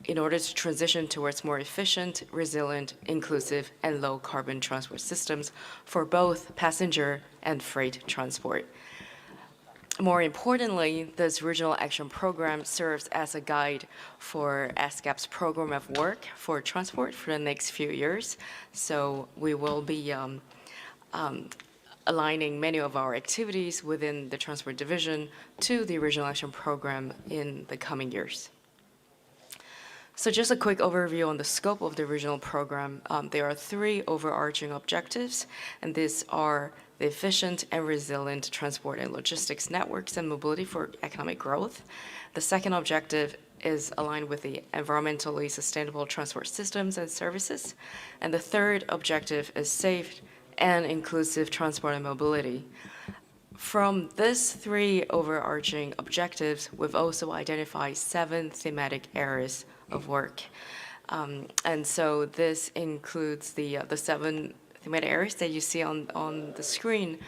in order to transition towards more efficient, resilient, inclusive, and low-carbon transport systems for both passenger and freight transport. More importantly, this Regional Action Program serves as a guide for ESCAP's program of work for transport for the next few years. So we will be aligning many of our activities within the Transport Division to the Regional Action Program in the coming years. So just a quick overview on the scope of the regional program. There are 3 overarching objectives, and these are the efficient and resilient transport and logistics networks and mobility for economic growth. The second objective is aligned with the environmentally sustainable transport systems and services. And the third objective is safe and inclusive transport and mobility. From these 3 overarching objectives, we've also identified 7 thematic areas of work. And so this includes the 7 thematic areas that you see on the screen.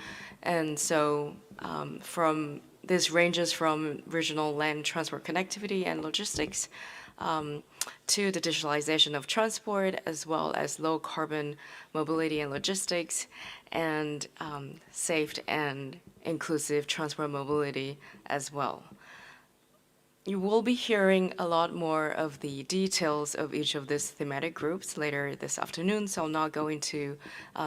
And so this ranges from regional land transport connectivity and logistics to the digitalization of transport, as well as low carbon mobility and logistics, and safe and inclusive transport mobility as well. You will be hearing a lot more of the details of each of these thematic groups later this afternoon, so I'll not go into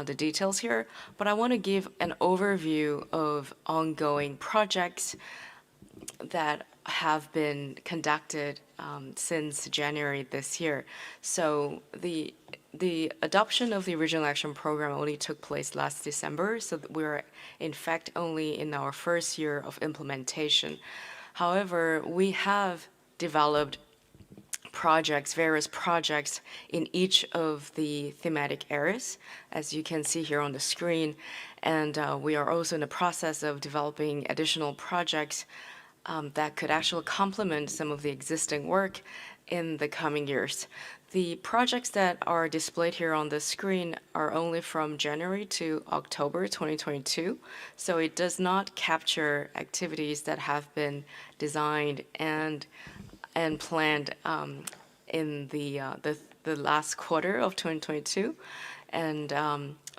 the details here, but I want to give an overview of ongoing projects that have been conducted since January this year. So the adoption of the Regional Action Program only took place last December, so we're in fact only in our first year of implementation. However, we have developed various projects in each of the thematic areas, as you can see here on the screen, and we are also in the process of developing additional projects that could actually complement some of the existing work in the coming years. The projects that are displayed here on the screen are only from January to October 2022, so it does not capture activities that have been designed and planned in the last quarter of 2022,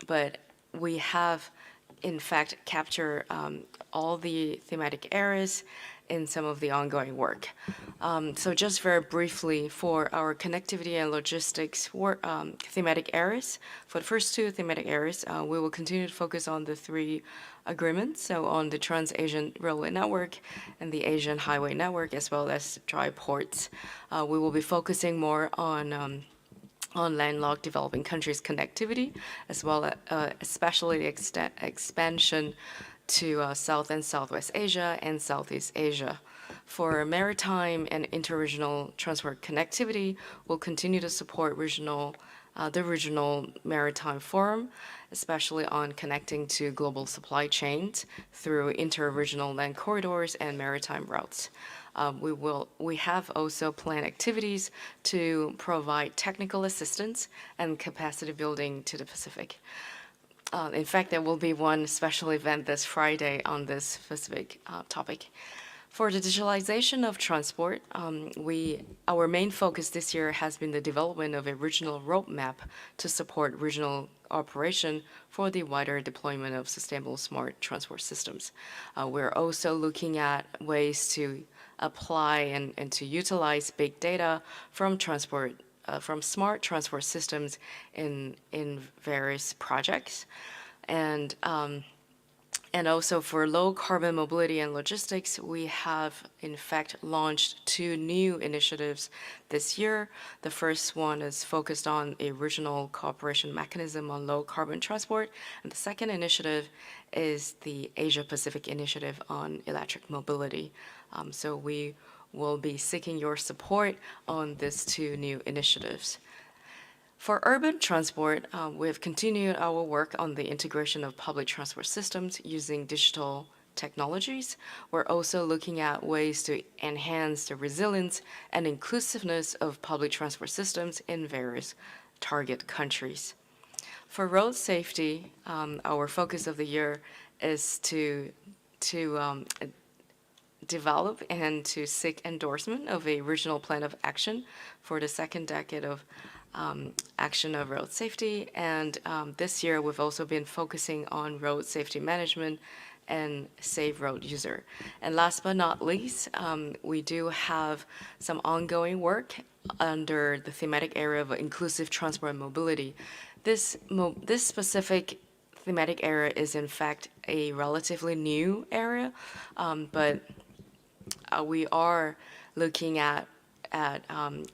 but we have in fact captured all the thematic areas in some of the ongoing work. So just very briefly, for our connectivity and logistics thematic areas, for the first 2 thematic areas, we will continue to focus on the 3 agreements, so on the Trans-Asian Railway Network and the Asian Highway Network, as well as dry ports. We will be focusing more on landlocked developing countries' connectivity, as well as especially the expansion to South and Southwest Asia and Southeast Asia. For maritime and interregional transport connectivity, we'll continue to support the Regional Maritime Forum, especially on connecting to global supply chains through interregional land corridors and maritime routes. We have also planned activities to provide technical assistance and capacity building to the Pacific. In fact, there will be one special event this Friday on this specific topic. For the digitalization of transport, our main focus this year has been the development of a regional roadmap to support regional operation for the wider deployment of sustainable smart transport systems. We're also looking at ways to apply and to utilize big data from smart transport systems in various projects. And also for low carbon mobility and logistics, we have in fact launched 2 new initiatives this year. The first one is focused on a regional cooperation mechanism on low carbon transport. And the second initiative is the Asia Pacific Initiative on electric mobility. So we will be seeking your support on these 2 new initiatives. For urban transport, we have continued our work on the integration of public transport systems using digital technologies. We're also looking at ways to enhance the resilience and inclusiveness of public transport systems in various target countries. For road safety, our focus of the year is to develop and to seek endorsement of a regional plan of action for the second decade of action of road safety. And this year, we've also been focusing on road safety management and safe road user. And last but not least, we do have some ongoing work under the thematic area of inclusive transport and mobility. This specific thematic area is in fact a relatively new area, but we are looking at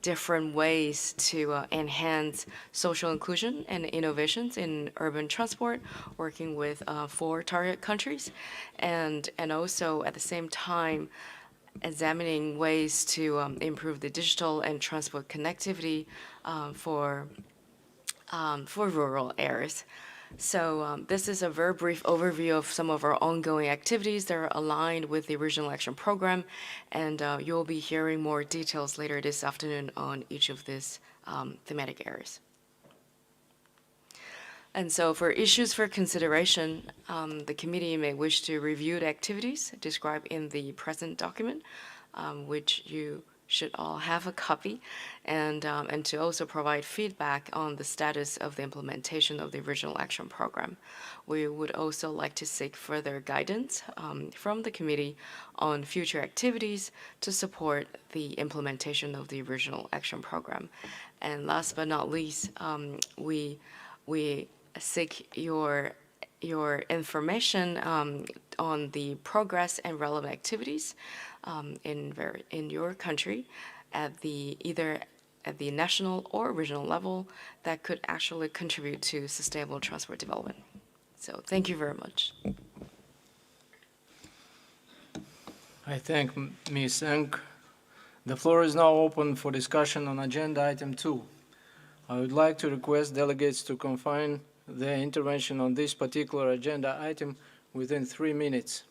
different ways to enhance social inclusion and innovations in urban transport, working with 4 target countries, and also at the same time examining ways to improve the digital and transport connectivity for rural areas. So this is a very brief overview of some of our ongoing activities that are aligned with the Regional Action Program, and you'll be hearing more details later this afternoon on each of these thematic areas. And so for issues for consideration, the committee may wish to review the activities described in the present document, which you should all have a copy, and to also provide feedback on the status of the implementation of the Regional Action Program. We would also like to seek further guidance from the committee on future activities to support the implementation of the Regional Action Program. And last but not least, we seek your information on the progress and relevant activities in your country either at the national or regional level that could actually contribute to sustainable transport development. So thank you very much. I thank Ms. Eng. The floor is now open for discussion on agenda item 2. I would like to request delegates to confine their intervention on this particular agenda item within 3 minutes.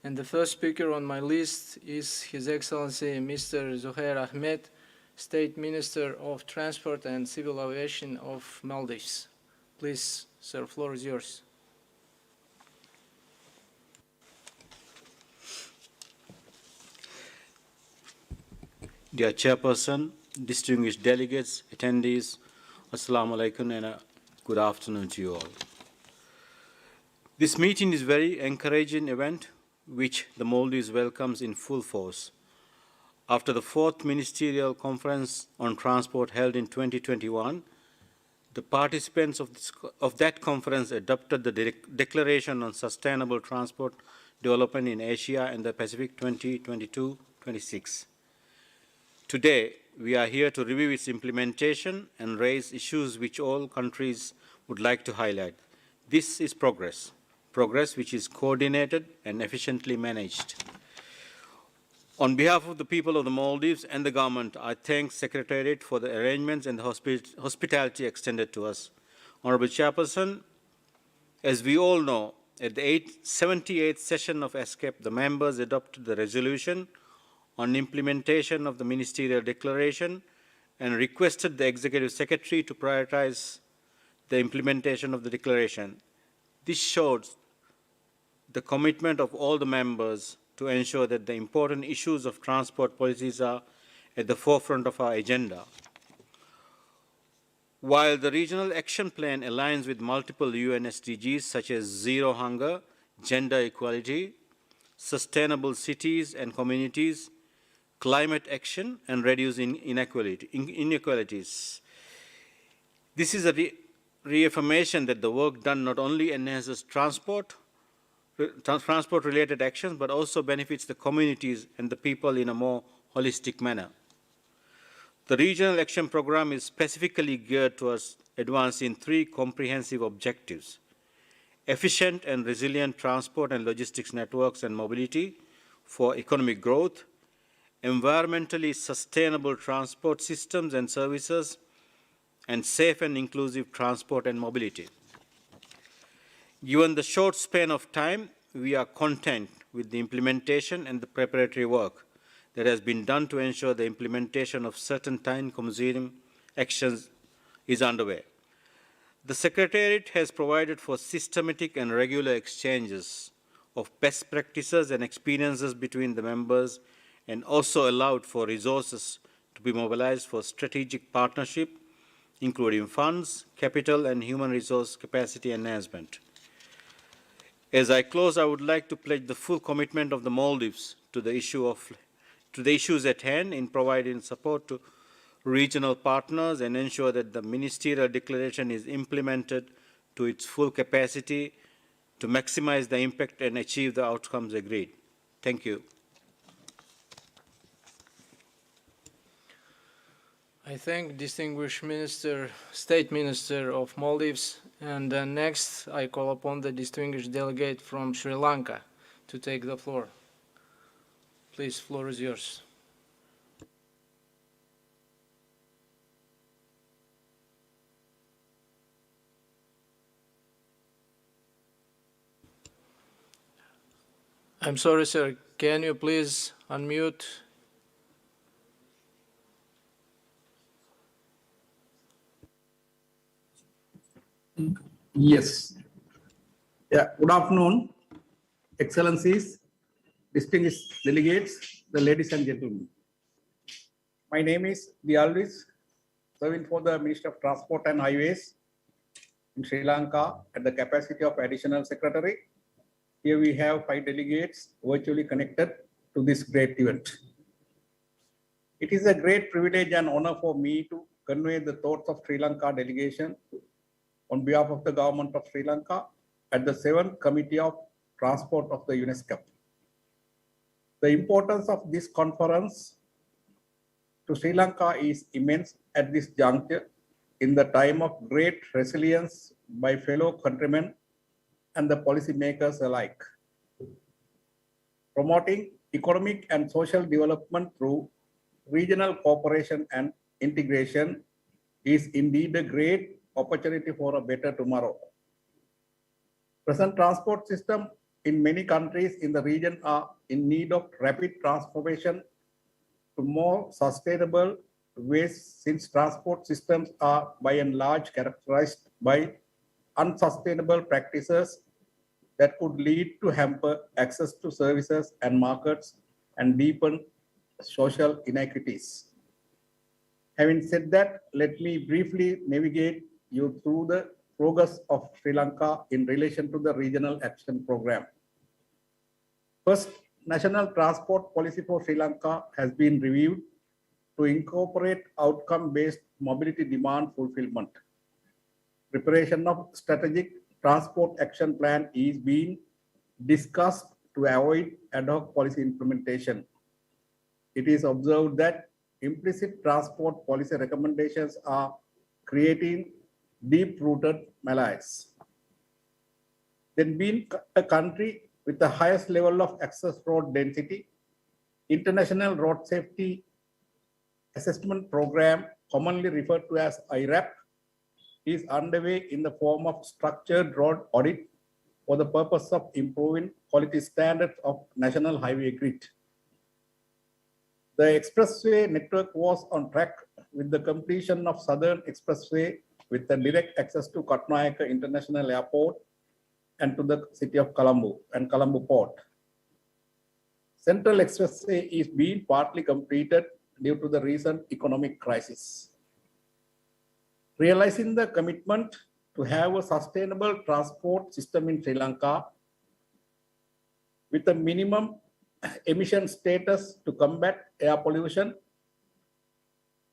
And the first speaker on my list is His Excellency Mr. Zohair Ahmed, State Minister of Transport and Civil Aviation of Maldives. Please, sir, floor is yours. Dear Chairperson, distinguished delegates, attendees, Assalamu alaikum and a good afternoon to you all. This meeting is a very encouraging event which the Maldives welcomes in full force. After the 4th Ministerial Conference on Transport held in 2021, the participants of that conference adopted the Declaration on Sustainable Transport Development in Asia and the Pacific 2022-26. Today, we are here to review its implementation and raise issues which all countries would like to highlight. This is progress. progress which is coordinated and efficiently managed. On behalf of the people of the Maldives and the government, I thank Secretariat for the arrangements and the hospitality extended to us. Honorable Chairperson, as we all know, at the 78th session of ESCAP, the members adopted the resolution on implementation of the ministerial declaration and requested the Executive Secretary to prioritize the implementation of the declaration. This shows the commitment of all the members to ensure that the important issues of transport policies are at the forefront of our agenda. While the Regional Action Plan aligns with multiple UN SDGs such as zero hunger, gender equality, sustainable cities and communities, climate action, and reducing inequalities, this is a reaffirmation that the work done not only enhances transport-related actions, but also benefits the communities and the people in a more holistic manner. The Regional Action Programme is specifically geared towards advancing three comprehensive objectives: efficient and resilient transport and logistics networks and mobility for economic growth, environmentally sustainable transport systems and services, and safe and inclusive transport and mobility. Given the short span of time, we are content with the implementation and the preparatory work that has been done to ensure the implementation of certain time-consuming actions is underway. The Secretariat has provided for systematic and regular exchanges of best practices and experiences between the members, and also allowed for resources to be mobilized for strategic partnership, including funds, capital, and human resource capacity enhancement. As I close, I would like to pledge the full commitment of the Maldives to the issues at hand in providing support to regional partners and ensure that the ministerial declaration is implemented to its full capacity to maximize the impact and achieve the outcomes agreed. Thank you. I thank distinguished State Minister of Maldives, and next I call upon the distinguished delegate from Sri Lanka to take the floor. Please, floor is yours. I'm sorry, sir. Can you please unmute? Yes. Yeah. Good afternoon, Excellencies, distinguished delegates, the ladies and gentlemen. My name is Dialvis, serving for the Ministry of Transport and Highways in Sri Lanka at the capacity of Additional Secretary. Here we have 5 delegates virtually connected to this great event. It is a great privilege and honor for me to convey the thoughts of Sri Lanka delegation on behalf of the government of Sri Lanka at the 7th Committee of Transport of the ESCAP. The importance of this conference to Sri Lanka is immense at this juncture in the time of great resilience by fellow countrymen and the policymakers alike. Promoting economic and social development through regional cooperation and integration is indeed a great opportunity for a better tomorrow. Present transport system in many countries in the region are in need of rapid transformation to more sustainable ways, since transport systems are by and large characterized by unsustainable practices that could lead to hamper access to services and markets and deepen social inequities. Having said that, let me briefly navigate you through the progress of Sri Lanka in relation to the Regional Action Programme. First, National Transport Policy for Sri Lanka has been reviewed to incorporate outcome-based mobility demand fulfillment. Preparation of strategic transport action plan is being discussed to avoid ad hoc policy implementation. It is observed that implicit transport policy recommendations are creating deep-rooted malaise. Then being a country with the highest level of access road density, International Road Safety Assessment Program, commonly referred to as IRAP, is underway in the form of structured road audit for the purpose of improving quality standards of national highway grid. The expressway network was on track with the completion of Southern Expressway with the direct access to Katnayaka International Airport and to the city of Colombo and Colombo Port. Central Expressway is being partly completed due to the recent economic crisis. Realizing the commitment to have a sustainable transport system in Sri Lanka with a minimum emission status to combat air pollution,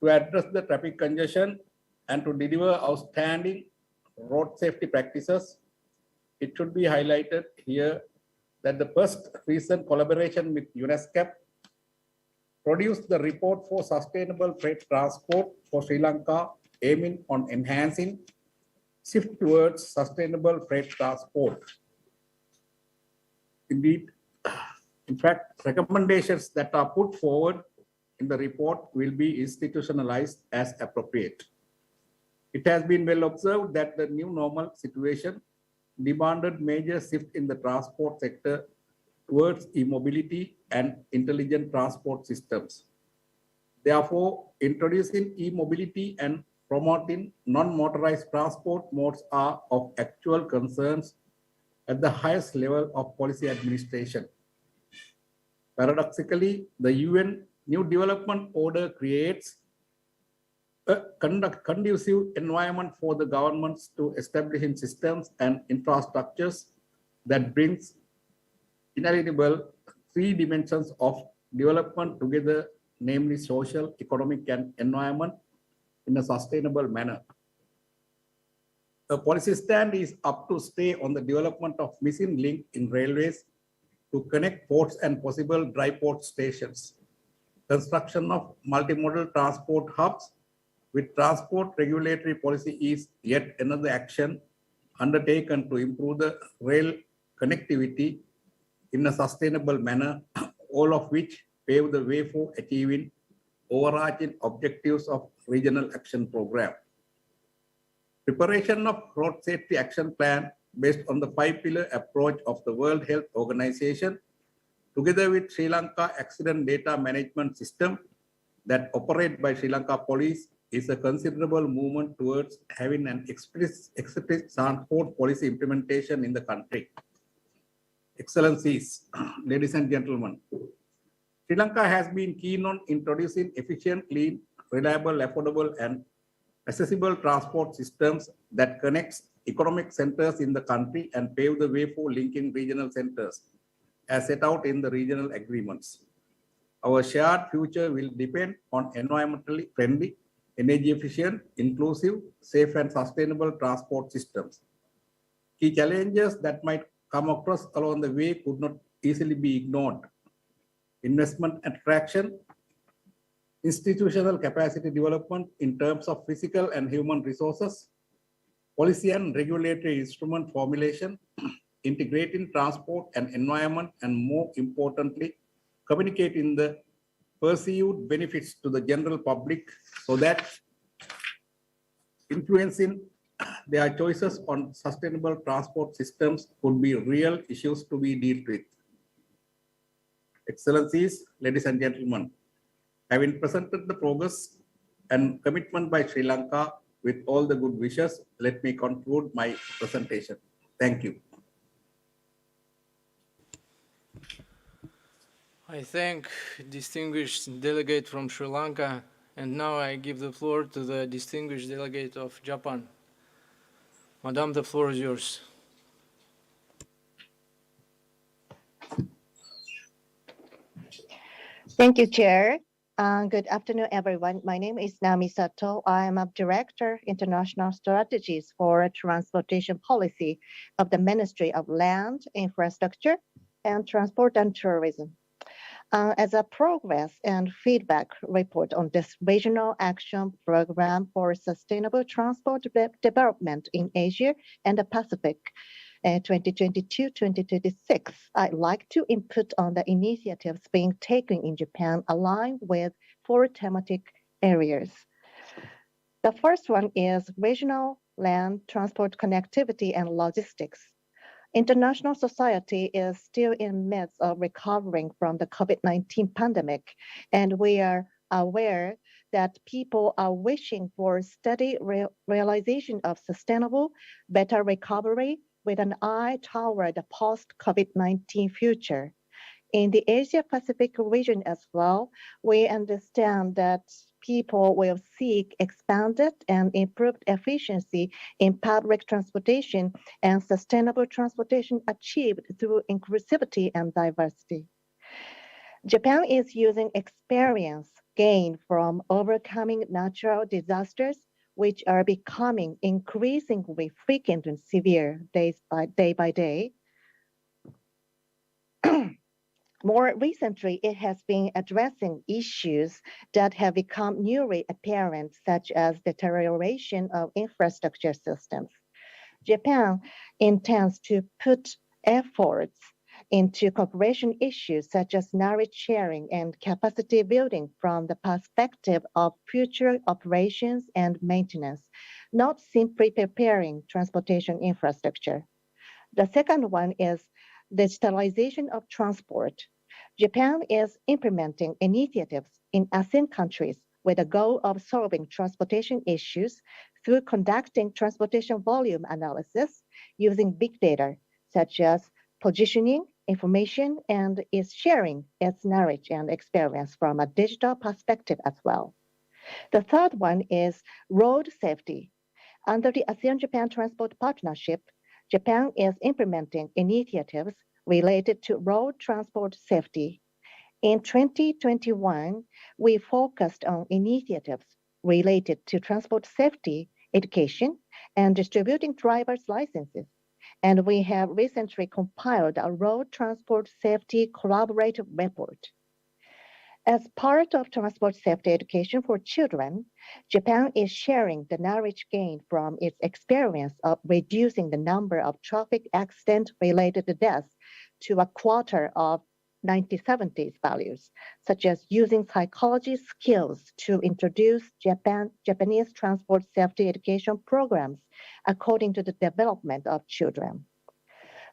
to address the traffic congestion, and to deliver outstanding road safety practices, it should be highlighted here that the first recent collaboration with ESCAP produced the report for sustainable freight transport for Sri Lanka, aiming on enhancing shift towards sustainable freight transport. Indeed, in fact, recommendations that are put forward in the report will be institutionalized as appropriate. It has been well observed that the new normal situation demanded major shift in the transport sector towards e-mobility and intelligent transport systems. Therefore, introducing e-mobility and promoting non-motorized transport modes are of actual concerns at the highest level of policy administration. Paradoxically, the UN New Development Order creates a conducive environment for the governments to establish systems and infrastructures that brings inalienable three dimensions of development together, namely social, economic, and environment, in a sustainable manner. The policy stand is up to stay on the development of missing link in railways to connect ports and possible dry port stations, construction of multimodal transport hubs with transport regulatory policy is yet another action undertaken to improve the rail connectivity in a sustainable manner, all of which pave the way for achieving overarching objectives of regional action program. Preparation of road safety action plan based on the 5-pillar approach of the World Health Organization, together with Sri Lanka Accident Data Management System that operate by Sri Lanka Police, is a considerable movement towards having an explicit transport policy implementation in the country. Excellencies, ladies and gentlemen, Sri Lanka has been keen on introducing efficient, clean, reliable, affordable, and accessible transport systems that connects economic centers in the country and pave the way for linking regional centers, as set out in the regional agreements. Our shared future will depend on environmentally friendly, energy efficient, inclusive, safe, and sustainable transport systems. Key challenges that might come across along the way could not easily be ignored. Investment attraction, institutional capacity development in terms of physical and human resources, policy and regulatory instrument formulation, integrating transport and environment, and more importantly, communicating the perceived benefits to the general public so that influencing their choices on sustainable transport systems could be real issues to be dealt with. Excellencies, ladies and gentlemen, having presented the progress and commitment by Sri Lanka with all the good wishes, let me conclude my presentation. Thank you. I thank distinguished delegate from Sri Lanka, and now I give the floor to the distinguished delegate of Japan. Madam, the floor is yours. Thank you, Chair. Good afternoon, everyone. My name is Nami Sato. I am a Director, International Strategies for Transportation Policy of the Ministry of Land, Infrastructure, and Transport and Tourism. As a progress and feedback report on this regional action program for sustainable transport development in Asia and the Pacific, 2022-2026, I'd like to input on the initiatives being taken in Japan aligned with 4 thematic areas. The first one is regional land transport connectivity and logistics. International society is still in the midst of recovering from the COVID-19 pandemic, and we are aware that people are wishing for steady realization of sustainable, better recovery with an eye toward the post-COVID-19 future. In the Asia-Pacific region as well, we understand that people will seek expanded and improved efficiency in public transportation and sustainable transportation achieved through inclusivity and diversity. Japan is using experience gained from overcoming natural disasters, which are becoming increasingly frequent and severe day by day. More recently, it has been addressing issues that have become newly apparent, such as deterioration of infrastructure systems. Japan intends to put efforts into cooperation issues such as knowledge sharing and capacity building from the perspective of future operations and maintenance, not simply preparing transportation infrastructure. The second one is digitalization of transport. Japan is implementing initiatives in ASEAN countries with the goal of solving transportation issues through conducting transportation volume analysis using big data, such as positioning, information, and is sharing its knowledge and experience from a digital perspective as well. The third one is road safety. Under the ASEAN-Japan Transport Partnership, Japan is implementing initiatives related to road transport safety. In 2021, we focused on initiatives related to transport safety, education, and distributing driver's licenses. And we have recently compiled a road transport safety collaborative report. As part of transport safety education for children, Japan is sharing the knowledge gained from its experience of reducing the number of traffic accident-related deaths to a quarter of 1970s values, such as using psychology skills to introduce Japanese transport safety education programs according to the development of children.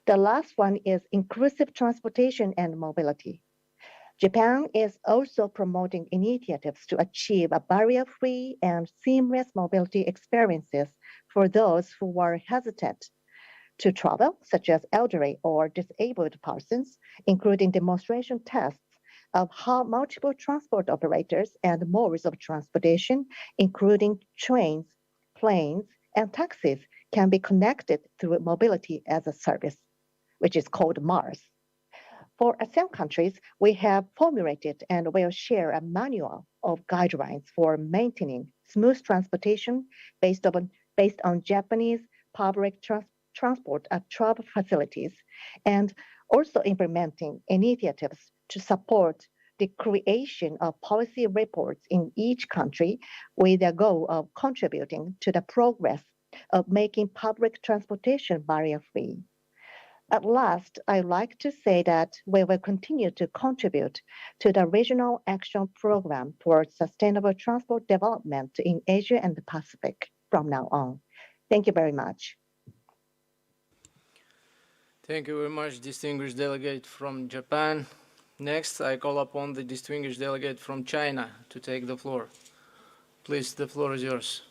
The last one is inclusive transportation and mobility. Japan is also promoting initiatives to achieve a barrier-free and seamless mobility experiences for those who are hesitant to travel, such as elderly or disabled persons, including demonstration tests of how multiple transport operators and modes of transportation, including trains, planes, and taxis, can be connected through mobility as a service, which is called MARS. For ASEAN countries, we have formulated and will share a manual of guidelines for maintaining smooth transportation based on Japanese public transport at travel facilities, and also implementing initiatives to support the creation of policy reports in each country with the goal of contributing to the progress of making public transportation barrier-free. At last, I'd like to say that we will continue to contribute to the Regional Action Program towards Sustainable Transport Development in Asia and the Pacific from now on. Thank you very much. Thank you very much, distinguished delegate from Japan. Next, I call upon the distinguished delegate from China to take the floor. Please, the floor is yours.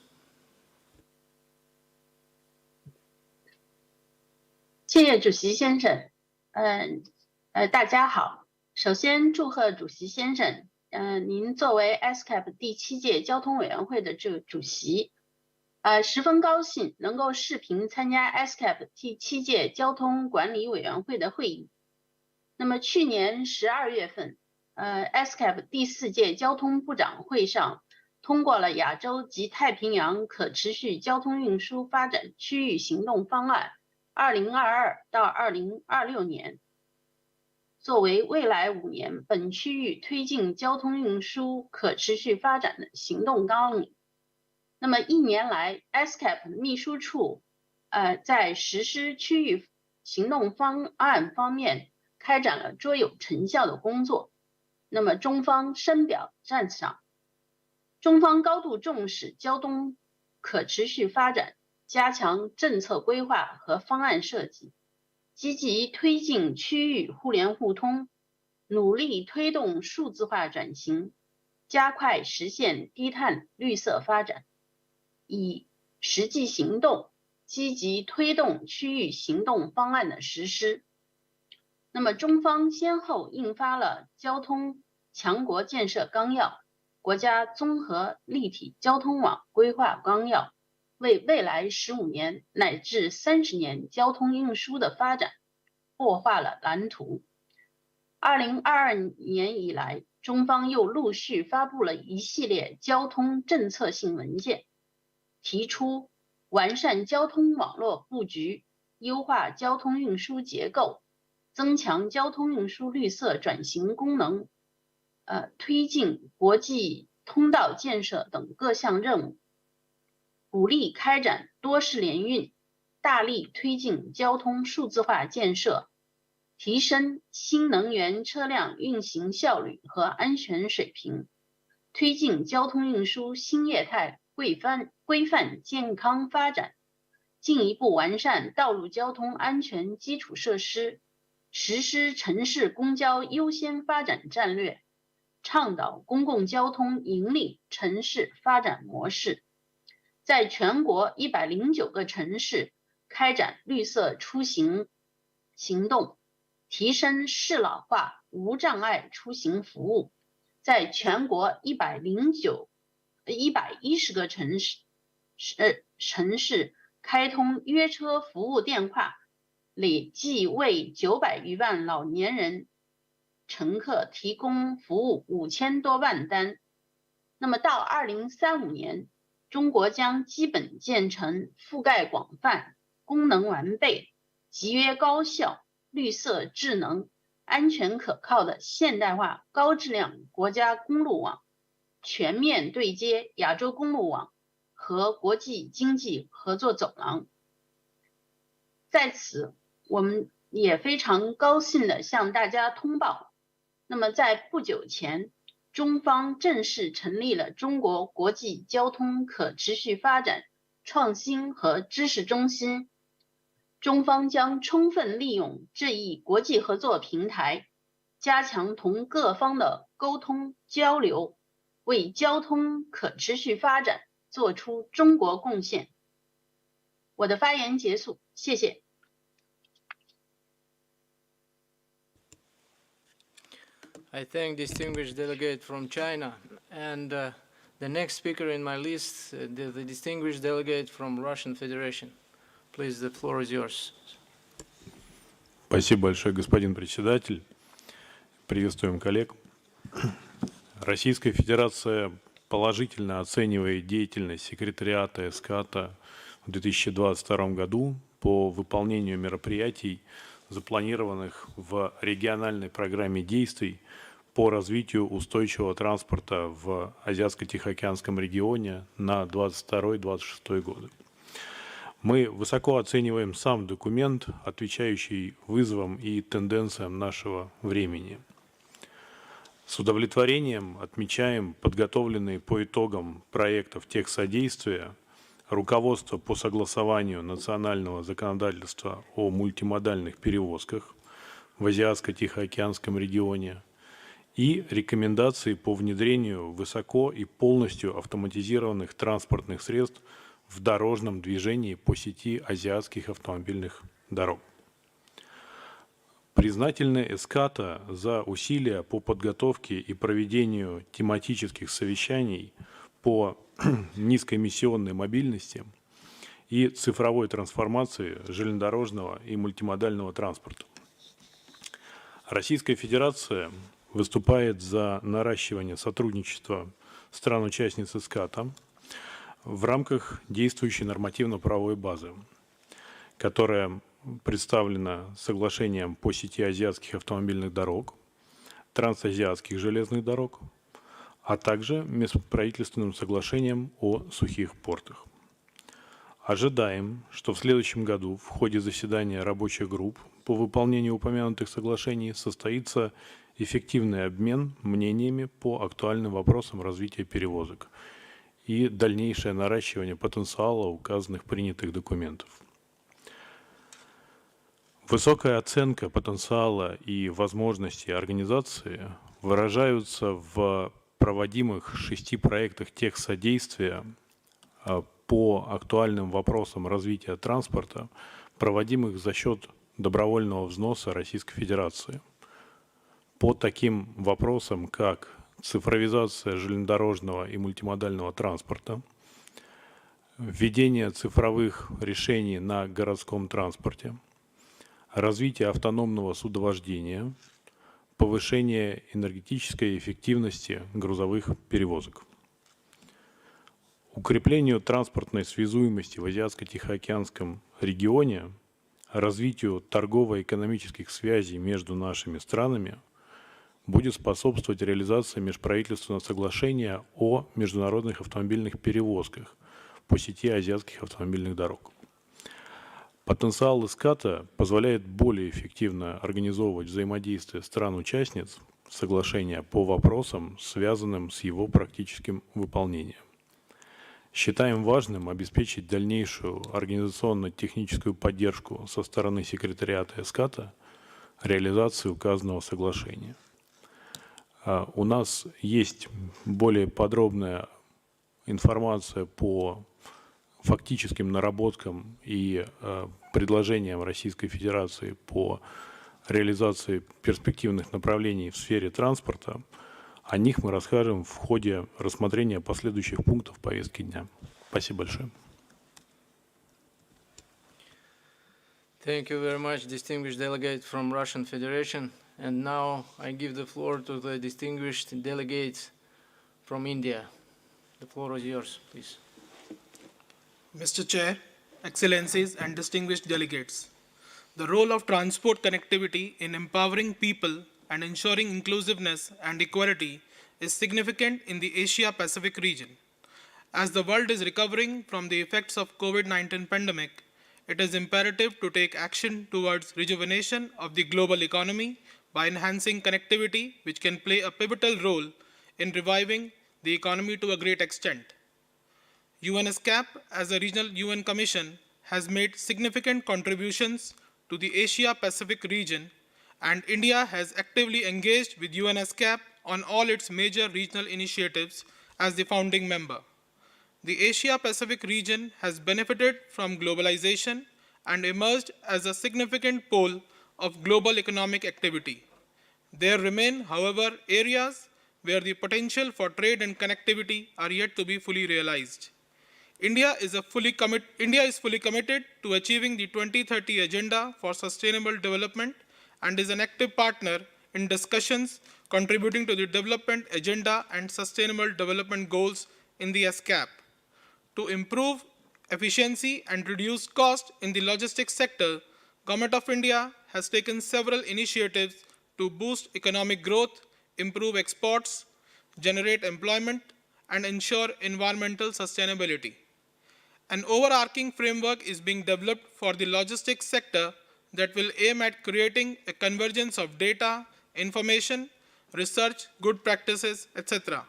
谢谢主席先生，大家好。首先祝贺主席先生，您作为 ESCAP 第7届交通委员会的主席，十分高兴能够视频参加 ESCAP 第7届交通管理委员会的会议。那么去年12月份，ESCAP 第4届交通部长会上通过了亚洲及太平洋可持续交通运输发展区域行动方案。2022到2026年，作为未来5年本区域推进交通运输可持续发展的行动纲领。那么1年来 ，ESCAP 秘书处在实施区域行动方案方面开展了卓有成效的工作。那么中方深表赞赏，中方高度重视交通可持续发展，加强政策规划和方案设计，积极推进区域互联互通，努力推动数字化转型，加快实现低碳绿色发展，以实际行动积极推动区域行动方案的实施。那么中方先后印发了交通强国建设纲要、国家综合立体交通网规划纲要，为未来15年乃至30年交通运输的发展擘画了蓝图。2022年以来，中方又陆续发布了一系列交通政策性文件，提出完善交通网络布局，优化交通运输结构，增强交通运输绿色转型功能，推进国际通道建设等各项任务，鼓励开展多式联运，大力推进交通数字化建设，提升新能源车辆运行效率和安全水平，推进交通运输新业态规范健康发展，进一步完善道路交通安全基础设施，实施城市公交优先发展战略，倡导公共交通引领城市发展模式，在全国109个城市开展绿色出行行动，提升适老化无障碍出行服务，在全国110个城市开通约车服务电话，累计为900余万老年人乘客提供服务5000多万单。那么到2035年，中国将基本建成覆盖广泛、功能完备、集约高效、绿色智能、安全可靠的现代化高质量国家公路网，全面对接亚洲公路网和国际经济合作走廊。在此，我们也非常高兴地向大家通报，那么在不久前，中方正式成立了中国国际交通可持续发展创新和知识中心。中方将充分利用这一国际合作平台，加强同各方的沟通交流，为交通可持续发展做出中国贡献。我的发言结束，谢谢。I thank distinguished delegate from China. And the next speaker in my list, the distinguished delegate from Russian Federation. Please, the floor is yours. Спасибо большое, господин председатель. Приветствуем коллег. Российская Федерация положительно оценивает деятельность секретариата ESCAP в 2022 году по выполнению мероприятий, запланированных в региональной программе действий по развитию устойчивого транспорта в Азиатско-Тихоокеанском регионе на 2022-2026 годы. Мы высоко оцениваем сам документ, отвечающий вызовам и тенденциям нашего времени. С удовлетворением отмечаем подготовленные по итогам проектов техсодействия руководство по согласованию национального законодательства о мультимодальных перевозках в Азиатско-Тихоокеанском регионе и рекомендации по внедрению высоко и полностью автоматизированных транспортных средств в дорожном движении по сети азиатских автомобильных дорог. Признательны ESCAP за усилия по подготовке и проведению тематических совещаний по низкоэмиссионной мобильности и цифровой трансформации железнодорожного и мультимодального транспорта. Российская Федерация выступает за наращивание сотрудничества стран-участниц ESCAP в рамках действующей нормативно-правовой базы, которая представлена соглашением по сети азиатских автомобильных дорог, трансазиатских железных дорог, а также межправительственным соглашением о сухих портах. Ожидаем, что в следующем году в ходе заседания рабочих групп по выполнению упомянутых соглашений состоится эффективный обмен мнениями по актуальным вопросам развития перевозок и дальнейшее наращивание потенциала указанных принятых документов. Высокая оценка потенциала и возможностей организации выражаются в проводимых 6 проектах техсодействия по актуальным вопросам развития транспорта, проводимых за счет добровольного взноса Российской Федерации. По таким вопросам, как цифровизация железнодорожного и мультимодального транспорта, введение цифровых решений на городском транспорте, развитие автономного судовождения, повышение энергетической эффективности грузовых перевозок. Укреплению транспортной связуемости в Азиатско-Тихоокеанском регионе, развитию торгово-экономических связей между нашими странами будет способствовать реализация межправительственного соглашения о международных автомобильных перевозках по сети азиатских автомобильных дорог. Потенциал ESCAP позволяет более эффективно организовывать взаимодействие стран-участниц соглашения по вопросам, связанным с его практическим выполнением. Считаем важным обеспечить дальнейшую организационно-техническую поддержку со стороны секретариата ESCAP реализации указанного соглашения. У нас есть более подробная информация по фактическим наработкам и предложениям Российской Федерации по реализации перспективных направлений в сфере транспорта. О них мы расскажем в ходе рассмотрения последующих пунктов повестки дня. Спасибо большое. Thank you very much, distinguished delegate from Russian Federation. And now I give the floor to the distinguished delegate from India. The floor is yours, please. Mr. Chair, Excellencies and distinguished delegates, the role of transport connectivity in empowering people and ensuring inclusiveness and equality is significant in the Asia-Pacific region. As the world is recovering from the effects of COVID-19 pandemic, it is imperative to take action towards rejuvenation of the global economy by enhancing connectivity, which can play a pivotal role in reviving the economy to a great extent. ESCAP, as a regional UN commission, has made significant contributions to the Asia-Pacific region, and India has actively engaged with ESCAP on all its major regional initiatives as the founding member. The Asia-Pacific region has benefited from globalization and emerged as a significant pole of global economic activity. There remain, however, areas where the potential for trade and connectivity are yet to be fully realized. India is fully committed to achieving the 2030 Agenda for Sustainable Development and is an active partner in discussions contributing to the development agenda and sustainable development goals in the ESCAP. To improve efficiency and reduce cost in the logistics sector, Government of India has taken several initiatives to boost economic growth, improve exports, generate employment, and ensure environmental sustainability. An overarching framework is being developed for the logistics sector that will aim at creating a convergence of data, information, research, good practices, etc.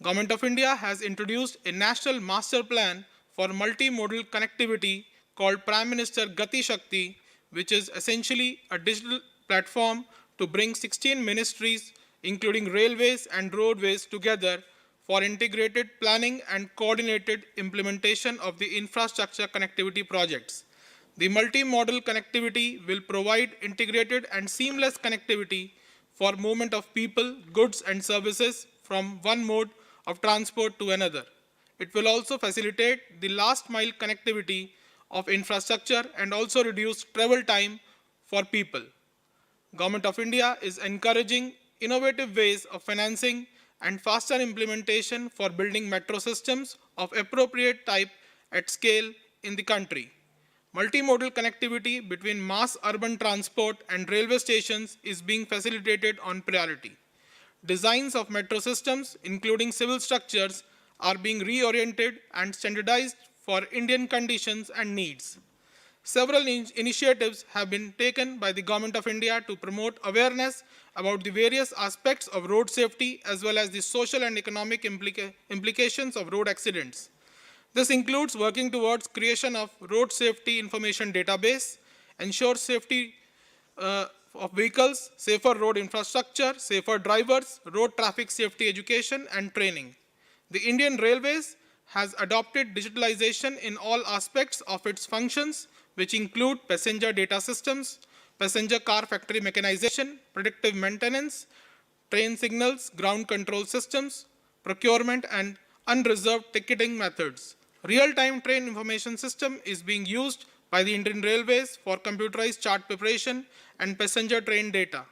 Government of India has introduced a national master plan for multimodal connectivity called Prime Minister Gati Shakti, which is essentially a digital platform to bring 16 ministries, including railways and roadways, together for integrated planning and coordinated implementation of the infrastructure connectivity projects. The multimodal connectivity will provide integrated and seamless connectivity for movement of people, goods, and services from one mode of transport to another. It will also facilitate the last mile connectivity of infrastructure and also reduce travel time for people. Government of India is encouraging innovative ways of financing and faster implementation for building metro systems of appropriate type at scale in the country. Multimodal connectivity between mass urban transport and railway stations is being facilitated on priority. Designs of metro systems, including civil structures, are being reoriented and standardized for Indian conditions and needs. Several initiatives have been taken by the Government of India to promote awareness about the various aspects of road safety as well as the social and economic implications of road accidents. This includes working towards creation of road safety information database, ensure safety of vehicles, safer road infrastructure, safer drivers, road traffic safety education and training. The Indian Railways has adopted digitalization in all aspects of its functions, which include passenger data systems, passenger car factory mechanization, predictive maintenance, train signals, ground control systems, procurement, and unreserved ticketing methods. Real-time train information system is being used by the Indian Railways for computerized chart preparation and passenger train data.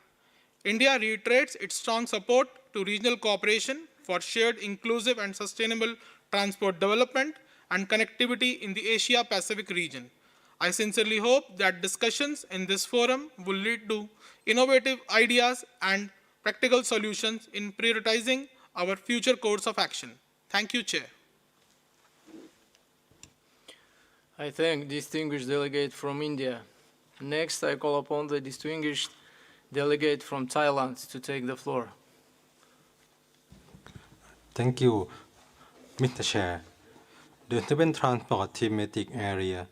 India reiterates its strong support to regional cooperation for shared, inclusive, and sustainable transport development and connectivity in the Asia-Pacific region. I sincerely hope that discussions in this forum will lead to innovative ideas and practical solutions in prioritizing our future course of action. Thank you, Chair. I thank distinguished delegate from India. Next, I call upon the distinguished delegate from Thailand to take the floor. Thank you, Mr. Chair. The 7 transport thematic area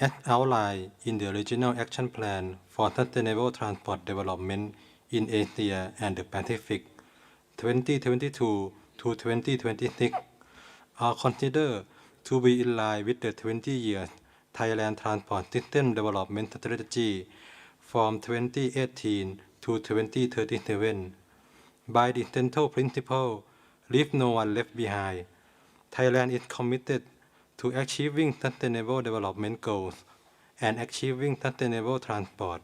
as outlined in the Regional Action Plan for Sustainable Transport Development in Asia and the Pacific 2022 to 2026 are considered to be in line with the 20 years Thailand Transport System Development Strategy from 2018 to 2037. By the central principle, leave no one left behind, Thailand is committed to achieving sustainable development goals and achieving sustainable transport,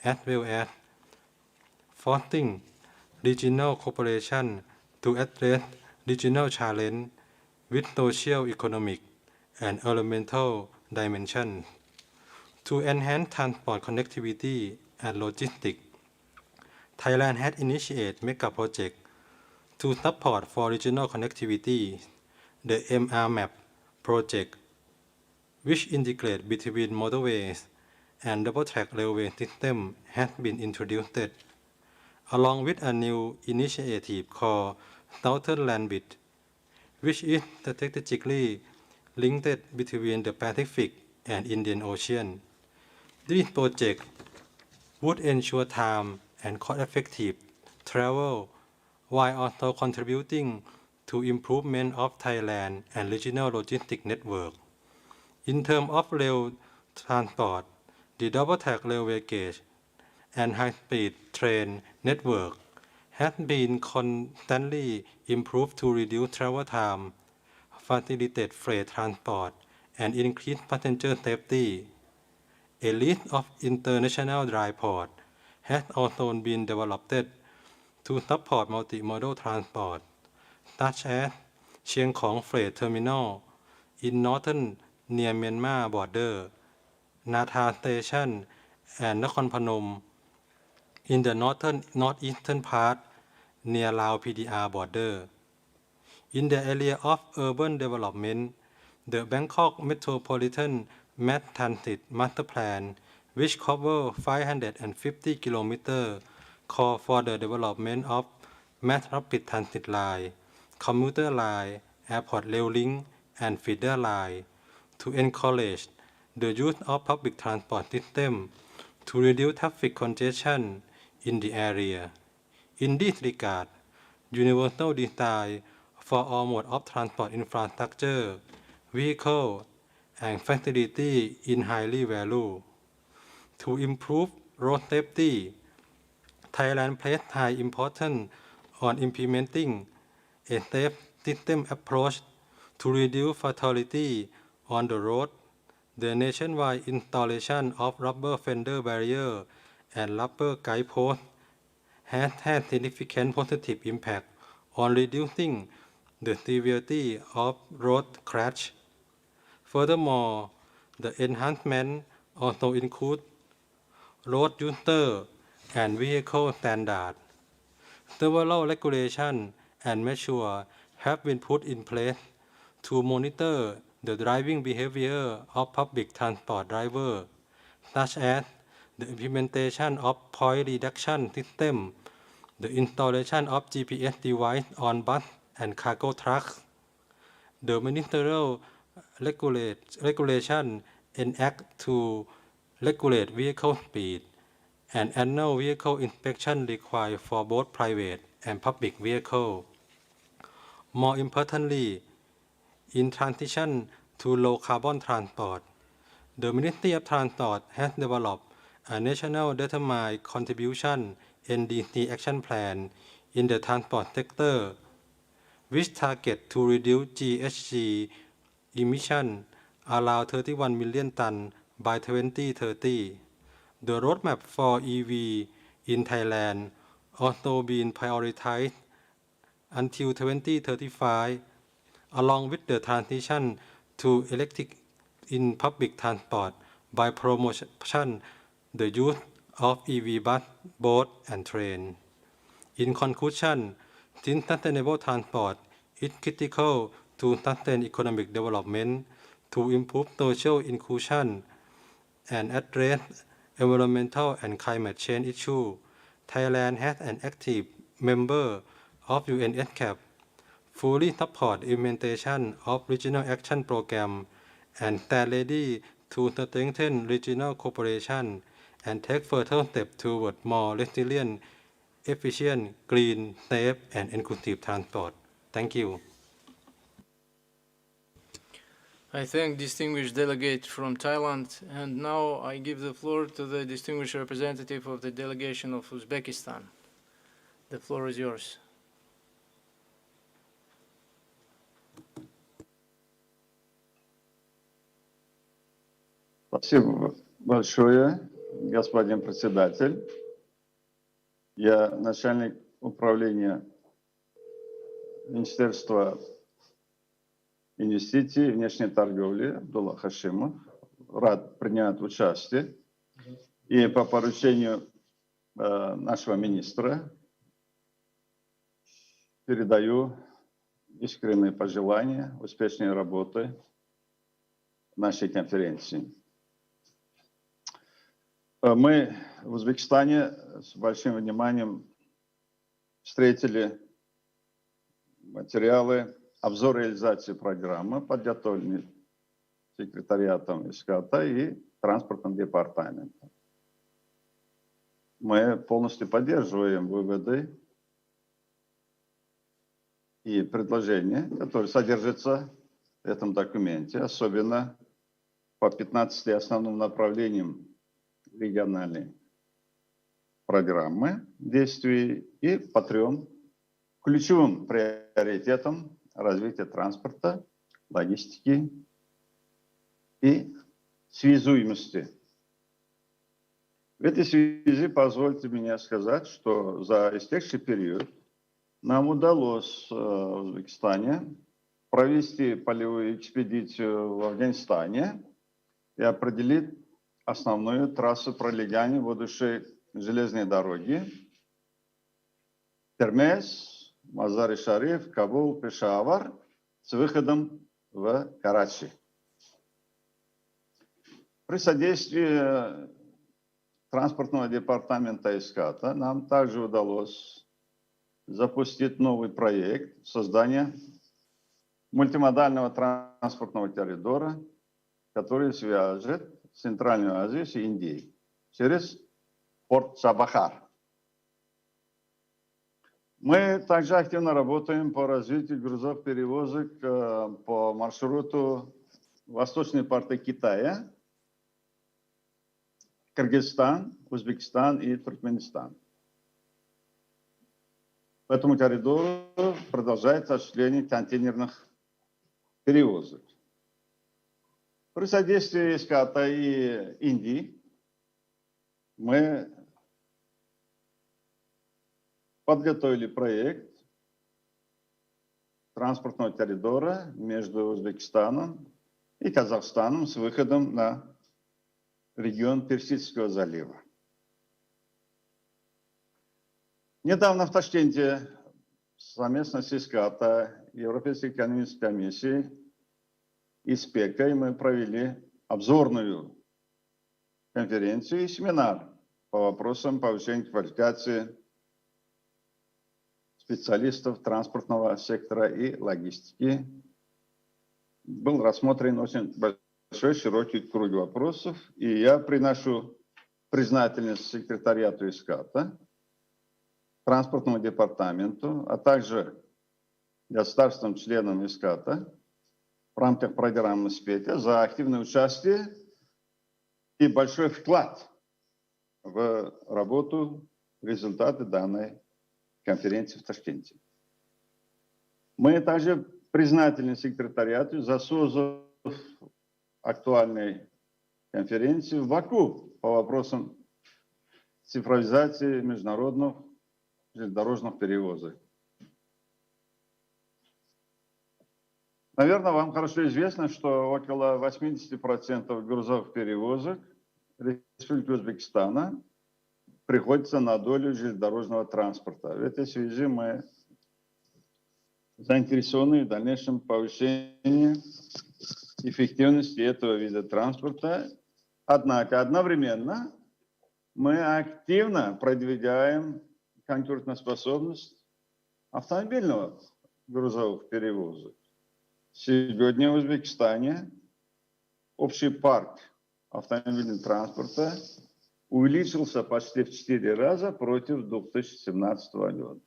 as well as fostering regional cooperation to address regional challenges with social, economic, and environmental dimensions. To enhance transport connectivity and logistics, Thailand has initiated mega projects to support for regional connectivity. The MRMAP project, which integrates between motorways and double-track railway system, has been introduced, along with a new initiative called Southern Land Bridge, which is strategically linked between the Pacific and Indian Ocean. This project would ensure time and cost-effective travel while also contributing to improvement of Thailand and regional logistic network. In terms of rail transport, the double-track railway gauge and high-speed train network has been constantly improved to reduce travel time, facilitate freight transport, and increase passenger safety. A list of international dry ports has also been developed to support multimodal transport, such as Chiang Khong Freight Terminal in northern near Myanmar border, Natha Station, and Nakhon Phanom in the northeastern part near Lao PDR border. In the area of urban development, the Bangkok Metropolitan Mass Transit Master Plan, which covers 550 kilometers, calls for the development of mass rapid transit line, commuter line, airport rail link, and feeder line to encourage the use of public transport system to reduce traffic congestion in the area. In this regard, universal design for all modes of transport infrastructure, vehicle, and facility is highly valued. To improve road safety, Thailand places high importance on implementing a safe system approach to reduce fatality on the road. The nationwide installation of rubber fender barrier and rubber guide posts has had significant positive impact on reducing the severity of road crash. Furthermore, the enhancement also includes road user and vehicle standards. Several regulations and measures have been put in place to monitor the driving behavior of public transport drivers, such as the implementation of point reduction system, the installation of GPS device on bus and cargo trucks. The ministerial regulation enact to regulate vehicle speed, and annual vehicle inspection required for both private and public vehicles. More importantly, in transition to low-carbon transport, the Ministry of Transport has developed a national determined contribution NDC action plan in the transport sector, which targets to reduce GHG emission around 31 million tons by 2030. The roadmap for EV in Thailand also been prioritized until 2035, along with the transition to electric in public transport by promotion the use of EV bus, boat, and train. In conclusion, since sustainable transport is critical to sustain economic development, to improve social inclusion, and address environmental and climate change issues, Thailand has an active member of UN ESCAP, fully support implementation of regional action program, and stand ready to strengthen regional cooperation and take further steps toward more resilient, efficient, green, safe, and inclusive transport. Thank you. I thank distinguished delegate from Thailand, and now I give the floor to the distinguished representative of the delegation of Uzbekistan. The floor is yours. Спасибо большое, господин председатель. Я начальник управления Министерства инвестиций и внешней торговли Абдулла Хашимов. Рад принять участие. И по поручению нашего министра передаю искренние пожелания успешной работы нашей конференции. Мы в Узбекистане с большим вниманием встретили материалы обзор реализации программы, подготовленные секретариатом ИСКАТа и транспортным департаментом. Мы полностью поддерживаем выводы и предложения, которые содержатся в этом документе, особенно по 15 основным направлениям региональной программы действий и по 3 ключевым приоритетам развития транспорта, логистики и связуемости. В этой связи позвольте мне сказать, что за истекший период нам удалось в Узбекистане провести полевую экспедицию в Афганистане и определить основную трассу пролегания будущей железной дороги Термез, Мазар-и-Шариф, Кабул, Пешавар с выходом в Карачи. При содействии транспортного департамента ИСКАТа нам также удалось запустить новый проект создания мультимодального транспортного коридора, который свяжет Центральную Азию с Индией через порт Чабахар. Мы также активно работаем по развитию грузовых перевозок по маршруту восточные порты Китая, Кыргызстан, Узбекистан и Туркменистан. По этому коридору продолжается осуществление контейнерных перевозок. При содействии ИСКАТа и Индии мы подготовили проект транспортного коридора между Узбекистаном и Казахстаном с выходом на регион Персидского залива. Недавно в Ташкенте совместно с ИСКАТа и Европейской экономической комиссией ESCAP, и мы провели обзорную конференцию и семинар по вопросам повышения квалификации специалистов транспортного сектора и логистики. Был рассмотрен очень большой, широкий круг вопросов, и я приношу признательность секретариату ESCAP, транспортному департаменту, а также государственным членам ESCAP в рамках программы СПЕКа за активное участие и большой вклад в работу, результаты данной конференции в Ташкенте. Мы также признательны секретариату за созыв актуальной конференции в Баку по вопросам цифровизации международных железнодорожных перевозок. Наверное, вам хорошо известно, что около 80% грузовых перевозок Республики Узбекистана приходится на долю железнодорожного транспорта. В этой связи мы заинтересованы в дальнейшем повышении эффективности этого вида транспорта. Однако одновременно мы активно продвигаем конкурентоспособность автомобильного грузовых перевозок. Сегодня в Узбекистане общий парк автомобильного транспорта увеличился почти в 4 раза против 2017 года.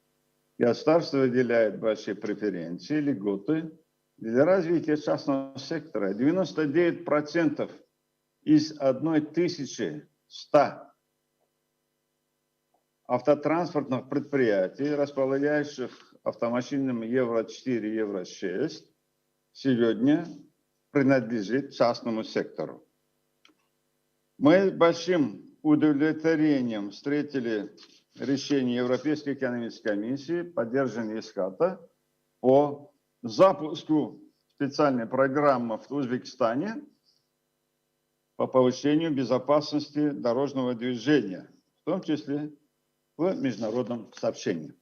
Государство выделяет большие преференции, льготы для развития частного сектора. 99% из 1100 автотранспортных предприятий, располагающих автомашинами Евро-4, Евро-6, сегодня принадлежит частному сектору. Мы с большим удовлетворением встретили решение Европейской экономической комиссии, поддержанное ESCAP, по запуску специальной программы в Узбекистане по повышению безопасности дорожного движения, в том числе в международном сообщении.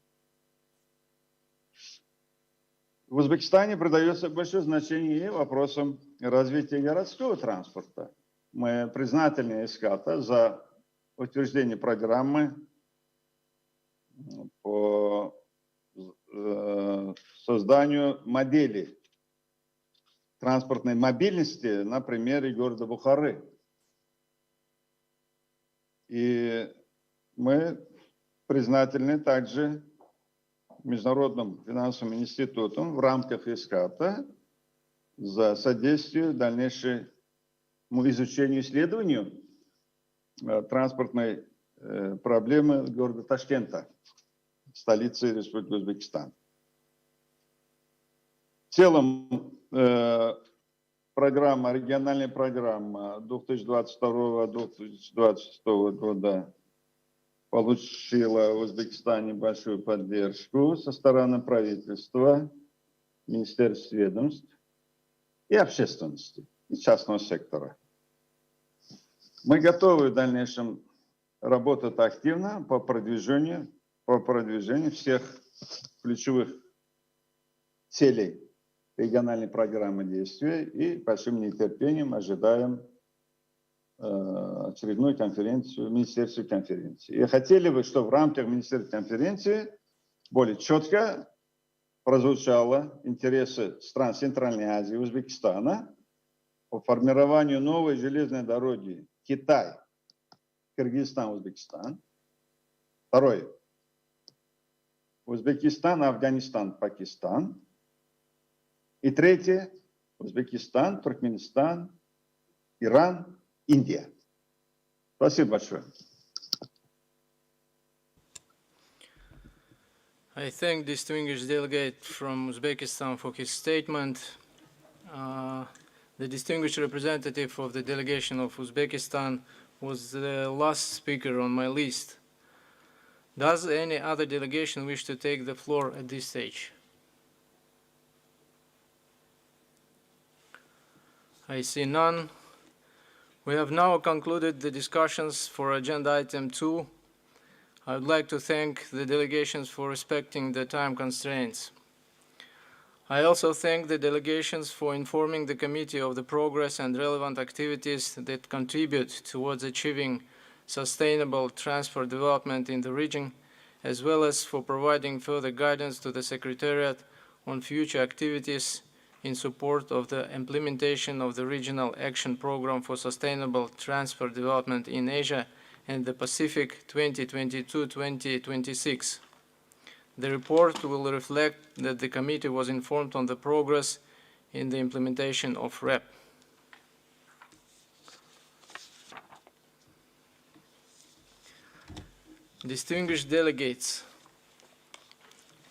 В Узбекистане придается большое значение вопросам развития городского транспорта. Мы признательны ESCAP за утверждение программы по созданию модели транспортной мобильности на примере города Бухары. И мы признательны также Международным финансовым институтом в рамках ESCAP за содействие дальнейшему изучению и исследованию транспортной проблемы города Ташкента, столицы Республики Узбекистан. В целом, программа, региональная программа 2022-2026 года получила в Узбекистане большую поддержку со стороны правительства, министерств, ведомств и общественности, и частного сектора. Мы готовы в дальнейшем работать активно по продвижению всех ключевых целей региональной программы действия и большим нетерпением ожидаем очередную конференцию, министерскую конференцию. И хотели бы, чтобы в рамках министерской конференции более четко прозвучало интересы стран Центральной Азии и Узбекистана по формированию новой железной дороги Китай, Кыргызстан, Узбекистан. Второе. Узбекистан, Афганистан, Пакистан. И третье. Узбекистан, Туркменистан, Иран, Индия. Спасибо большое. I thank distinguished delegate from Uzbekistan for his statement. The distinguished representative of the delegation of Uzbekistan was the last speaker on my list. Does any other delegation wish to take the floor at this stage? I see none. We have now concluded the discussions for agenda item 2. I would like to thank the delegations for respecting the time constraints. I also thank the delegations for informing the committee of the progress and relevant activities that contribute towards achieving sustainable transport development in the region, as well as for providing further guidance to the Secretariat on future activities in support of the implementation of the Regional Action Program for Sustainable Transport Development in Asia and the Pacific 2022-2026. The report will reflect that the committee was informed on the progress in the implementation of REP. Distinguished delegates,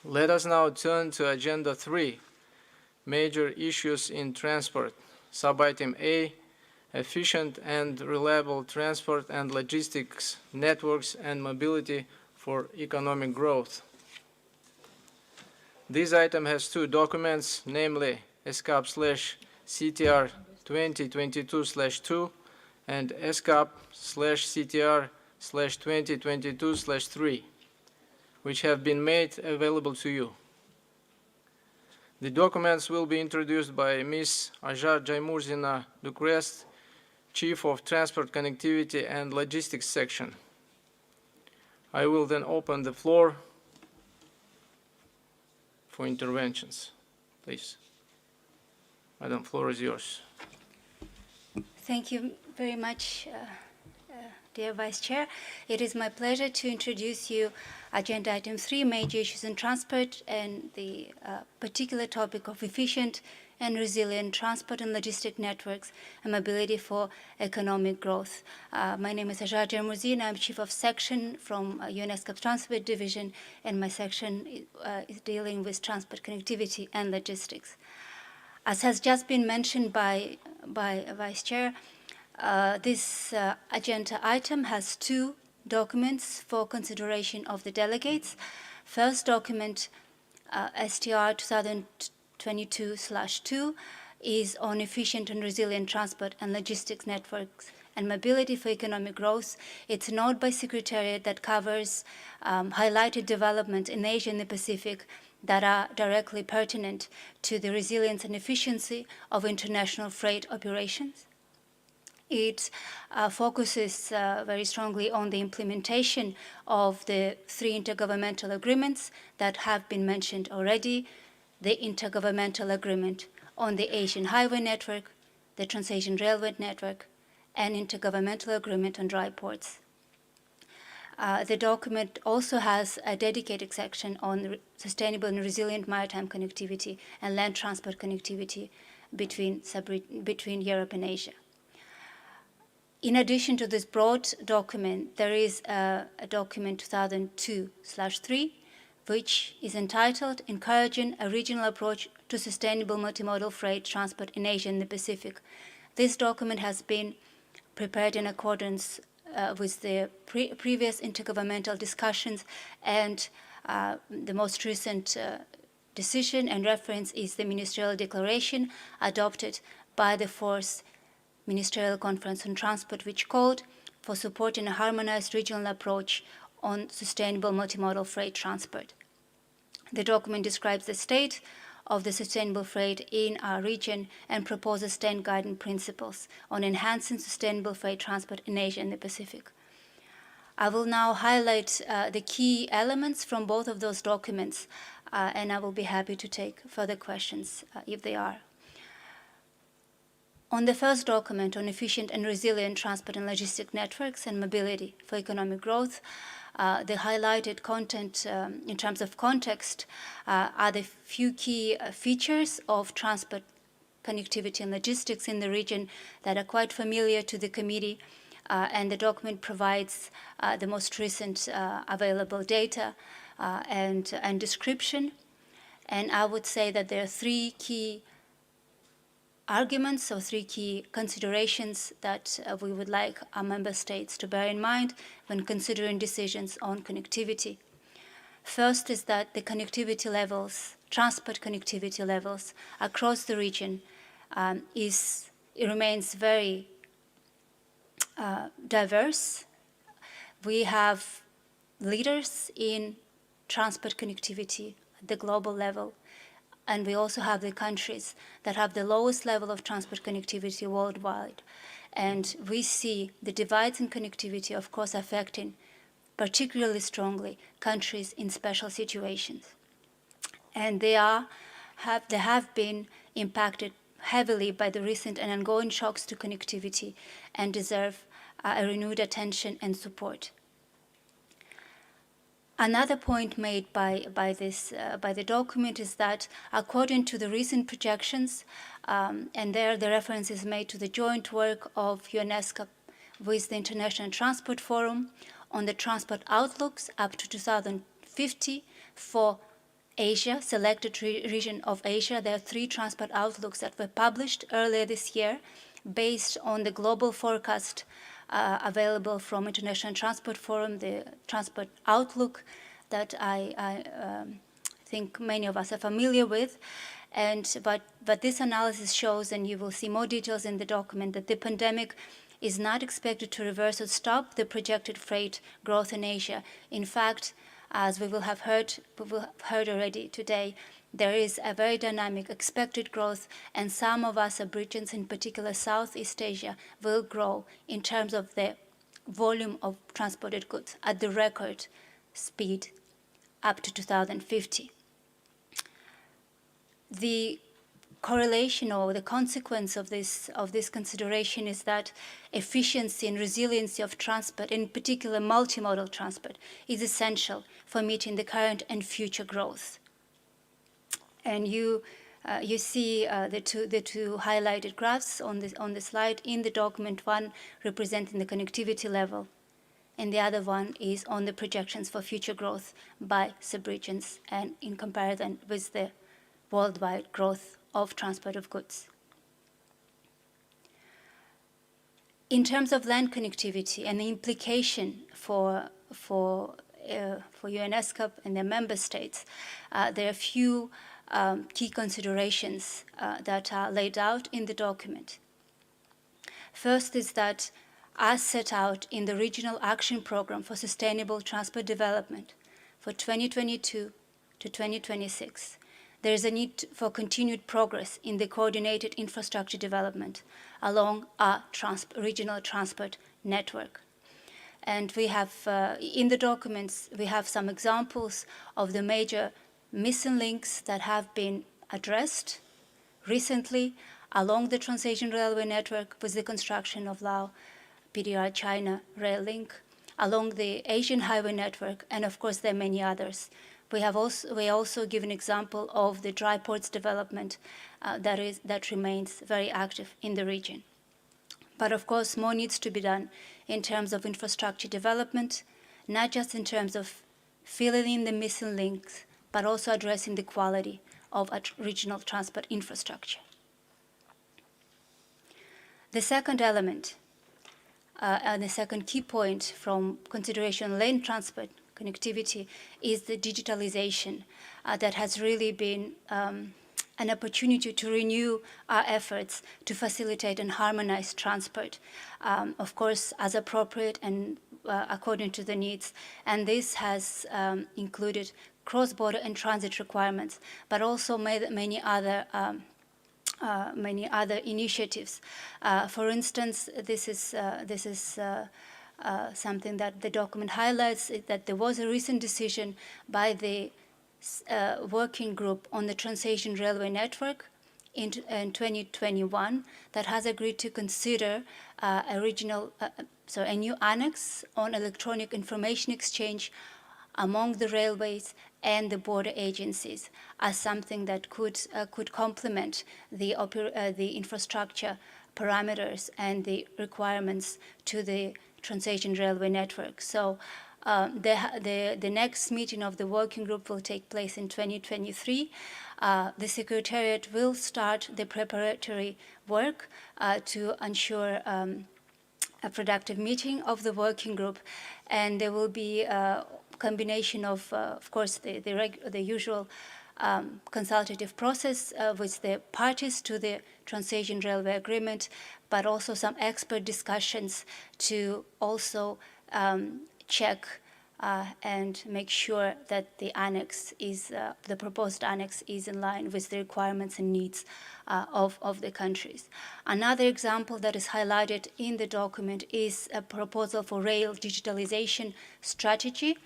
let us now turn to Agenda 3, Major Issues in Transport, Subitem A, Efficient and Reliable Transport and Logistics Networks and Mobility for Economic Growth. This item has two documents, namely ESCAP/CTR 2022/2 and ESCAP/CTR/2022/3, which have been made available to you. The documents will be introduced by Ms. Ajar Jaimurzina Ducrest, Chief of Transport Connectivity and Logistics Section. I will then open the floor for interventions. Please. Madam, floor is yours. Thank you very much, dear Vice Chair. It is my pleasure to introduce you Agenda Item 3, Major Issues in Transport, and the particular topic of efficient and resilient transport and logistic networks and mobility for economic growth. My name is Ajar Jaimurzina. I'm Chief of Section from ESCAP Transport Division, and my section is dealing with transport connectivity and logistics. As has just been mentioned by Vice Chair, this agenda item has two documents for consideration of the delegates. First document, STR 2022/2, is on efficient and resilient transport and logistics networks and mobility for economic growth. It's a note by Secretariat that covers highlighted developments in Asia and the Pacific that are directly pertinent to the resilience and efficiency of international freight operations. It focuses very strongly on the implementation of the three intergovernmental agreements that have been mentioned already: the Intergovernmental Agreement on the Asian Highway Network, the Trans-Asian Railway Network, and Intergovernmental Agreement on Dry Ports. The document also has a dedicated section on sustainable and resilient maritime connectivity and land transport connectivity between Europe and Asia. In addition to this broad document, there is a document 2002/3, which is entitled Encouraging a Regional Approach to Sustainable Multimodal Freight Transport in Asia and the Pacific. This document has been prepared in accordance with the previous intergovernmental discussions, and the most recent decision and reference is the ministerial declaration adopted by the fourth Ministerial Conference on Transport, which called for supporting a harmonized regional approach on sustainable multimodal freight transport. The document describes the state of the sustainable freight in our region and proposes 10 guiding principles on enhancing sustainable freight transport in Asia and the Pacific. I will now highlight the key elements from both of those documents, and I will be happy to take further questions if they are. On the first document on efficient and resilient transport and logistic networks and mobility for economic growth, the highlighted content in terms of context are the few key features of transport connectivity and logistics in the region that are quite familiar to the committee, and the document provides the most recent available data and description. And I would say that there are three key arguments or three key considerations that we would like our member states to bear in mind when considering decisions on connectivity. First is that the connectivity levels, transport connectivity levels across the region it remains very diverse. We have leaders in transport connectivity at the global level. and we also have the countries that have the lowest level of transport connectivity worldwide. And we see the divides in connectivity, of course, affecting particularly strongly countries in special situations. And they have been impacted heavily by the recent and ongoing shocks to connectivity and deserve a renewed attention and support. Another point made by the document is that, according to the recent projections, and there the reference is made to the joint work of ESCAP with the International Transport Forum on the transport outlooks up to 2050 for Asia, selected region of Asia. There are 3 transport outlooks that were published earlier this year based on the global forecast available from International Transport Forum, the Transport Outlook that I think many of us are familiar with. But this analysis shows, and you will see more details in the document, that the pandemic is not expected to reverse or stop the projected freight growth in Asia. In fact, as we will have heard already today, there is a very dynamic expected growth, and some of us regions, in particular Southeast Asia, will grow in terms of the volume of transported goods at the record speed up to 2050. The correlation or the consequence of this consideration is that efficiency and resiliency of transport, in particular multimodal transport, is essential for meeting the current and future growth. And you see the two highlighted graphs on the slide in the document, one representing the connectivity level, and the other one is on the projections for future growth by subregions and in comparison with the worldwide growth of transport of goods. In terms of land connectivity and the implication for ESCAP and their member states, there are a few key considerations that are laid out in the document. First is that, as set out in the Regional Action Programme for Sustainable Transport Development for 2022 to 2026, there is a need for continued progress in the coordinated infrastructure development along our regional transport network. And we have, in the documents, we have some examples of the major missing links that have been addressed recently along the Trans-Asian Railway network with the construction of Lao PDR China rail link, along the Asian highway network, and of course there are many others. We also give an example of the dry ports development that remains very active in the region. But of course, more needs to be done in terms of infrastructure development, not just in terms of filling in the missing links, but also addressing the quality of regional transport infrastructure. The second element, and the second key point from consideration lane transport connectivity, is the digitalization that has really been an opportunity to renew our efforts to facilitate and harmonize transport, of course, as appropriate and according to the needs. And this has included cross-border and transit requirements, but also many other initiatives. For instance, this is something that the document highlights, that there was a recent decision by the working group on the Trans-Asian Railway network in 2021 that has agreed to consider a new annex on electronic information exchange among the railways and the border agencies as something that could complement the infrastructure parameters and the requirements to the Trans-Asian Railway network. So the next meeting of the working group will take place in 2023. The Secretariat will start the preparatory work to ensure a productive meeting of the working group, and there will be a combination of course, the usual consultative process with the parties to the Trans-Asian Railway Agreement, but also some expert discussions to also check and make sure that the annex is, the proposed annex is in line with the requirements and needs of the countries. Another example that is highlighted in the document is a proposal for rail digitalization strategy,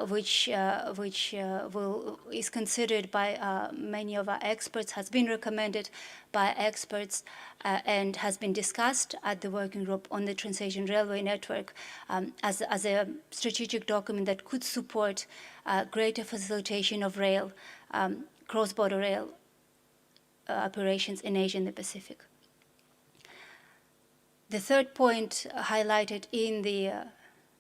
which is considered by many of our experts, has been recommended by experts, and has been discussed at the working group on the Trans-Asian Railway Network as a strategic document that could support greater facilitation of rail, cross-border rail operations in Asia and the Pacific. The third point highlighted in the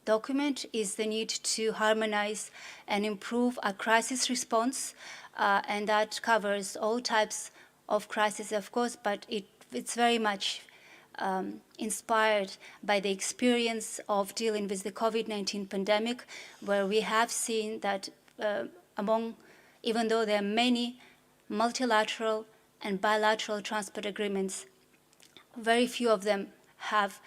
document is the need to harmonize and improve our crisis response, and that covers all types of crises, of course, but it's very much inspired by the experience of dealing with the COVID-19 pandemic, where we have seen that even though there are many multilateral and bilateral transport agreements, very few of them have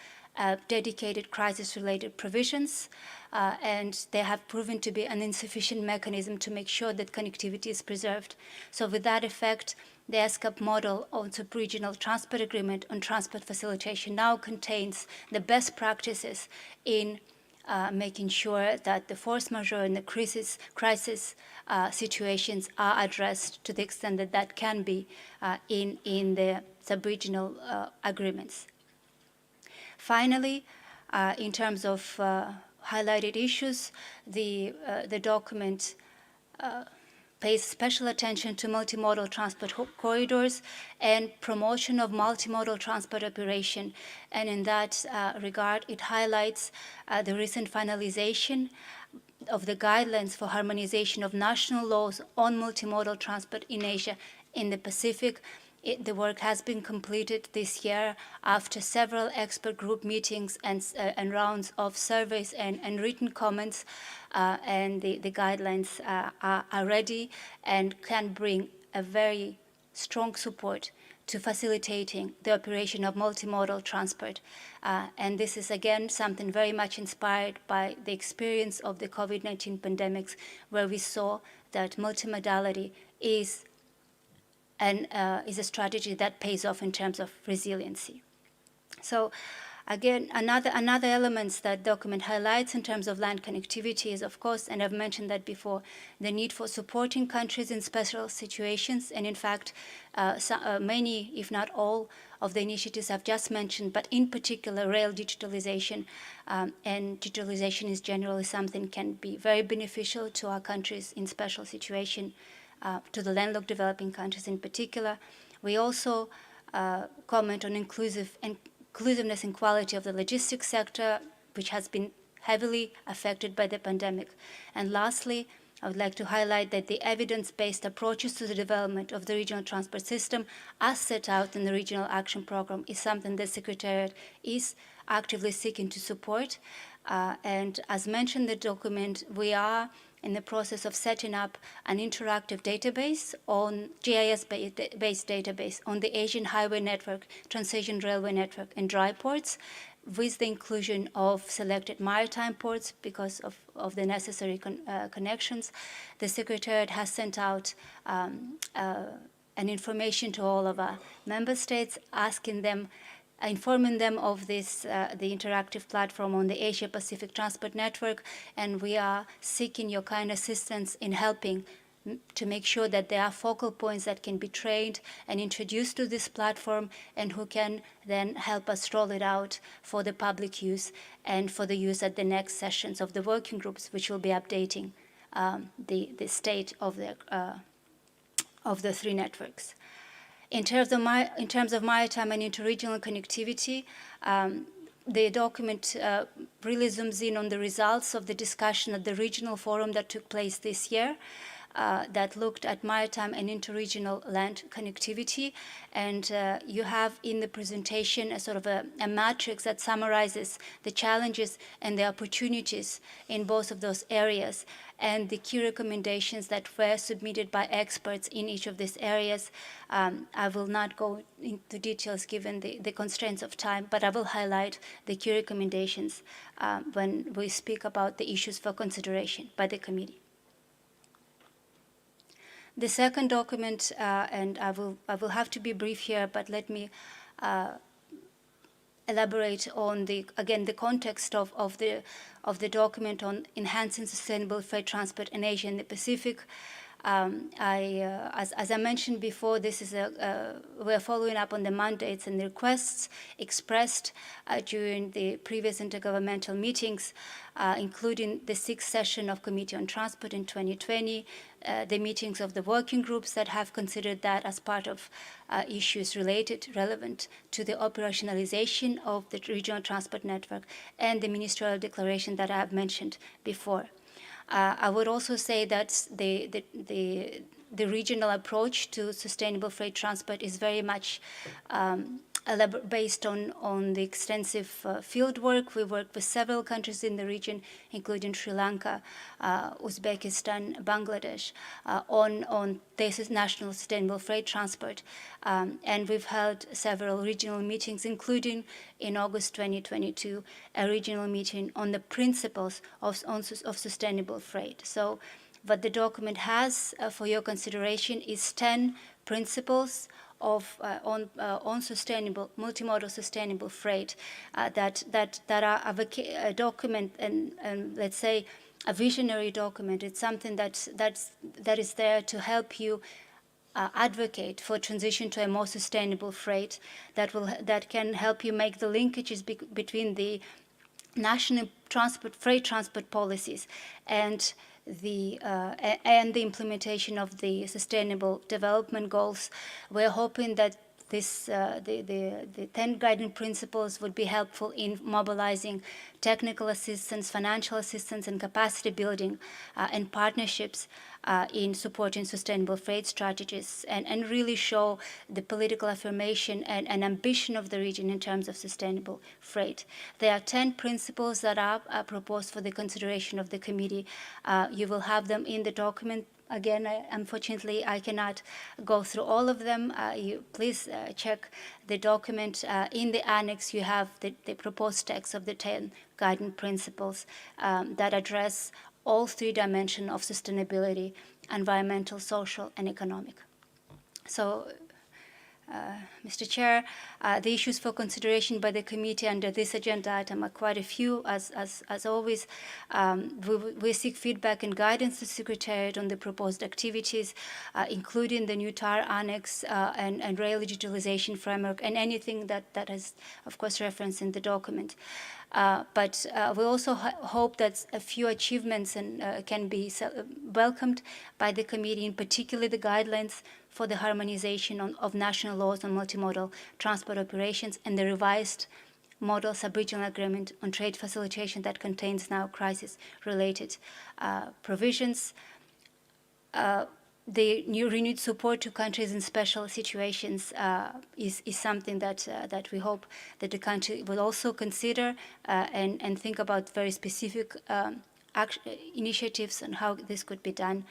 dedicated crisis-related provisions, and they have proven to be an insufficient mechanism to make sure that connectivity is preserved. So with that effect, the ESCAP model on sub-regional transport agreement on transport facilitation now contains the best practices in making sure that the force majeure and the crisis situations are addressed to the extent that that can be in the sub-regional agreements. Finally, in terms of highlighted issues, the document pays special attention to multimodal transport corridors and promotion of multimodal transport operation. And in that regard, it highlights the recent finalization of the guidelines for harmonization of national laws on multimodal transport in Asia in the Pacific. The work has been completed this year after several expert group meetings and rounds of surveys and written comments, and the guidelines are ready and can bring a very strong support to facilitating the operation of multimodal transport. And this is, again, something very much inspired by the experience of the COVID-19 pandemics, where we saw that multimodality is a strategy that pays off in terms of resiliency. So again, another elements that document highlights in terms of land connectivity is, of course, and I've mentioned that before, the need for supporting countries in special situations. And in fact, many, if not all, of the initiatives I've just mentioned, but in particular rail digitalization, and digitalization is generally something can be very beneficial to our countries in special situation, to the landlocked developing countries in particular. We also comment on inclusiveness and quality of the logistics sector, which has been heavily affected by the pandemic. And lastly, I would like to highlight that the evidence-based approaches to the development of the regional transport system, as set out in the Regional Action Programme, is something the Secretariat is actively seeking to support. And as mentioned in the document, we are in the process of setting up an interactive database on GIS-based database on the Asian Highway Network, Trans-Asian Railway Network, and dry ports, with the inclusion of selected maritime ports because of the necessary connections. The Secretariat has sent out an information to all of our member states, informing them of this, the interactive platform on the Asia-Pacific Transport Network, and we are seeking your kind assistance in helping to make sure that there are focal points that can be trained and introduced to this platform, and who can then help us roll it out for the public use and for the use at the next sessions of the working groups, which will be updating the state of the three networks. In terms of maritime and interregional connectivity, the document really zooms in on the results of the discussion at the regional forum that took place this year. that looked at maritime and interregional land connectivity. And you have in the presentation a sort of a matrix that summarizes the challenges and the opportunities in both of those areas, and the key recommendations that were submitted by experts in each of these areas. I will not go into details given the constraints of time, but I will highlight the key recommendations when we speak about the issues for consideration by the committee. The second document, and I will have to be brief here, but let me elaborate on the context of the document on enhancing sustainable freight transport in Asia and the Pacific. As I mentioned before, this is we're following up on the mandates and the requests expressed during the previous intergovernmental meetings, including the 6th session of Committee on Transport in 2020, the meetings of the working groups that have considered that as part of issues relevant to the operationalization of the regional transport network, and the ministerial declaration that I have mentioned before. I would also say that the regional approach to sustainable freight transport is very much based on the extensive field work. We work with several countries in the region, including Sri Lanka, Uzbekistan, Bangladesh, on this national sustainable freight transport. And we've held several regional meetings, including in August 2022, a regional meeting on the principles of sustainable freight. So what the document has for your consideration is 10 principles on sustainable, multimodal sustainable freight that are a document and let's say a visionary document. It's something that is there to help you advocate for transition to a more sustainable freight that can help you make the linkages between the national freight transport policies and the implementation of the Sustainable Development Goals. We're hoping that the 10 guiding principles would be helpful in mobilizing technical assistance, financial assistance, and capacity building and partnerships in supporting sustainable freight strategies, and really show the political affirmation and ambition of the region in terms of sustainable freight. There are 10 principles that are proposed for the consideration of the committee. You will have them in the document. Again, unfortunately, I cannot go through all of them. Please check the document. In the annex, you have the proposed text of the 10 guiding principles that address all 3 dimensions of sustainability: environmental, social, and economic. So, Mr. Chair, the issues for consideration by the committee under this agenda item are quite a few. As always, we seek feedback and guidance to Secretariat on the proposed activities, including the new TAR annex and rail digitalization framework, and anything that is, of course, referenced in the document. But we also hope that a few achievements can be welcomed by the committee, in particular the guidelines for the harmonization of national laws on multimodal transport operations and the revised model sub-regional agreement on trade facilitation that contains now crisis-related provisions. The new renewed support to countries in special situations is something that we hope that the country will also consider and think about very specific initiatives on how this could be done.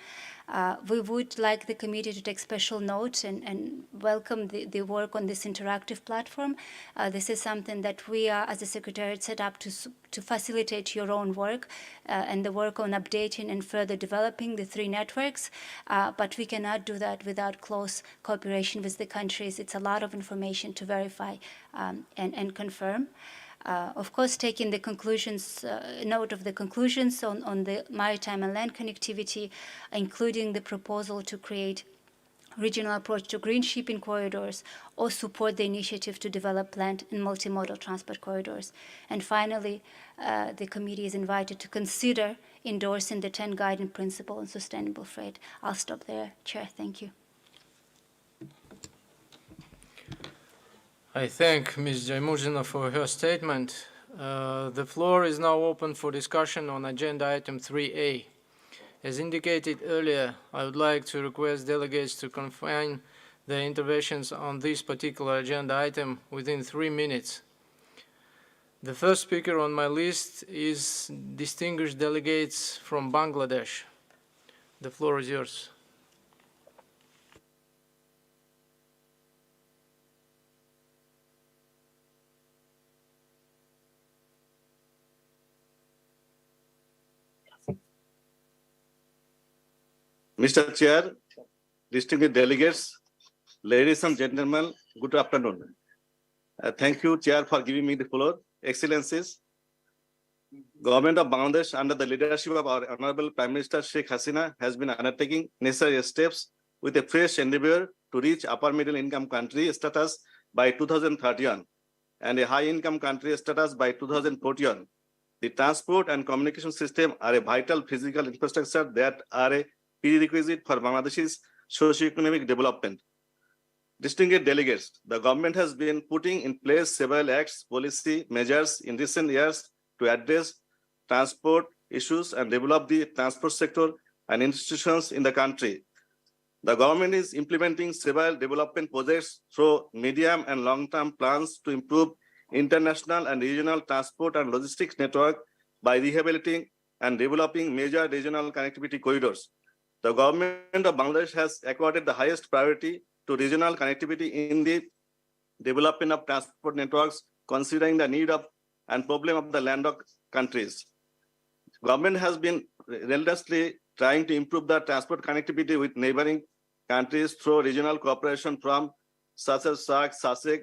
We would like the committee to take special note and welcome the work on this interactive platform. This is something that we are, as a Secretariat, set up to facilitate your own work and the work on updating and further developing the 3 networks. But we cannot do that without close cooperation with the countries. It's a lot of information to verify and confirm. Of course, taking the conclusions, note of the conclusions on the maritime and land connectivity, including the proposal to create regional approach to green shipping corridors or support the initiative to develop land and multimodal transport corridors. And finally, the committee is invited to consider endorsing the 10 guiding principles on sustainable freight. I'll stop there, Chair. Thank you. I thank Ms. Jaimurdina for her statement. The floor is now open for discussion on agenda item 3A. As indicated earlier, I would like to request delegates to confine their interventions on this particular agenda item within 3 minutes. The first speaker on my list is distinguished delegates from Bangladesh. The floor is yours. Mr. Chair, distinguished delegates, ladies and gentlemen, good afternoon. Thank you, Chair, for giving me the floor. Excellencies, Government of Bangladesh, under the leadership of our Honorable Prime Minister Sheikh Hasina, has been undertaking necessary steps with a fresh endeavor to reach upper middle income country status by 2031 and a high income country status by 2041. The transport and communication system are a vital physical infrastructure that are a prerequisite for Bangladesh's socio-economic development. Distinguished delegates, the government has been putting in place several acts, policy measures in recent years to address transport issues and develop the transport sector and institutions in the country. The government is implementing several development projects through medium and long-term plans to improve international and regional transport and logistics network by rehabilitating and developing major regional connectivity corridors. The government of Bangladesh has accorded the highest priority to regional connectivity in the development of transport networks, considering the need of and problem of the landlocked countries. Government has been relentlessly trying to improve the transport connectivity with neighboring countries through regional cooperation from such as SAC, SASEC,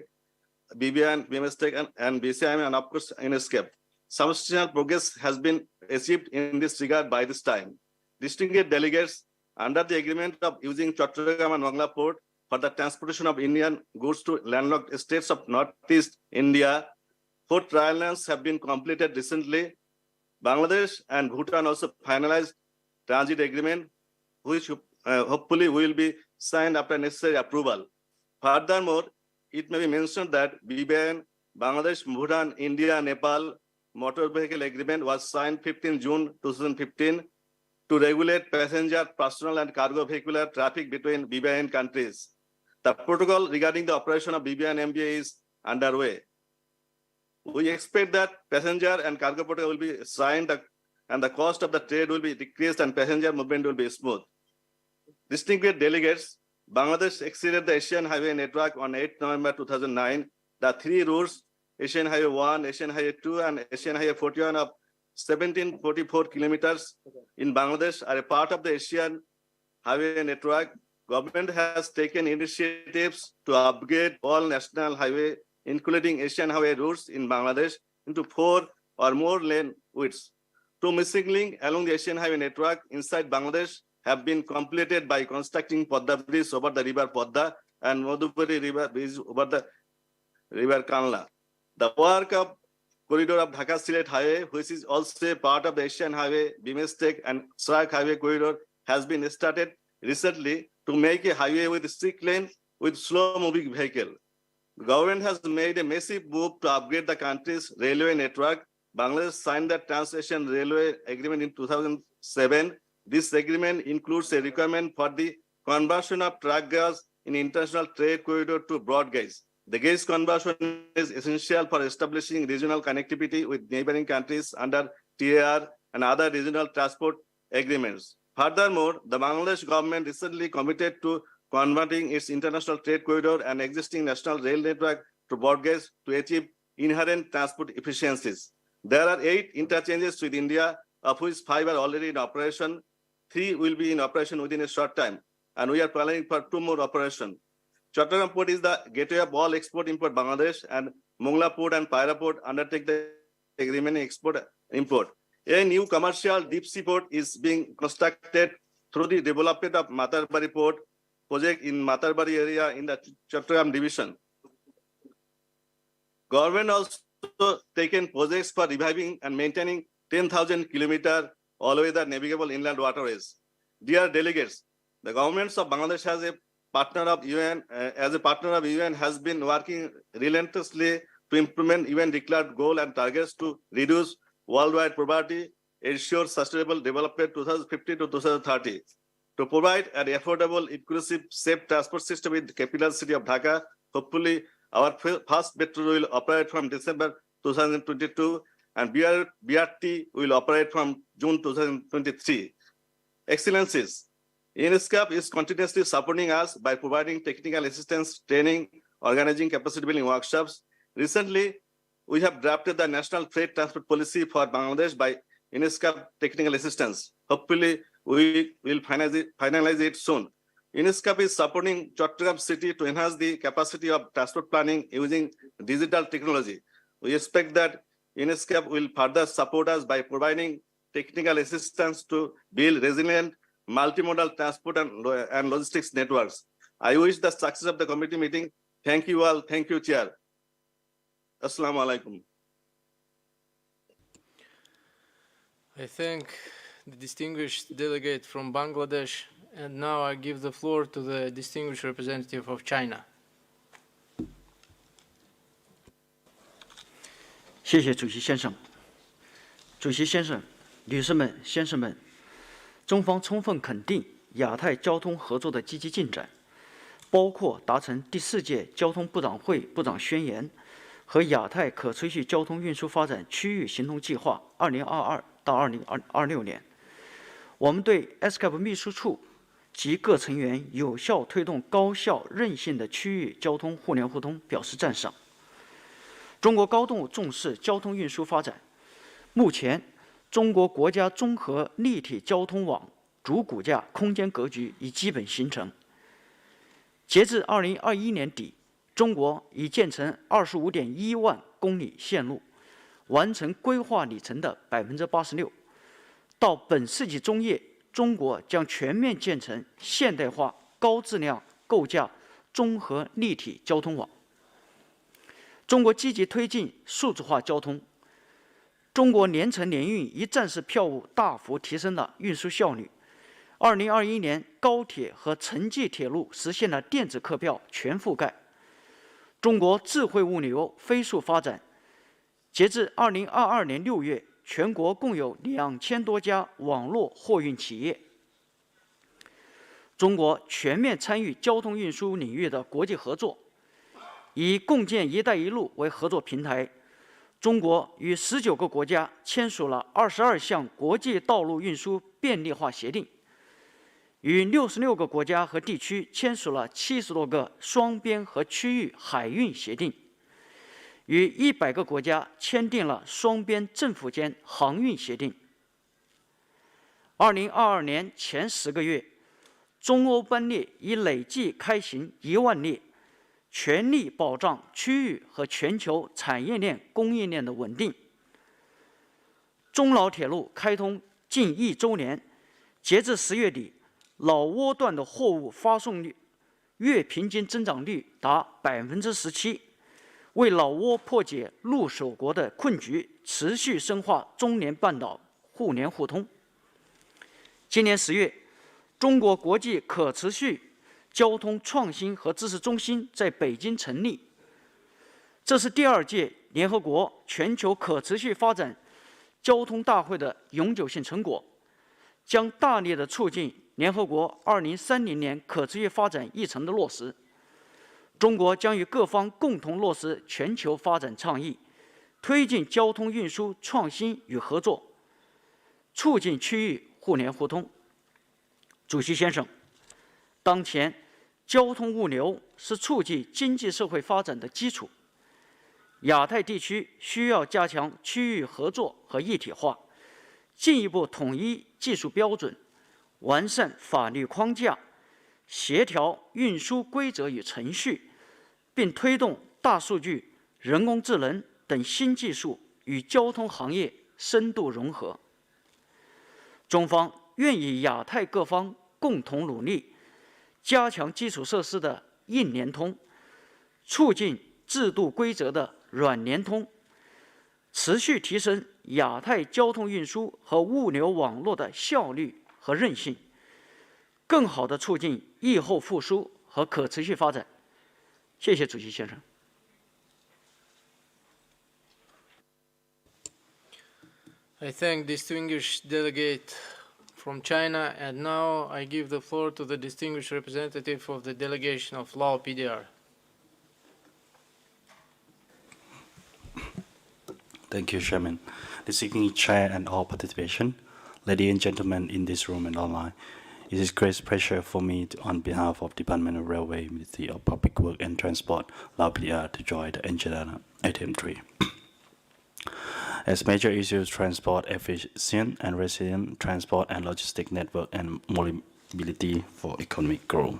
BBN, BMSTEC, and BCIM, and of course ESCAP. Substantial progress has been achieved in this regard by this time. Distinguished delegates, under the agreement of using Chattogram and Mangla Port for the transportation of Indian goods to landlocked states of Northeast India, 4 trial runs have been completed recently. Bangladesh and Bhutan also finalized transit agreement, which hopefully will be signed after necessary approval. Furthermore, it may be mentioned that BBN, Bangladesh, Bhutan, India, Nepal motor vehicle agreement was signed 15 June 2015 to regulate passenger, personal, and cargo vehicular traffic between BBN countries. The protocol regarding the operation of BBN MBA is underway. We expect that passenger and cargo protocol will be signed and the cost of the trade will be decreased and passenger movement will be smooth. Distinguished delegates, Bangladesh exceeded the Asian Highway Network on 8 November 2009. The 3 routes, Asian Highway 1, Asian Highway 2, and Asian Highway 41 of 1744 kilometers in Bangladesh are a part of the Asian Highway Network. Government has taken initiatives to upgrade all national highway, including Asian highway routes in Bangladesh, into 4 or more lane widths. 2 missing links along the Asian highway network inside Bangladesh have been completed by constructing Podda Bridge over the river Podda and Madhupuri River Bridge over the river Kanla. The work of corridor of Dhaka-Sylhet Highway, which is also part of the Asian Highway, BMSTEC, and SRAC Highway corridor, has been started recently to make a highway with 6 lanes with slow-moving vehicle. The government has made a massive move to upgrade the country's railway network. Bangladesh signed the Trans-Asian Railway Agreement in 2007. This agreement includes a requirement for the conversion of truck gauge in international trade corridor to broad gauge. The gauge conversion is essential for establishing regional connectivity with neighboring countries under TAR and other regional transport agreements. Furthermore, the Bangladesh government recently committed to converting its international trade corridor and existing national rail network to broad gauge to achieve inherent transport efficiencies. There are 8 interchanges with India, of which 5 are already in operation. 3 will be in operation within a short time, and we are planning for 2 more operations. Chattogram Port is the gateway of all export-import Bangladesh, and Mongla Port and Paira Port undertake the agreement export-import. A new commercial deep sea port is being constructed through the development of Matarbari Port project in Matarbari area in the Chattogram division. Government also taken projects for reviving and maintaining 10,000 kilometer all-weather navigable inland waterways. Dear delegates, the governments of Bangladesh as a partner of UN has been working relentlessly to implement UN declared goals and targets to reduce worldwide poverty, ensure sustainable development 2050 to 2030. To provide an affordable, inclusive, safe transport system in the capital city of Dhaka, hopefully our first metro will operate from December 2022 and BRT will operate from June 2023. Excellencies, ESCAP is continuously supporting us by providing technical assistance, training, organizing capacity building workshops. Recently, we have drafted the National Freight Transport Policy for Bangladesh by ESCAP technical assistance. Hopefully, we will finalize it soon. ESCAP is supporting Chattogram city to enhance the capacity of transport planning using digital technology. We expect that ESCAP will further support us by providing technical assistance to build resilient multimodal transport and logistics networks. I wish the success of the committee meeting. Thank you all. Thank you, Chair. Assalamu alaikum. I thank the distinguished delegate from Bangladesh, and now I give the floor to the distinguished representative of China. 谢谢主席先生。主席先生、女士们、先生们，中方充分肯定亚太交通合作的积极进展，包括达成第4届交通部长会部长宣言和亚太可持续交通运输发展区域行动计划2022到2026年。我们对 ESCAP 秘书处及各成员有效推动高效韧性的区域交通互联互通表示赞赏。中国高度重视交通运输发展。目前，中国国家综合立体交通网主骨架空间格局已基本形成。截至2021年底，中国已建成25.1万公里线路，完成规划里程的86%。到本世纪中叶，中国将全面建成现代化、高质量构架综合立体交通网。中国积极推进数字化交通。中国联程联运一站式票务大幅提升了运输效率。2021年，高铁和城际铁路实现了电子客票全覆盖。中国智慧物流飞速发展。截至2022年6月，全国共有2000多家网络货运企业。中国全面参与交通运输领域的国际合作。以共建“一带一路”为合作平台，中国与19个国家签署了22项国际道路运输便利化协定，与66个国家和地区签署了70多个双边和区域海运协定，与100个国家签订了双边政府间航运协定。2022年前10个月，中欧班列已累计开行1万列。全力保障区域和全球产业链供应链的稳定。中老铁路开通近1周年，截至10月底，老挝段的货物发送率月平均增长率达17%，为老挝破解陆守国的困局，持续深化中联半岛互联互通。今年10月，中国国际可持续交通创新和知识中心在北京成立，这是第2届联合国全球可持续发展交通大会的永久性成果，将大力地促进联合国2030年可持续发展议程的落实。中国将与各方共同落实全球发展倡议，推进交通运输创新与合作，促进区域互联互通。主席先生，当前交通物流是促进经济社会发展的基础。亚太地区需要加强区域合作和一体化，进一步统一技术标准，完善法律框架，协调运输规则与程序，并推动大数据、人工智能等新技术与交通行业深度融合。中方愿与亚太各方共同努力，加强基础设施的硬联通，促进制度规则的软联通，持续提升亚太交通运输和物流网络的效率和韧性，更好地促进疫后复苏和可持续发展。谢谢主席先生。I thank distinguished delegate from China, and now I give the floor to the distinguished representative of the delegation of Lao PDR. Thank you, Chairman. Distinguished Chair and all participation, ladies and gentlemen in this room and online, it is great pleasure for me to, on behalf of Department of Railway, Ministry of Public Work and Transport, Lao PDR, to join the agenda item 3. As major issues, transport efficient and resilient transport and logistic network and mobility for economic growth.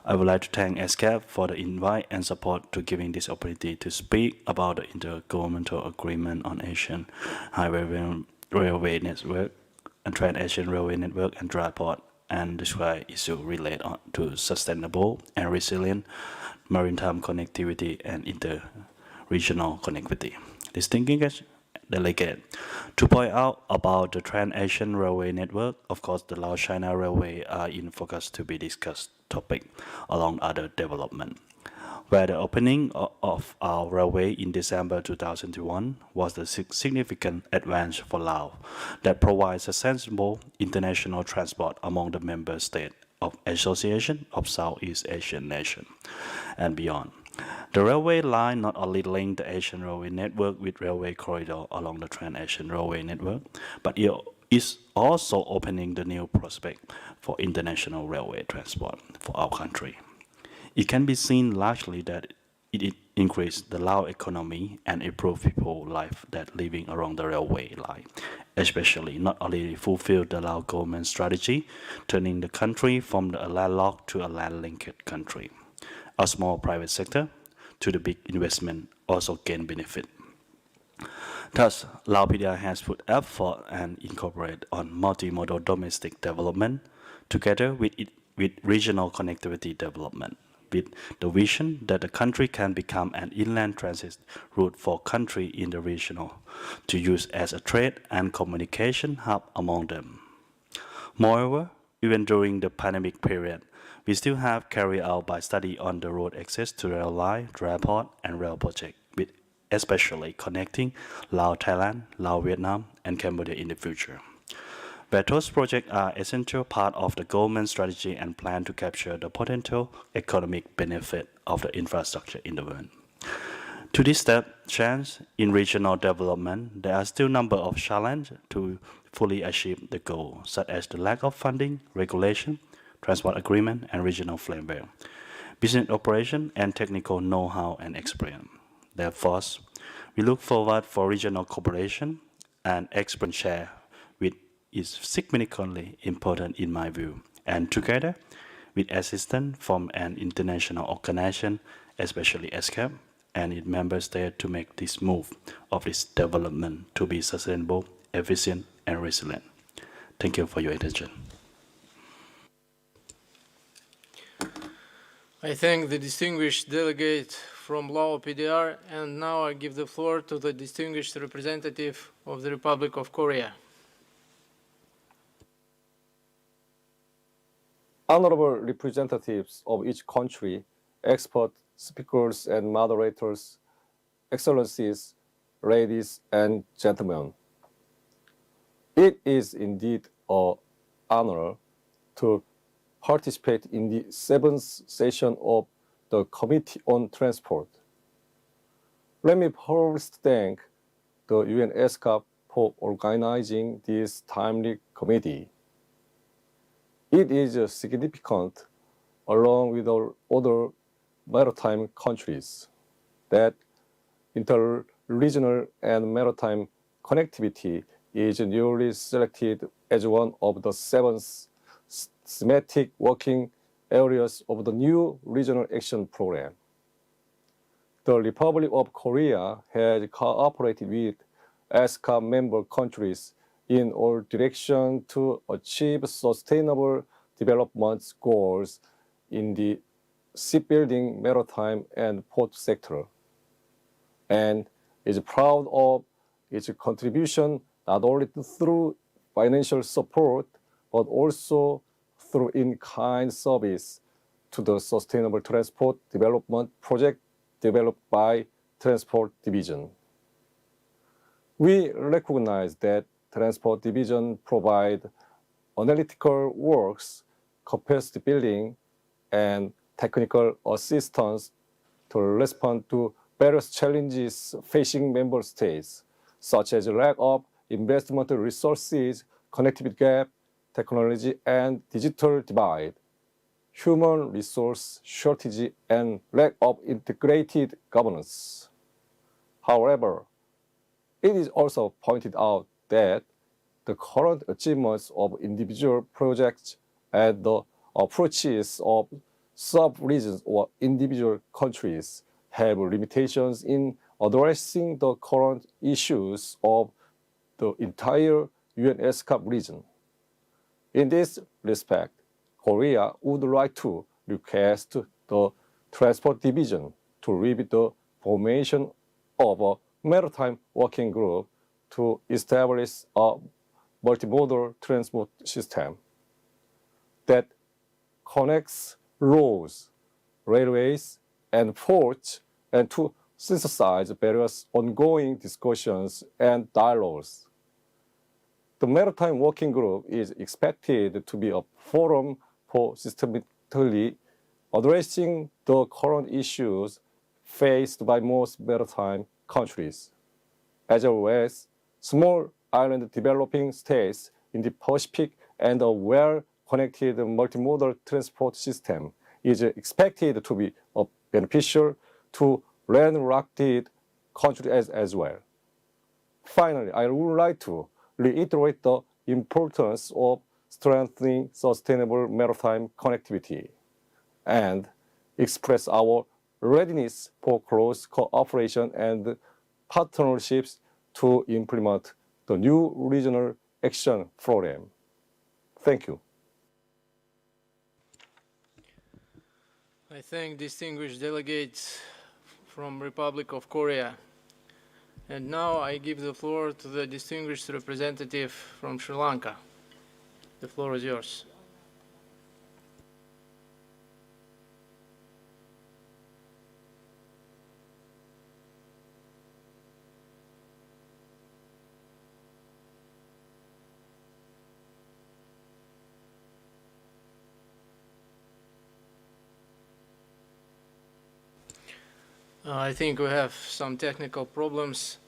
I would like to thank ESCAP for the invite and support to giving this opportunity to speak about the intergovernmental agreement on Asian highway railway network and Trans-Asian Railway Network and dry port and describe issues related to sustainable and resilient maritime connectivity and inter-regional connectivity. Distinguished delegate, to point out about the Trans-Asian Railway Network, of course, the Lao-China Railway are in focus to be discussed topic along other development, where the opening of our railway in December 2021 was a significant advance for Laos that provides a sensible international transport among the member states of Association of Southeast Asian Nations and beyond. The railway line not only linked the Asian Railway Network with railway corridor along the Trans-Asian Railway Network, but it is also opening the new prospect for international railway transport for our country. It can be seen largely that it increased the Lao economy and improved people's life that living along the railway line, especially not only fulfill the Lao government strategy, turning the country from a landlocked to a land-linked country. A small private sector to the big investment also gain benefit. Thus, Lao PDR has put effort and incorporated on multimodal domestic development together with regional connectivity development, with the vision that the country can become an inland transit route for countries in the regional to use as a trade and communication hub among them. Moreover, even during the pandemic period, we still have carried out by study on the road access to rail line, dry port, and rail project, with especially connecting Lao Thailand, Lao Vietnam, and Cambodia in the future. Where those projects are essential part of the government strategy and plan to capture the potential economic benefit of the infrastructure in the world. To this step, change in regional development, there are still a number of challenges to fully achieve the goal, such as the lack of funding, regulation, transport agreement, and regional framework, business operation, and technical know-how and experience. Therefore, we look forward for regional cooperation and experience share, which is significantly important in my view, and together with assistance from an international organization, especially ESCAP, and its member states to make this move of this development to be sustainable, efficient, and resilient. Thank you for your attention. I thank the distinguished delegate from Lao PDR, and now I give the floor to the distinguished representative of the Republic of Korea. Honorable representatives of each country, experts, speakers, and moderators, excellencies, ladies and gentlemen. It is indeed an honor to participate in the 7th session of the Committee on Transport. Let me first thank the UN ESCAP for organizing this timely committee. It is significant, along with other maritime countries, that inter-regional and maritime connectivity is newly selected as one of the 7 thematic working areas of the new Regional Action Program. The Republic of Korea has cooperated with ESCAP member countries in all directions to achieve sustainable development goals in the shipbuilding, maritime, and port sector, and is proud of its contribution not only through financial support, but also through in-kind service to the Sustainable Transport Development Project developed by Transport Division. We recognize that Transport Division provide analytical works, capacity building, and technical assistance to respond to various challenges facing member states, such as lack of investment resources, connectivity gap, technology and digital divide, human resource shortage, and lack of integrated governance. However, it is also pointed out that the current achievements of individual projects and the approaches of sub-regions or individual countries have limitations in addressing the current issues of the entire UN ESCAP region. In this respect, Korea would like to request the Transport Division to review the formation of a maritime working group to establish a multimodal transport system that connects roads, railways, and ports, and to synthesize various ongoing discussions and dialogues. The Maritime Working Group is expected to be a forum for systematically addressing the current issues faced by most maritime countries, as well as small island developing states in the Pacific, and a well-connected multimodal transport system is expected to be beneficial to landlocked countries as well. Finally, I would like to reiterate the importance of strengthening sustainable maritime connectivity and express our readiness for close cooperation and partnerships to implement the new regional action program. Thank you. I thank distinguished delegates from Republic of Korea. And now I give the floor to the distinguished representative from Sri Lanka. The floor is yours. I think we have some technical problems.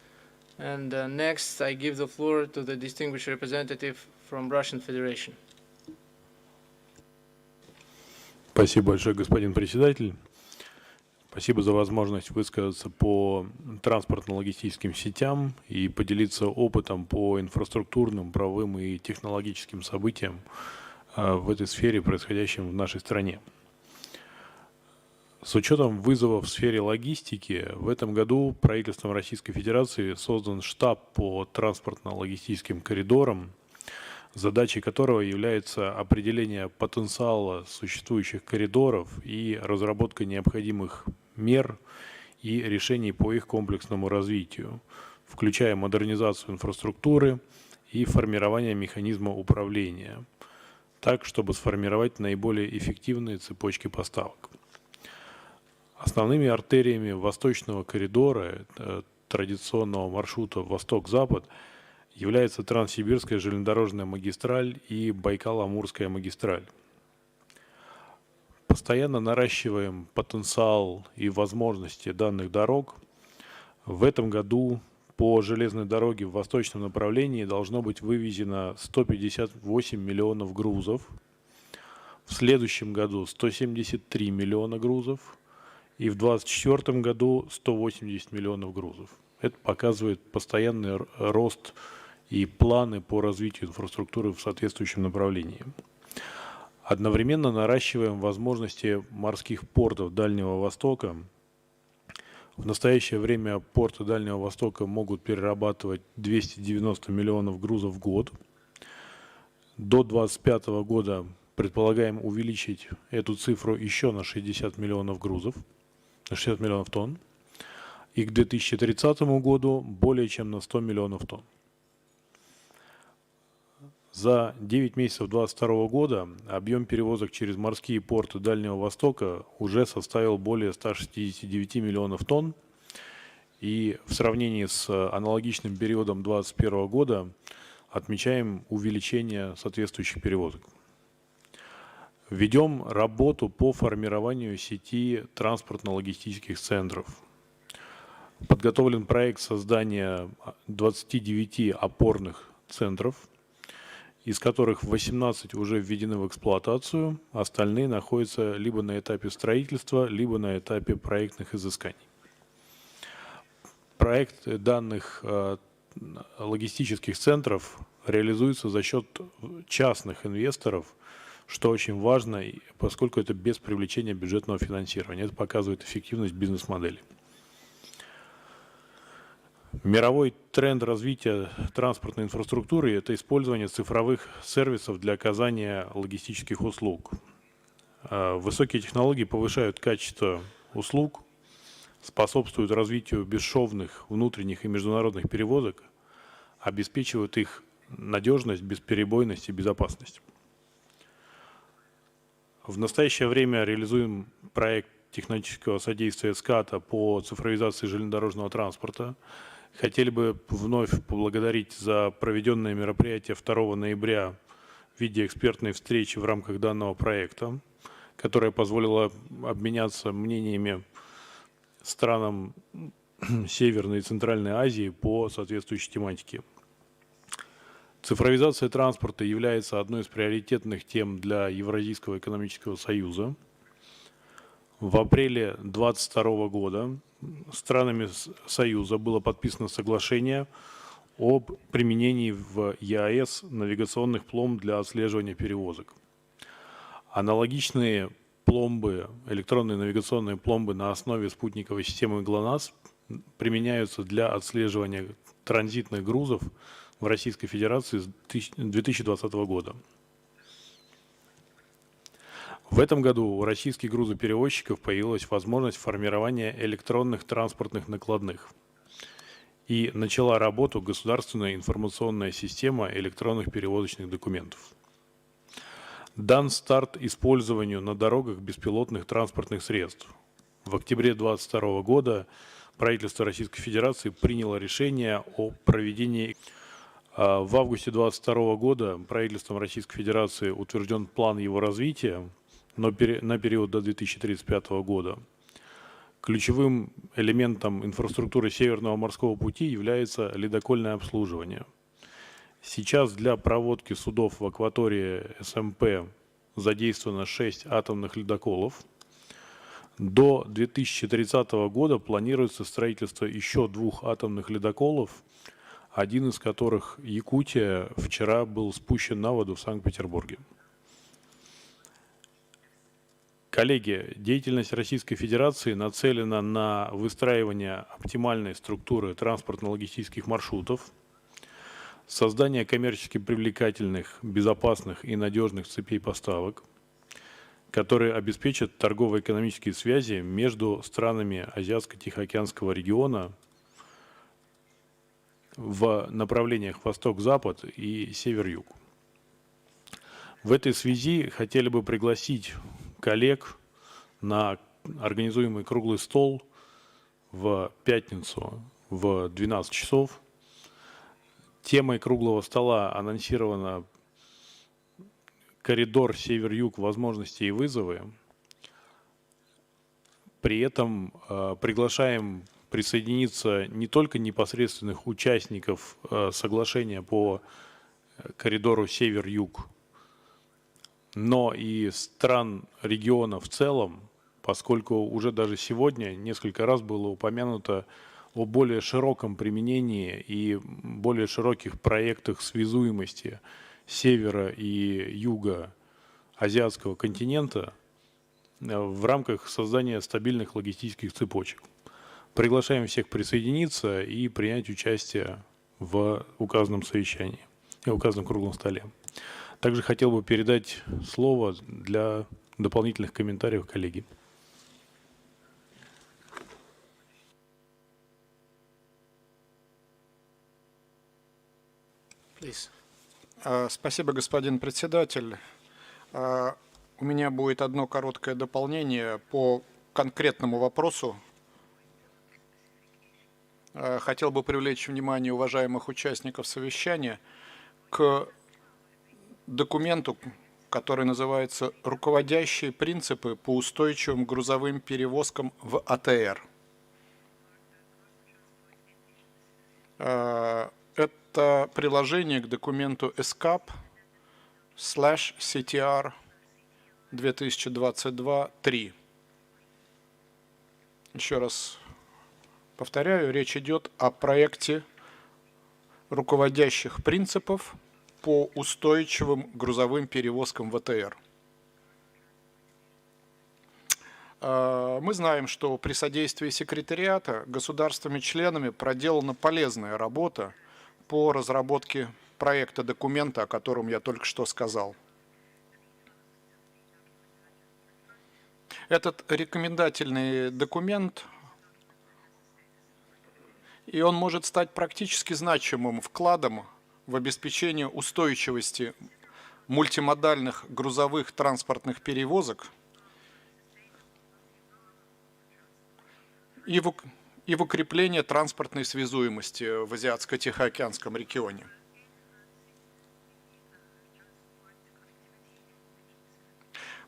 And next, I give the floor to the distinguished representative from Russian Federation. Спасибо большое, господин председатель. Спасибо за возможность высказаться по транспортно-логистическим сетям и поделиться опытом по инфраструктурным, правовым и технологическим событиям в этой сфере, происходящим в нашей стране. С учетом вызовов в сфере логистики, в этом году правительством Российской Федерации создан штаб по транспортно-логистическим коридорам, задачей которого является определение потенциала существующих коридоров и разработка необходимых мер и решений по их комплексному развитию, включая модернизацию инфраструктуры и формирование механизма управления, так, чтобы сформировать наиболее эффективные цепочки поставок. Основными артериями восточного коридора, традиционного маршрута Восток-Запад, является Транссибирская железнодорожная магистраль и Байкал-Амурская магистраль. Постоянно наращиваем потенциал и возможности данных дорог. В этом году по железной дороге в восточном направлении должно быть вывезено 158 миллионов грузов. В следующем году 173 миллиона грузов. И в 2024 году 180 миллионов грузов. Это показывает постоянный рост и планы по развитию инфраструктуры в соответствующем направлении. Одновременно наращиваем возможности морских портов Дальнего Востока. В настоящее время порты Дальнего Востока могут перерабатывать 290 миллионов грузов в год. До 2025 года предполагаем увеличить эту цифру еще на 60 миллионов грузов. 60 миллионов тонн, и к 2030 году более чем на 100 миллионов тонн. За 9 месяцев 2022 года объем перевозок через морские порты Дальнего Востока уже составил более 169 миллионов тонн, и в сравнении с аналогичным периодом 2021 года отмечаем увеличение соответствующих перевозок. Ведем работу по формированию сети транспортно-логистических центров. Подготовлен проект создания 29 опорных центров, из которых 18 уже введены в эксплуатацию, остальные находятся либо на этапе строительства, либо на этапе проектных изысканий. Проект данных логистических центров реализуется за счет частных инвесторов, что очень важно, поскольку это без привлечения бюджетного финансирования. Это показывает эффективность бизнес-модели. Мировой тренд развития транспортной инфраструктуры – это использование цифровых сервисов для оказания логистических услуг. Высокие технологии повышают качество услуг, способствуют развитию бесшовных внутренних и международных перевозок, обеспечивают их надежность, бесперебойность и безопасность. В настоящее время реализуем проект технического содействия ESCAP по цифровизации железнодорожного транспорта. Хотели бы вновь поблагодарить за проведенное мероприятие 2 ноября в виде экспертной встречи в рамках данного проекта, которая позволила обменяться мнениями странам Северной и Центральной Азии по соответствующей тематике. Цифровизация транспорта является одной из приоритетных тем для Евразийского экономического союза. В апреле 2022 года странами Союза было подписано соглашение об применении в ЕАЭС навигационных пломб для отслеживания перевозок. Аналогичные пломбы, электронные навигационные пломбы на основе спутниковой системы ГЛОНАСС применяются для отслеживания транзитных грузов в Российской Федерации с 2020 года. В этом году у российских грузоперевозчиков появилась возможность формирования электронных транспортных накладных. И начала работу государственная информационная система электронных перевозочных документов. Дан старт использованию на дорогах беспилотных транспортных средств. В октябре 2022 года правительство Российской Федерации приняло решение о проведении. В августе 2022 года правительством Российской Федерации утвержден план его развития на период до 2035 года. Ключевым элементом инфраструктуры Северного морского пути является ледокольное обслуживание. Сейчас для проводки судов в акватории СМП задействовано 6 атомных ледоколов. До 2030 года планируется строительство еще 2 атомных ледоколов, один из которых, Якутия, вчера был спущен на воду в Санкт-Петербурге. Коллеги, деятельность Российской Федерации нацелена на выстраивание оптимальной структуры транспортно-логистических маршрутов, создание коммерчески привлекательных, безопасных и надежных цепей поставок, которые обеспечат торгово-экономические связи между странами Азиатско-Тихоокеанского региона в направлениях восток-запад и север-юг. В этой связи хотели бы пригласить коллег на организуемый круглый стол в пятницу в 12 часов. Темой круглого стола анонсировано коридор север-юг, возможности и вызовы. При этом приглашаем присоединиться не только непосредственных участников соглашения по коридору север-юг, но и стран региона в целом, поскольку уже даже сегодня несколько раз было упомянуто о более широком применении и более широких проектах связуемости севера и юга азиатского континента в рамках создания стабильных логистических цепочек. Приглашаем всех присоединиться и принять участие в указанном совещании, в указанном круглом столе. Также хотел бы передать слово для дополнительных комментариев коллеги. Спасибо, господин председатель. У меня будет одно короткое дополнение по конкретному вопросу. Хотел бы привлечь внимание уважаемых участников совещания к документу, который называется «Руководящие принципы по устойчивым грузовым перевозкам в АТР». Это приложение к документу ESCAP /CTR 2022-3. Еще раз повторяю, речь идет о проекте руководящих принципов по устойчивым грузовым перевозкам в АТР. Мы знаем, что при содействии секретариата государствами-членами проделана полезная работа по разработке проекта документа, о котором я только что сказал. Этот рекомендательный документ, и он может стать практически значимым вкладом в обеспечение устойчивости мультимодальных грузовых транспортных перевозок и в укрепление транспортной связуемости в Азиатско-Тихоокеанском регионе.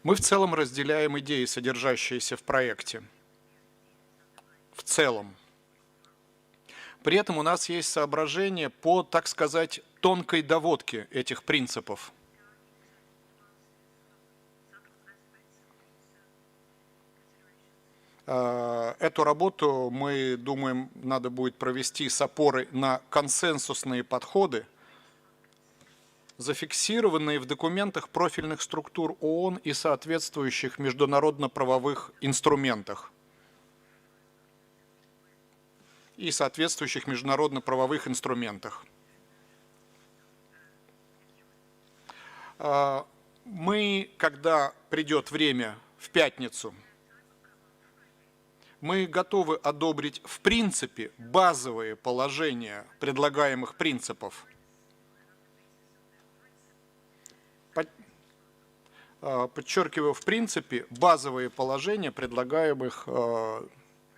Мы в целом разделяем идеи, содержащиеся в проекте. В целом. При этом у нас есть соображения по, так сказать, тонкой доводке этих принципов. Эту работу, мы думаем, надо будет провести с опорой на консенсусные подходы, зафиксированные в документах профильных структур ООН и соответствующих международно-правовых инструментах. Мы, когда придет время в пятницу, мы готовы одобрить в принципе базовые положения предлагаемых принципов. Подчеркиваю, в принципе, базовые положения предлагаемых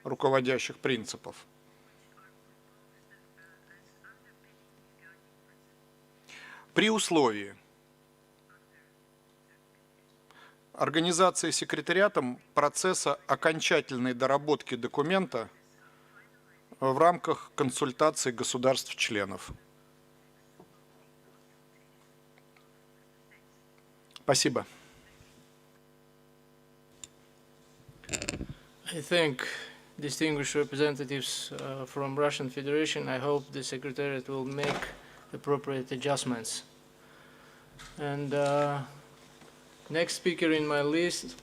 руководящих принципов. При условии организации секретариатом процесса окончательной доработки документа в рамках консультаций государств-членов. Спасибо. I thank distinguished representatives from Russian Federation. I hope the Secretariat will make appropriate adjustments. And next speaker on my list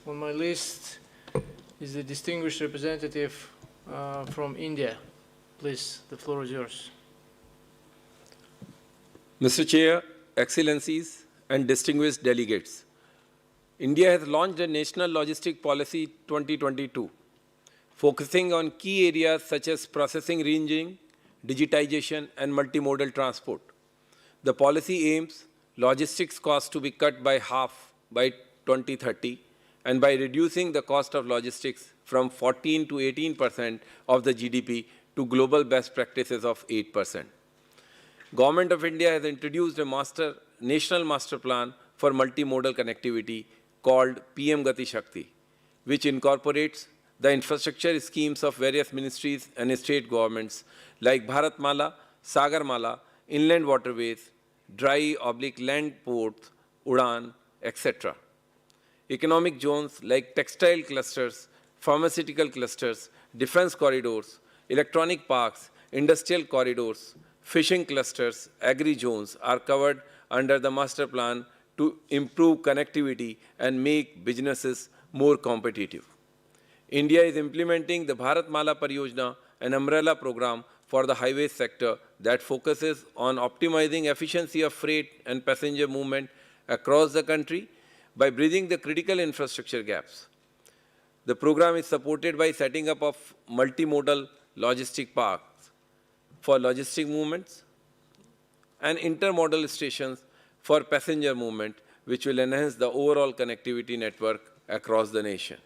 is the distinguished representative from India. Please, the floor is yours. Mr. Chair, Excellencies, and distinguished delegates, India has launched a National Logistic Policy 2022, focusing on key areas such as processing reengineering, digitization, and multimodal transport. The policy aims logistics costs to be cut by half by 2030, and by reducing the cost of logistics from 14 to 18% of the GDP to global best practices of 8%. Government of India has introduced a national master plan for multimodal connectivity called PM Gati Shakti, which incorporates the infrastructure schemes of various ministries and state governments like Bharatmala, Sagarmala, inland waterways, dry/land ports, Udan, etc. Economic zones like textile clusters, pharmaceutical clusters, defense corridors, electronic parks, industrial corridors, fishing clusters, agri-zones are covered under the master plan to improve connectivity and make businesses more competitive. India is implementing the Bharatmala Pariyojana, an umbrella program for the highway sector that focuses on optimizing efficiency of freight and passenger movement across the country by bridging the critical infrastructure gaps. The program is supported by setting up of multimodal logistic parks for logistic movements and intermodal stations for passenger movement, which will enhance the overall connectivity network across the nation.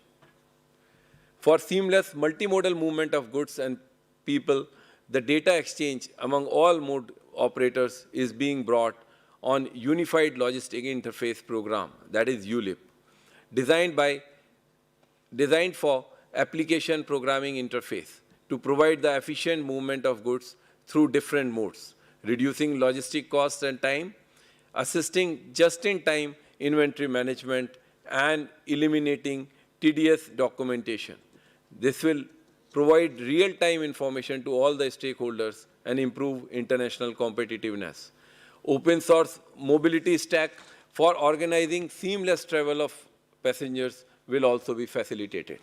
For seamless multimodal movement of goods and people, the data exchange among all mode operators is being brought on Unified Logistic Interface Program, that is ULIP, designed for application programming interface to provide the efficient movement of goods through different modes, reducing logistic costs and time, assisting just-in-time inventory management, and eliminating tedious documentation. This will provide real-time information to all the stakeholders and improve international competitiveness. Open source mobility stack for organizing seamless travel of passengers will also be facilitated.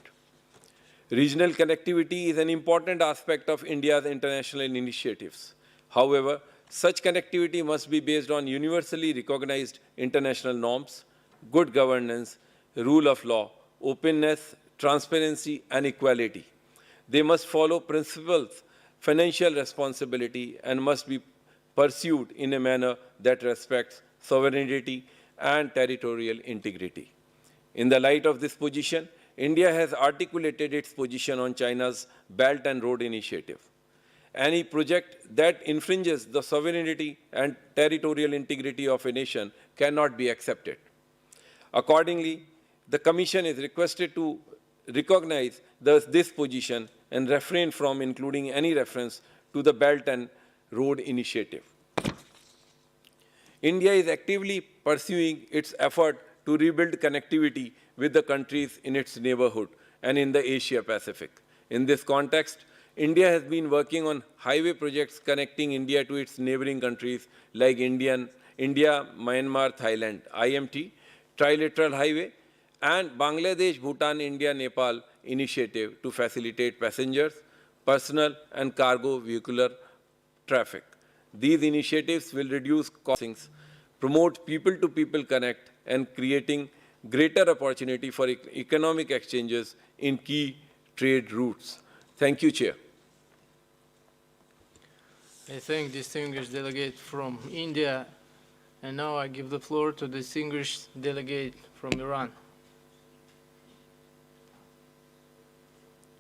Regional connectivity is an important aspect of India's international initiatives. However, such connectivity must be based on universally recognized international norms, good governance, rule of law, openness, transparency, and equality. They must follow principles, financial responsibility, and must be pursued in a manner that respects sovereignty and territorial integrity. In the light of this position, India has articulated its position on China's Belt and Road Initiative. Any project that infringes the sovereignty and territorial integrity of a nation cannot be accepted. Accordingly, the Commission is requested to recognize this position and refrain from including any reference to the Belt and Road Initiative. India is actively pursuing its effort to rebuild connectivity with the countries in its neighborhood and in the Asia-Pacific. In this context, India has been working on highway projects connecting India to its neighboring countries like India, Myanmar, Thailand, IMT, Trilateral Highway, and Bangladesh, Bhutan, India, Nepal initiative to facilitate passengers, personal and cargo vehicular traffic. These initiatives will reduce costs, promote people-to-people connect, and creating greater opportunity for economic exchanges in key trade routes. Thank you, Chair. I thank distinguished delegate from India, and now I give the floor to distinguished delegate from Iran.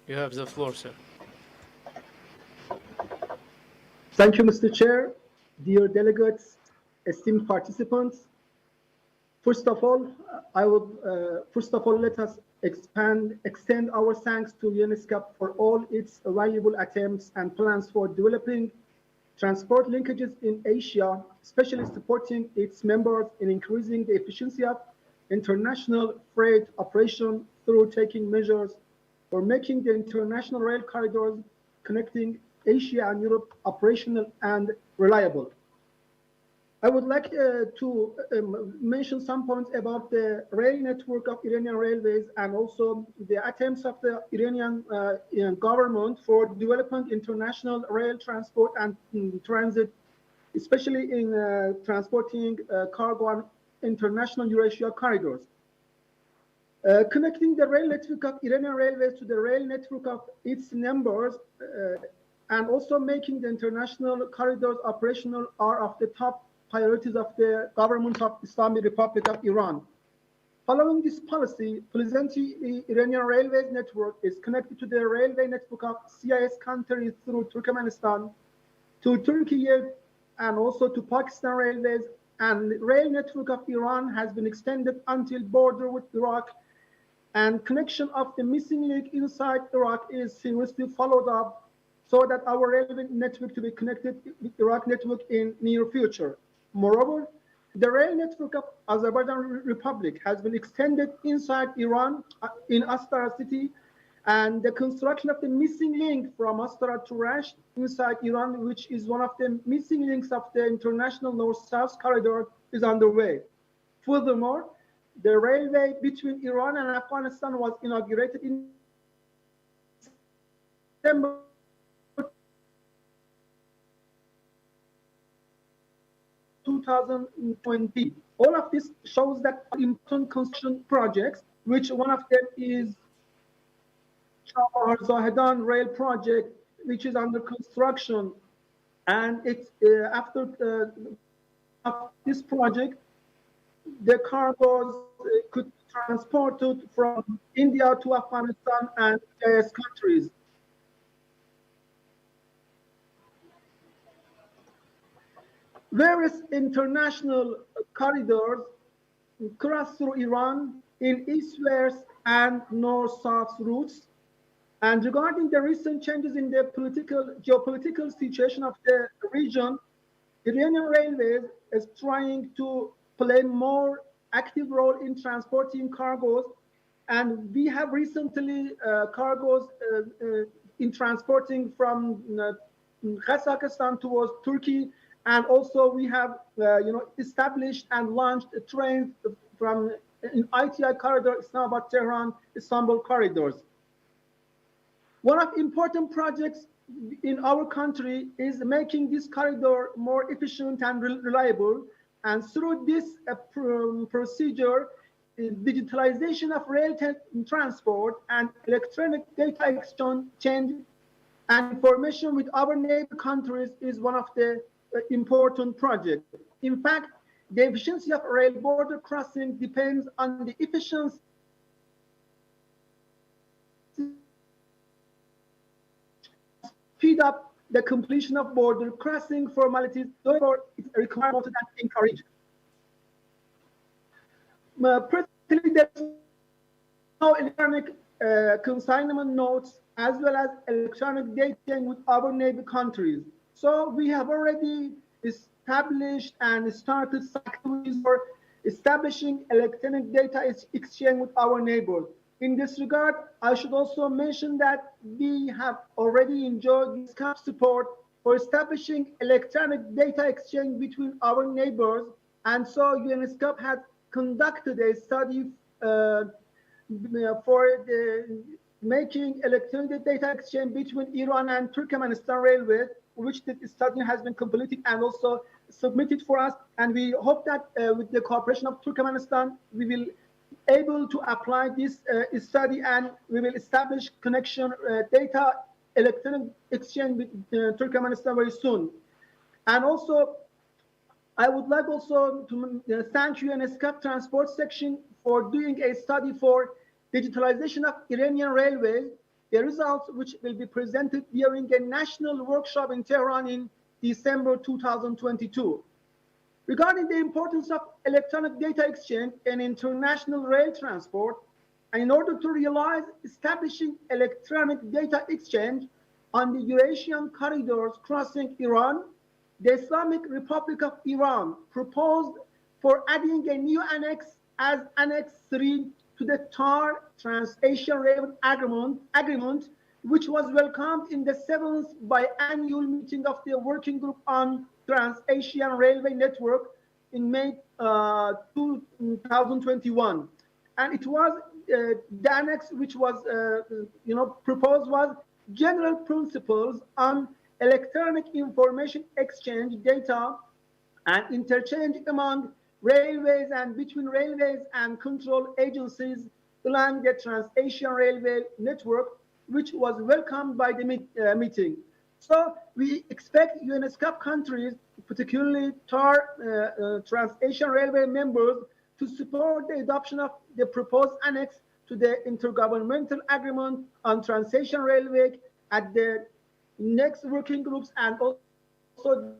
You have the floor, sir. Thank you, Mr. Chair, dear delegates, esteemed participants. First of all, let us extend our thanks to ESCAP for all its valuable attempts and plans for developing transport linkages in Asia, especially supporting its members in increasing the efficiency of international freight operation through taking measures for making the international rail corridors connecting Asia and Europe operational and reliable. I would like to mention some points about the rail network of Iranian railways and also the attempts of the Iranian government for developing international rail transport and transit, especially in transporting cargo on international Eurasia corridors. Connecting the rail network of Iranian railways to the rail network of its members and also making the international corridors operational are of the top priorities of the government of Islamic Republic of Iran. Following this policy, presently Iranian railways network is connected to the railway network of CIS countries through Turkmenistan, to Turkey, and also to Pakistan railways, and rail network of Iran has been extended until border with Iraq, and connection of the missing link inside Iraq is seriously followed up so that our railway network to be connected with Iraq network in near future. Moreover, the rail network of Azerbaijan Republic has been extended inside Iran in Astara city, and the construction of the missing link from Astara to Rasht inside Iran, which is one of the missing links of the international north-south corridor, is underway. Furthermore, the railway between Iran and Afghanistan was inaugurated in December 2020. All of this shows that important construction projects, which one of them is Zahedan rail project, which is under construction, and it's after this project, the cargoes could be transported from India to Afghanistan and CIS countries. various international corridors cross through Iran in east-west and north-south routes. And regarding the recent changes in the geopolitical situation of the region, Iranian Railways is trying to play more active role in transporting cargoes. And we have recently cargoes in transporting from Kazakhstan towards Turkey. And also we have established and launched trains from in ITI corridor, Islamabad, Tehran, Istanbul corridors. One of important projects in our country is making this corridor more efficient and reliable. And through this procedure, digitalization of rail transport and electronic data exchange and information with our neighbor countries is one of the important projects. In fact, the efficiency of rail border crossing depends on the efficiency speed up the completion of border crossing formalities, therefore it's required more than encouraged. Presently, there's no electronic consignment notes as well as electronic dating with our neighbor countries. So we have already established and started activities for establishing electronic data exchange with our neighbors. In this regard, I should also mention that we have already enjoyed ESCAP support for establishing electronic data exchange between our neighbors. And so ESCAP has conducted a study for making electronic data exchange between Iran and Turkmenistan Railways, which the study has been completed and also submitted for us. And we hope that with the cooperation of Turkmenistan, we will able to apply this study and we will establish connection data electronic exchange with Turkmenistan very soon. And also, I would like also to thank ESCAP Transport Section for doing a study for digitalization of Iranian railways, the results which will be presented during a national workshop in Tehran in December 2022. Regarding the importance of electronic data exchange in international rail transport, and in order to realize establishing electronic data exchange on the Eurasian corridors crossing Iran, the Islamic Republic of Iran proposed for adding a new annex as Annex 3 to the TAR Trans-Asian Rail Agreement, which was welcomed in the 7th biannual meeting of the Working Group on Trans-Asian Railway Network in May 2021. And it was the annex which was proposed was general principles on electronic information exchange data and interchange among railways and between railways and control agencies along the Trans-Asian Railway Network, which was welcomed by the meeting. So we expect ESCAP countries, particularly TAR Trans-Asian Railway members, to support the adoption of the proposed annex to the Intergovernmental Agreement on Trans-Asian Railway at the next working groups, and also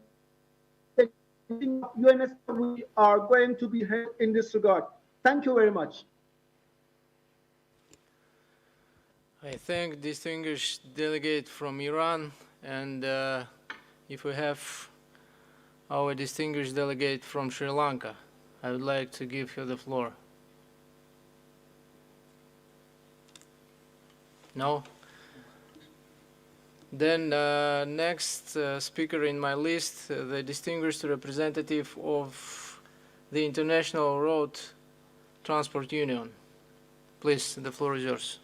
the UNSCAP we are going to be held in this regard. Thank you very much. I thank distinguished delegate from Iran, and if we have our distinguished delegate from Sri Lanka, I would like to give her the floor. No? Then next speaker in my list, the distinguished representative of the International Road Transport Union. Please, the floor is yours.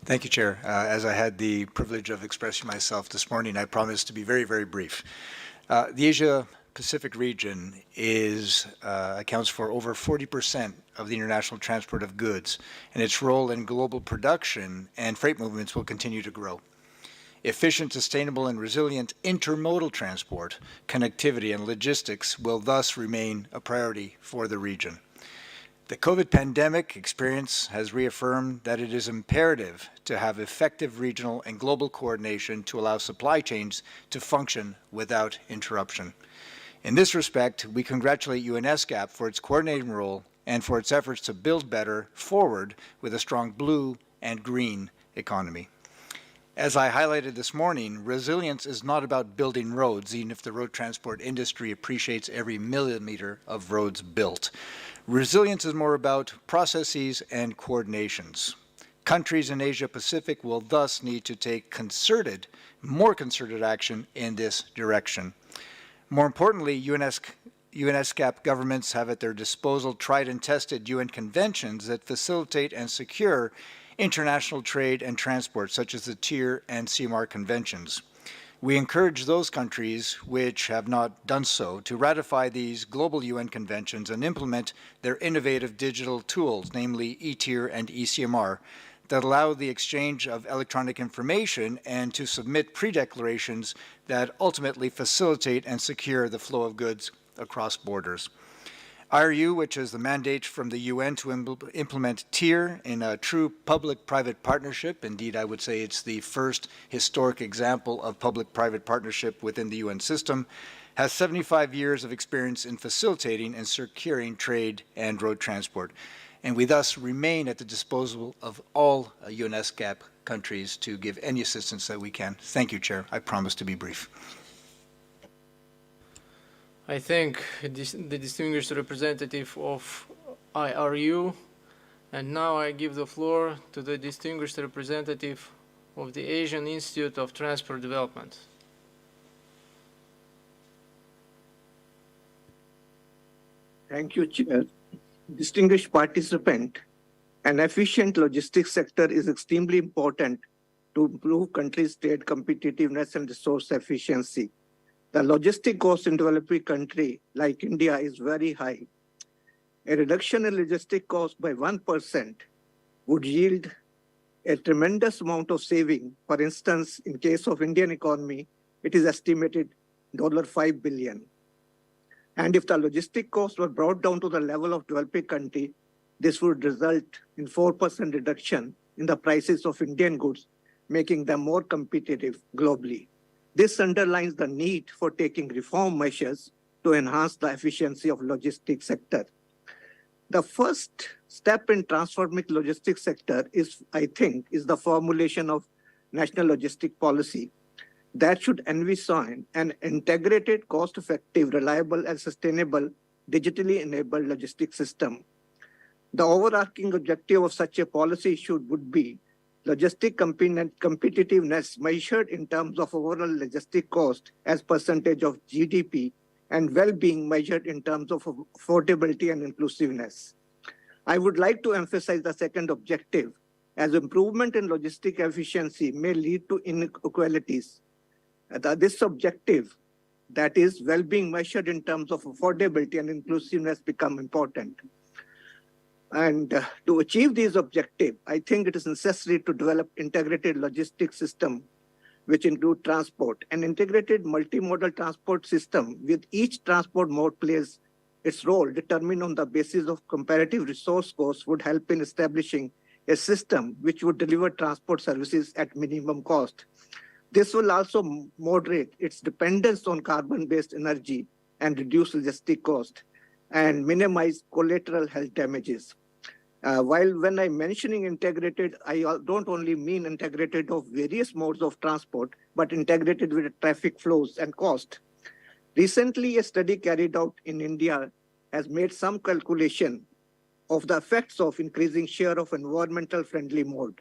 Thank you, Chair. As I had the privilege of expressing myself this morning, I promise to be very, very brief. The Asia-Pacific region accounts for over 40% of the international transport of goods, and its role in global production and freight movements will continue to grow. Efficient, sustainable, and resilient intermodal transport, connectivity, and logistics will thus remain a priority for the region. The COVID pandemic experience has reaffirmed that it is imperative to have effective regional and global coordination to allow supply chains to function without interruption. In this respect, we congratulate ESCAP for its coordinating role and for its efforts to build better forward with a strong blue and green economy. As I highlighted this morning, resilience is not about building roads, even if the road transport industry appreciates every millimeter of roads built. Resilience is more about processes and coordinations. Countries in Asia Pacific will thus need to take more concerted action in this direction. More importantly, UNESCAP governments have at their disposal tried and tested UN conventions that facilitate and secure international trade and transport, such as the TIR and CMAR conventions. We encourage those countries which have not done so to ratify these global UN conventions and implement their innovative digital tools, namely ETIR and ECMR, that allow the exchange of electronic information and to submit pre-declarations that ultimately facilitate and secure the flow of goods across borders. IRU, which is the mandate from the UN to implement TIR in a true public-private partnership. Indeed, I would say it's the first historic example of public-private partnership within the UN system, has 75 years of experience in facilitating and securing trade and road transport. And we thus remain at the disposal of all UNESCAP countries to give any assistance that we can. Thank you, Chair. I promise to be brief. I thank the distinguished representative of IRU, and now I give the floor to the distinguished representative of the Asian Institute of Transport Development. Thank you, Chair. Distinguished participant, an efficient logistics sector is extremely important to improve countries' trade competitiveness and resource efficiency. The logistic cost in developing country like India is very high. A reduction in logistic cost by 1% would yield a tremendous amount of saving. For instance, in case of Indian economy, it is estimated $5 billion. And if the logistic costs were brought down to the level of developing country, this would result in 4% reduction in the prices of Indian goods, making them more competitive globally. This underlines the need for taking reform measures to enhance the efficiency of logistics sector. The first step in transforming logistics sector is, I think, the formulation of national logistic policy that should envision an integrated, cost-effective, reliable, and sustainable digitally enabled logistics system. The overarching objective of such a policy would be logistic competitiveness measured in terms of overall logistic cost as percentage of GDP, and well-being measured in terms of affordability and inclusiveness. I would like to emphasize the second objective, as improvement in logistic efficiency may lead to inequalities. This objective, that is well-being measured in terms of affordability and inclusiveness, become important. And to achieve these objectives, I think it is necessary to develop integrated logistics system, which include transport. An integrated multimodal transport system with each transport mode plays its role determined on the basis of comparative resource costs would help in establishing a system which would deliver transport services at minimum cost. This will also moderate its dependence on carbon-based energy and reduce logistic cost and minimize collateral health damages. While when I'm mentioning integrated, I don't only mean integrated of various modes of transport, but integrated with traffic flows and cost. Recently, a study carried out in India has made some calculation of the effects of increasing share of environmental friendly mode.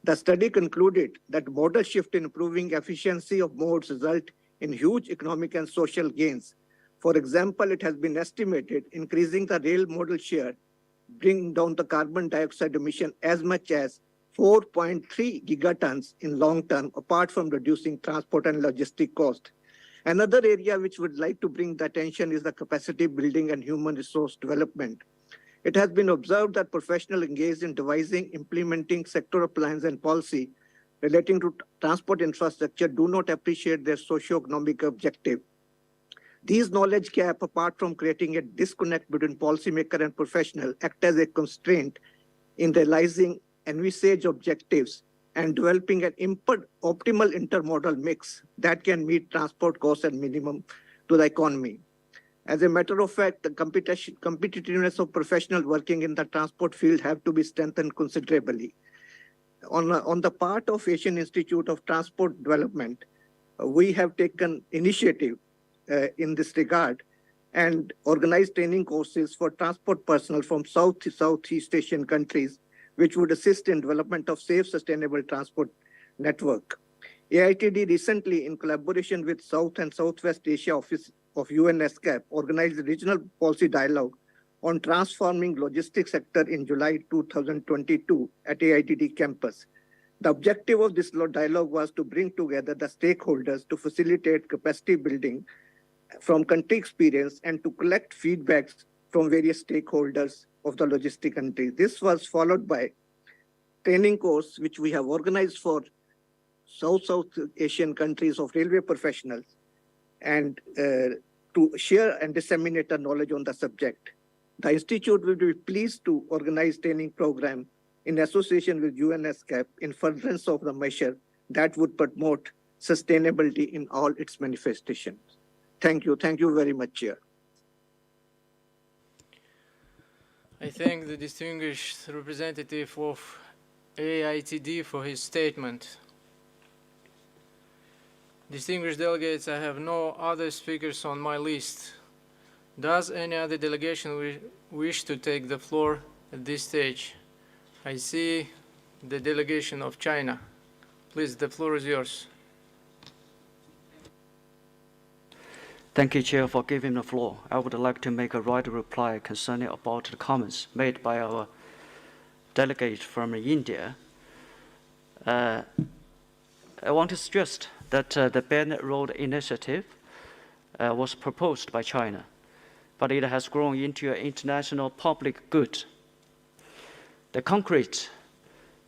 The study concluded that modal shift in improving efficiency of modes result in huge economic and social gains. For example, it has been estimated increasing the rail modal share bring down the carbon dioxide emission as much as 4.3 gigatons in long term, apart from reducing transport and logistic cost. Another area which would like to bring the attention is the capacity building and human resource development. It has been observed that professionals engaged in devising, implementing sectoral plans and policy relating to transport infrastructure do not appreciate their socio-economic objective. These knowledge gap, apart from creating a disconnect between policymaker and professional, act as a constraint in realizing envisaged objectives and developing an optimal intermodal mix that can meet transport costs and minimum to the economy. As a matter of fact, the competitiveness of professionals working in the transport field have to be strengthened considerably. On the part of Asian Institute of Transport Development, we have taken initiative in this regard and organized training courses for transport personnel from Southeast Asian countries, which would assist in development of safe, sustainable transport network. AITD recently, in collaboration with South and Southwest Asia Office of UN ESCAP, organized a regional policy dialogue on transforming logistics sector in July 2022 at AITD campus. The objective of this dialogue was to bring together the stakeholders to facilitate capacity building from country experience and to collect feedbacks from various stakeholders of the logistic country. This was followed by training course, which we have organized for South Asian countries of railway professionals and to share and disseminate the knowledge on the subject. The Institute will be pleased to organize training program in association with UNESCAP in furtherance of the measure that would promote sustainability in all its manifestations. Thank you. Thank you very much, Chair. I thank the distinguished representative of AITD for his statement. Distinguished delegates, I have no other speakers on my list. Does any other delegation wish to take the floor at this stage? I see the delegation of China. Please, the floor is yours. Thank you, Chair, for giving the floor. I would like to make a right reply concerning about the comments made by our delegate from India. I want to stress that the Belt and Road Initiative was proposed by China, but it has grown into an international public good. The concrete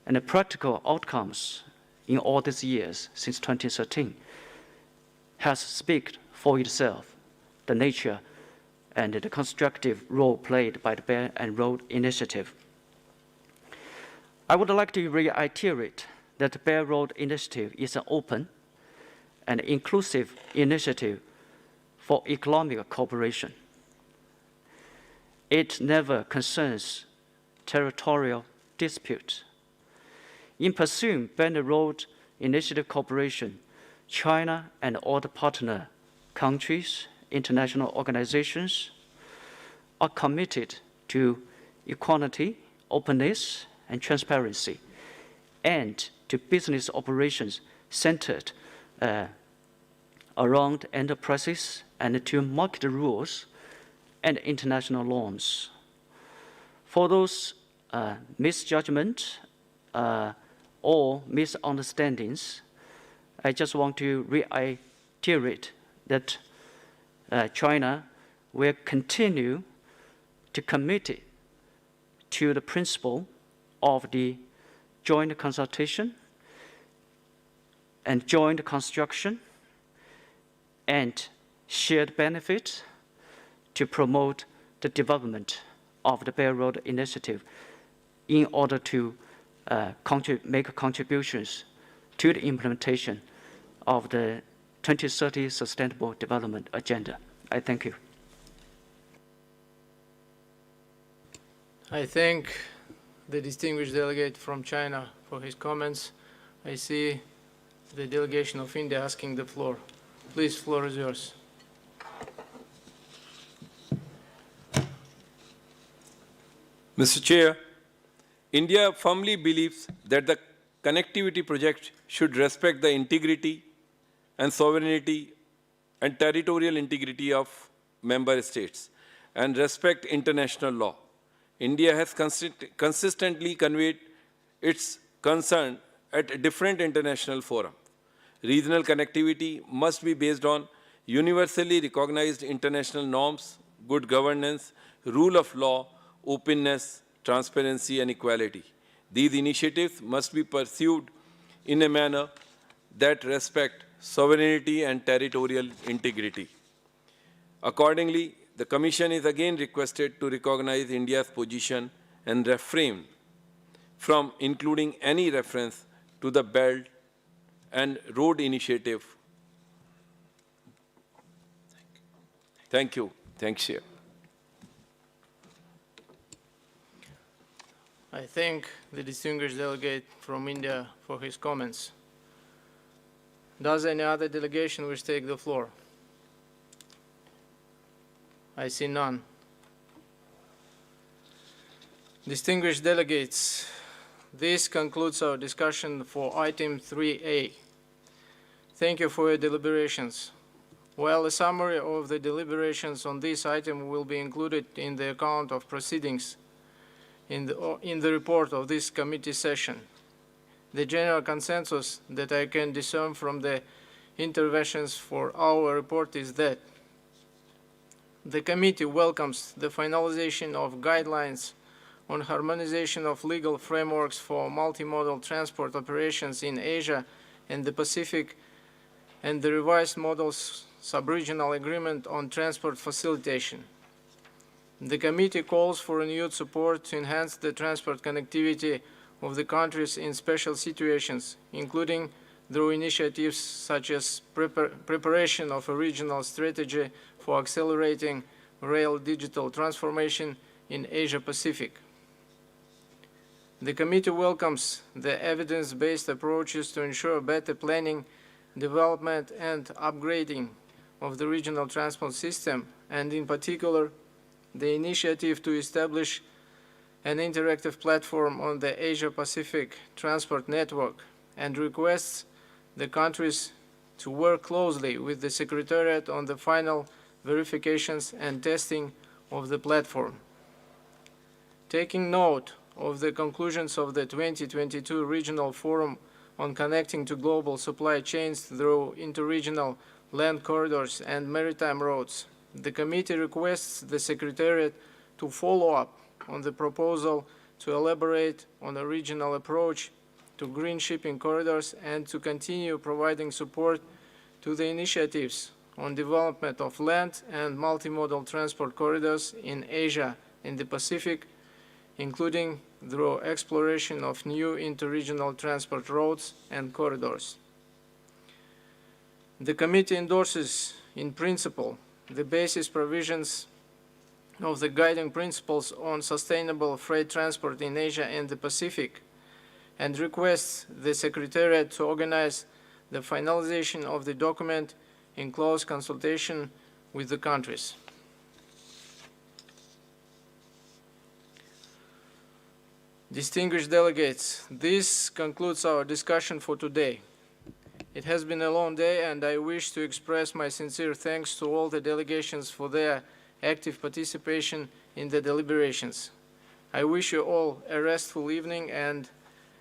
and the practical outcomes in all these years since 2013 has speak for itself, the nature and the constructive role played by the Belt and Road Initiative. I would like to reiterate that the Belt Road Initiative is an open and inclusive initiative for economic cooperation. It never concerns territorial dispute. In pursuing Belt and Road Initiative cooperation, China and all the partner countries, international organizations are committed to equality, openness, and transparency, and to business operations centered around enterprises and to market rules and international norms. For those misjudgments or misunderstandings, I just want to reiterate that China will continue to commit to the principle of the joint consultation and joint construction and shared benefit to promote the development of the Belt Road Initiative in order to make contributions to the implementation of the 2030 Sustainable Development Agenda. I thank you. I thank the distinguished delegate from China for his comments. I see the delegation of India asking the floor. Please, floor is yours. Mr. Chair, India firmly believes that the connectivity project should respect the integrity and sovereignty and territorial integrity of member states and respect international law. India has consistently conveyed its concern at different international forums. Regional connectivity must be based on universally recognized international norms, good governance, rule of law, openness, transparency, and equality. These initiatives must be pursued in a manner that respects sovereignty and territorial integrity. Accordingly, the Commission is again requested to recognize India's position and refrain from including any reference to the Belt and Road Initiative. Thank you. Thanks, Chair. I thank the distinguished delegate from India for his comments. Does any other delegation wish to take the floor? I see none. Distinguished delegates, this concludes our discussion for item 3A. Thank you for your deliberations. While a summary of the deliberations on this item will be included in the account of proceedings in the report of this committee session, the general consensus that I can discern from the interventions for our report is that the committee welcomes the finalization of guidelines on harmonization of legal frameworks for multimodal transport operations in Asia and the Pacific and the revised models sub-regional agreement on transport facilitation. The committee calls for renewed support to enhance the transport connectivity of the countries in special situations, including through initiatives such as preparation of a regional strategy for accelerating rail digital transformation in Asia-Pacific. The committee welcomes the evidence-based approaches to ensure better planning, development, and upgrading of the regional transport system, and in particular, the initiative to establish an interactive platform on the Asia-Pacific Transport Network, and requests the countries to work closely with the Secretariat on the final verifications and testing of the platform. Taking note of the conclusions of the 2022 Regional Forum on connecting to global supply chains through interregional land corridors and maritime roads, the committee requests the Secretariat to follow up on the proposal to elaborate on a regional approach to green shipping corridors and to continue providing support to the initiatives on development of land and multimodal transport corridors in Asia and the Pacific, including through exploration of new interregional transport roads and corridors. The committee endorses, in principle, the basis provisions of the guiding principles on sustainable freight transport in Asia and the Pacific, and requests the Secretariat to organize the finalization of the document in close consultation with the countries. Distinguished delegates, this concludes our discussion for today. It has been a long day, and I wish to express my sincere thanks to all the delegations for their active participation in the deliberations. I wish you all a restful evening and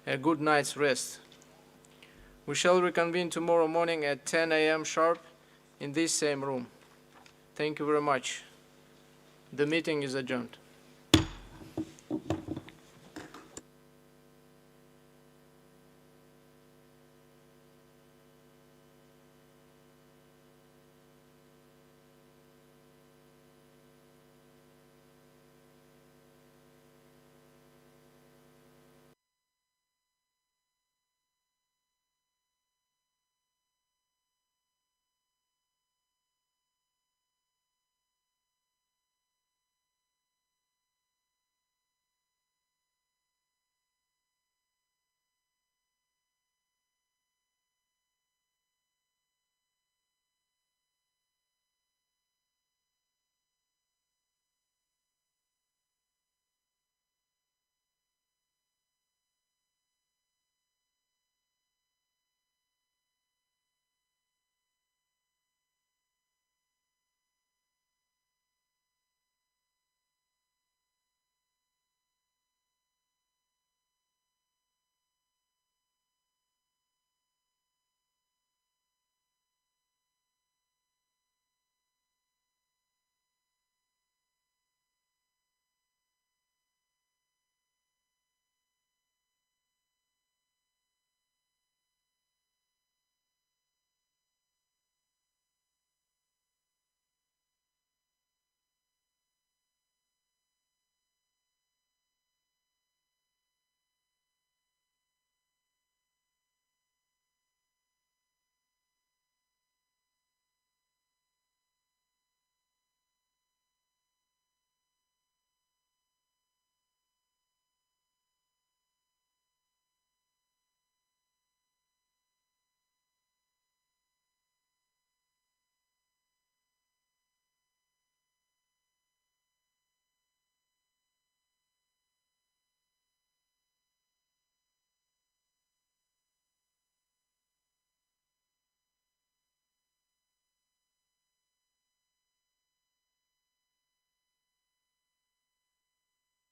a good night's rest. We shall reconvene tomorrow morning at 10 a.m. sharp in this same room. Thank you very much. The meeting is adjourned.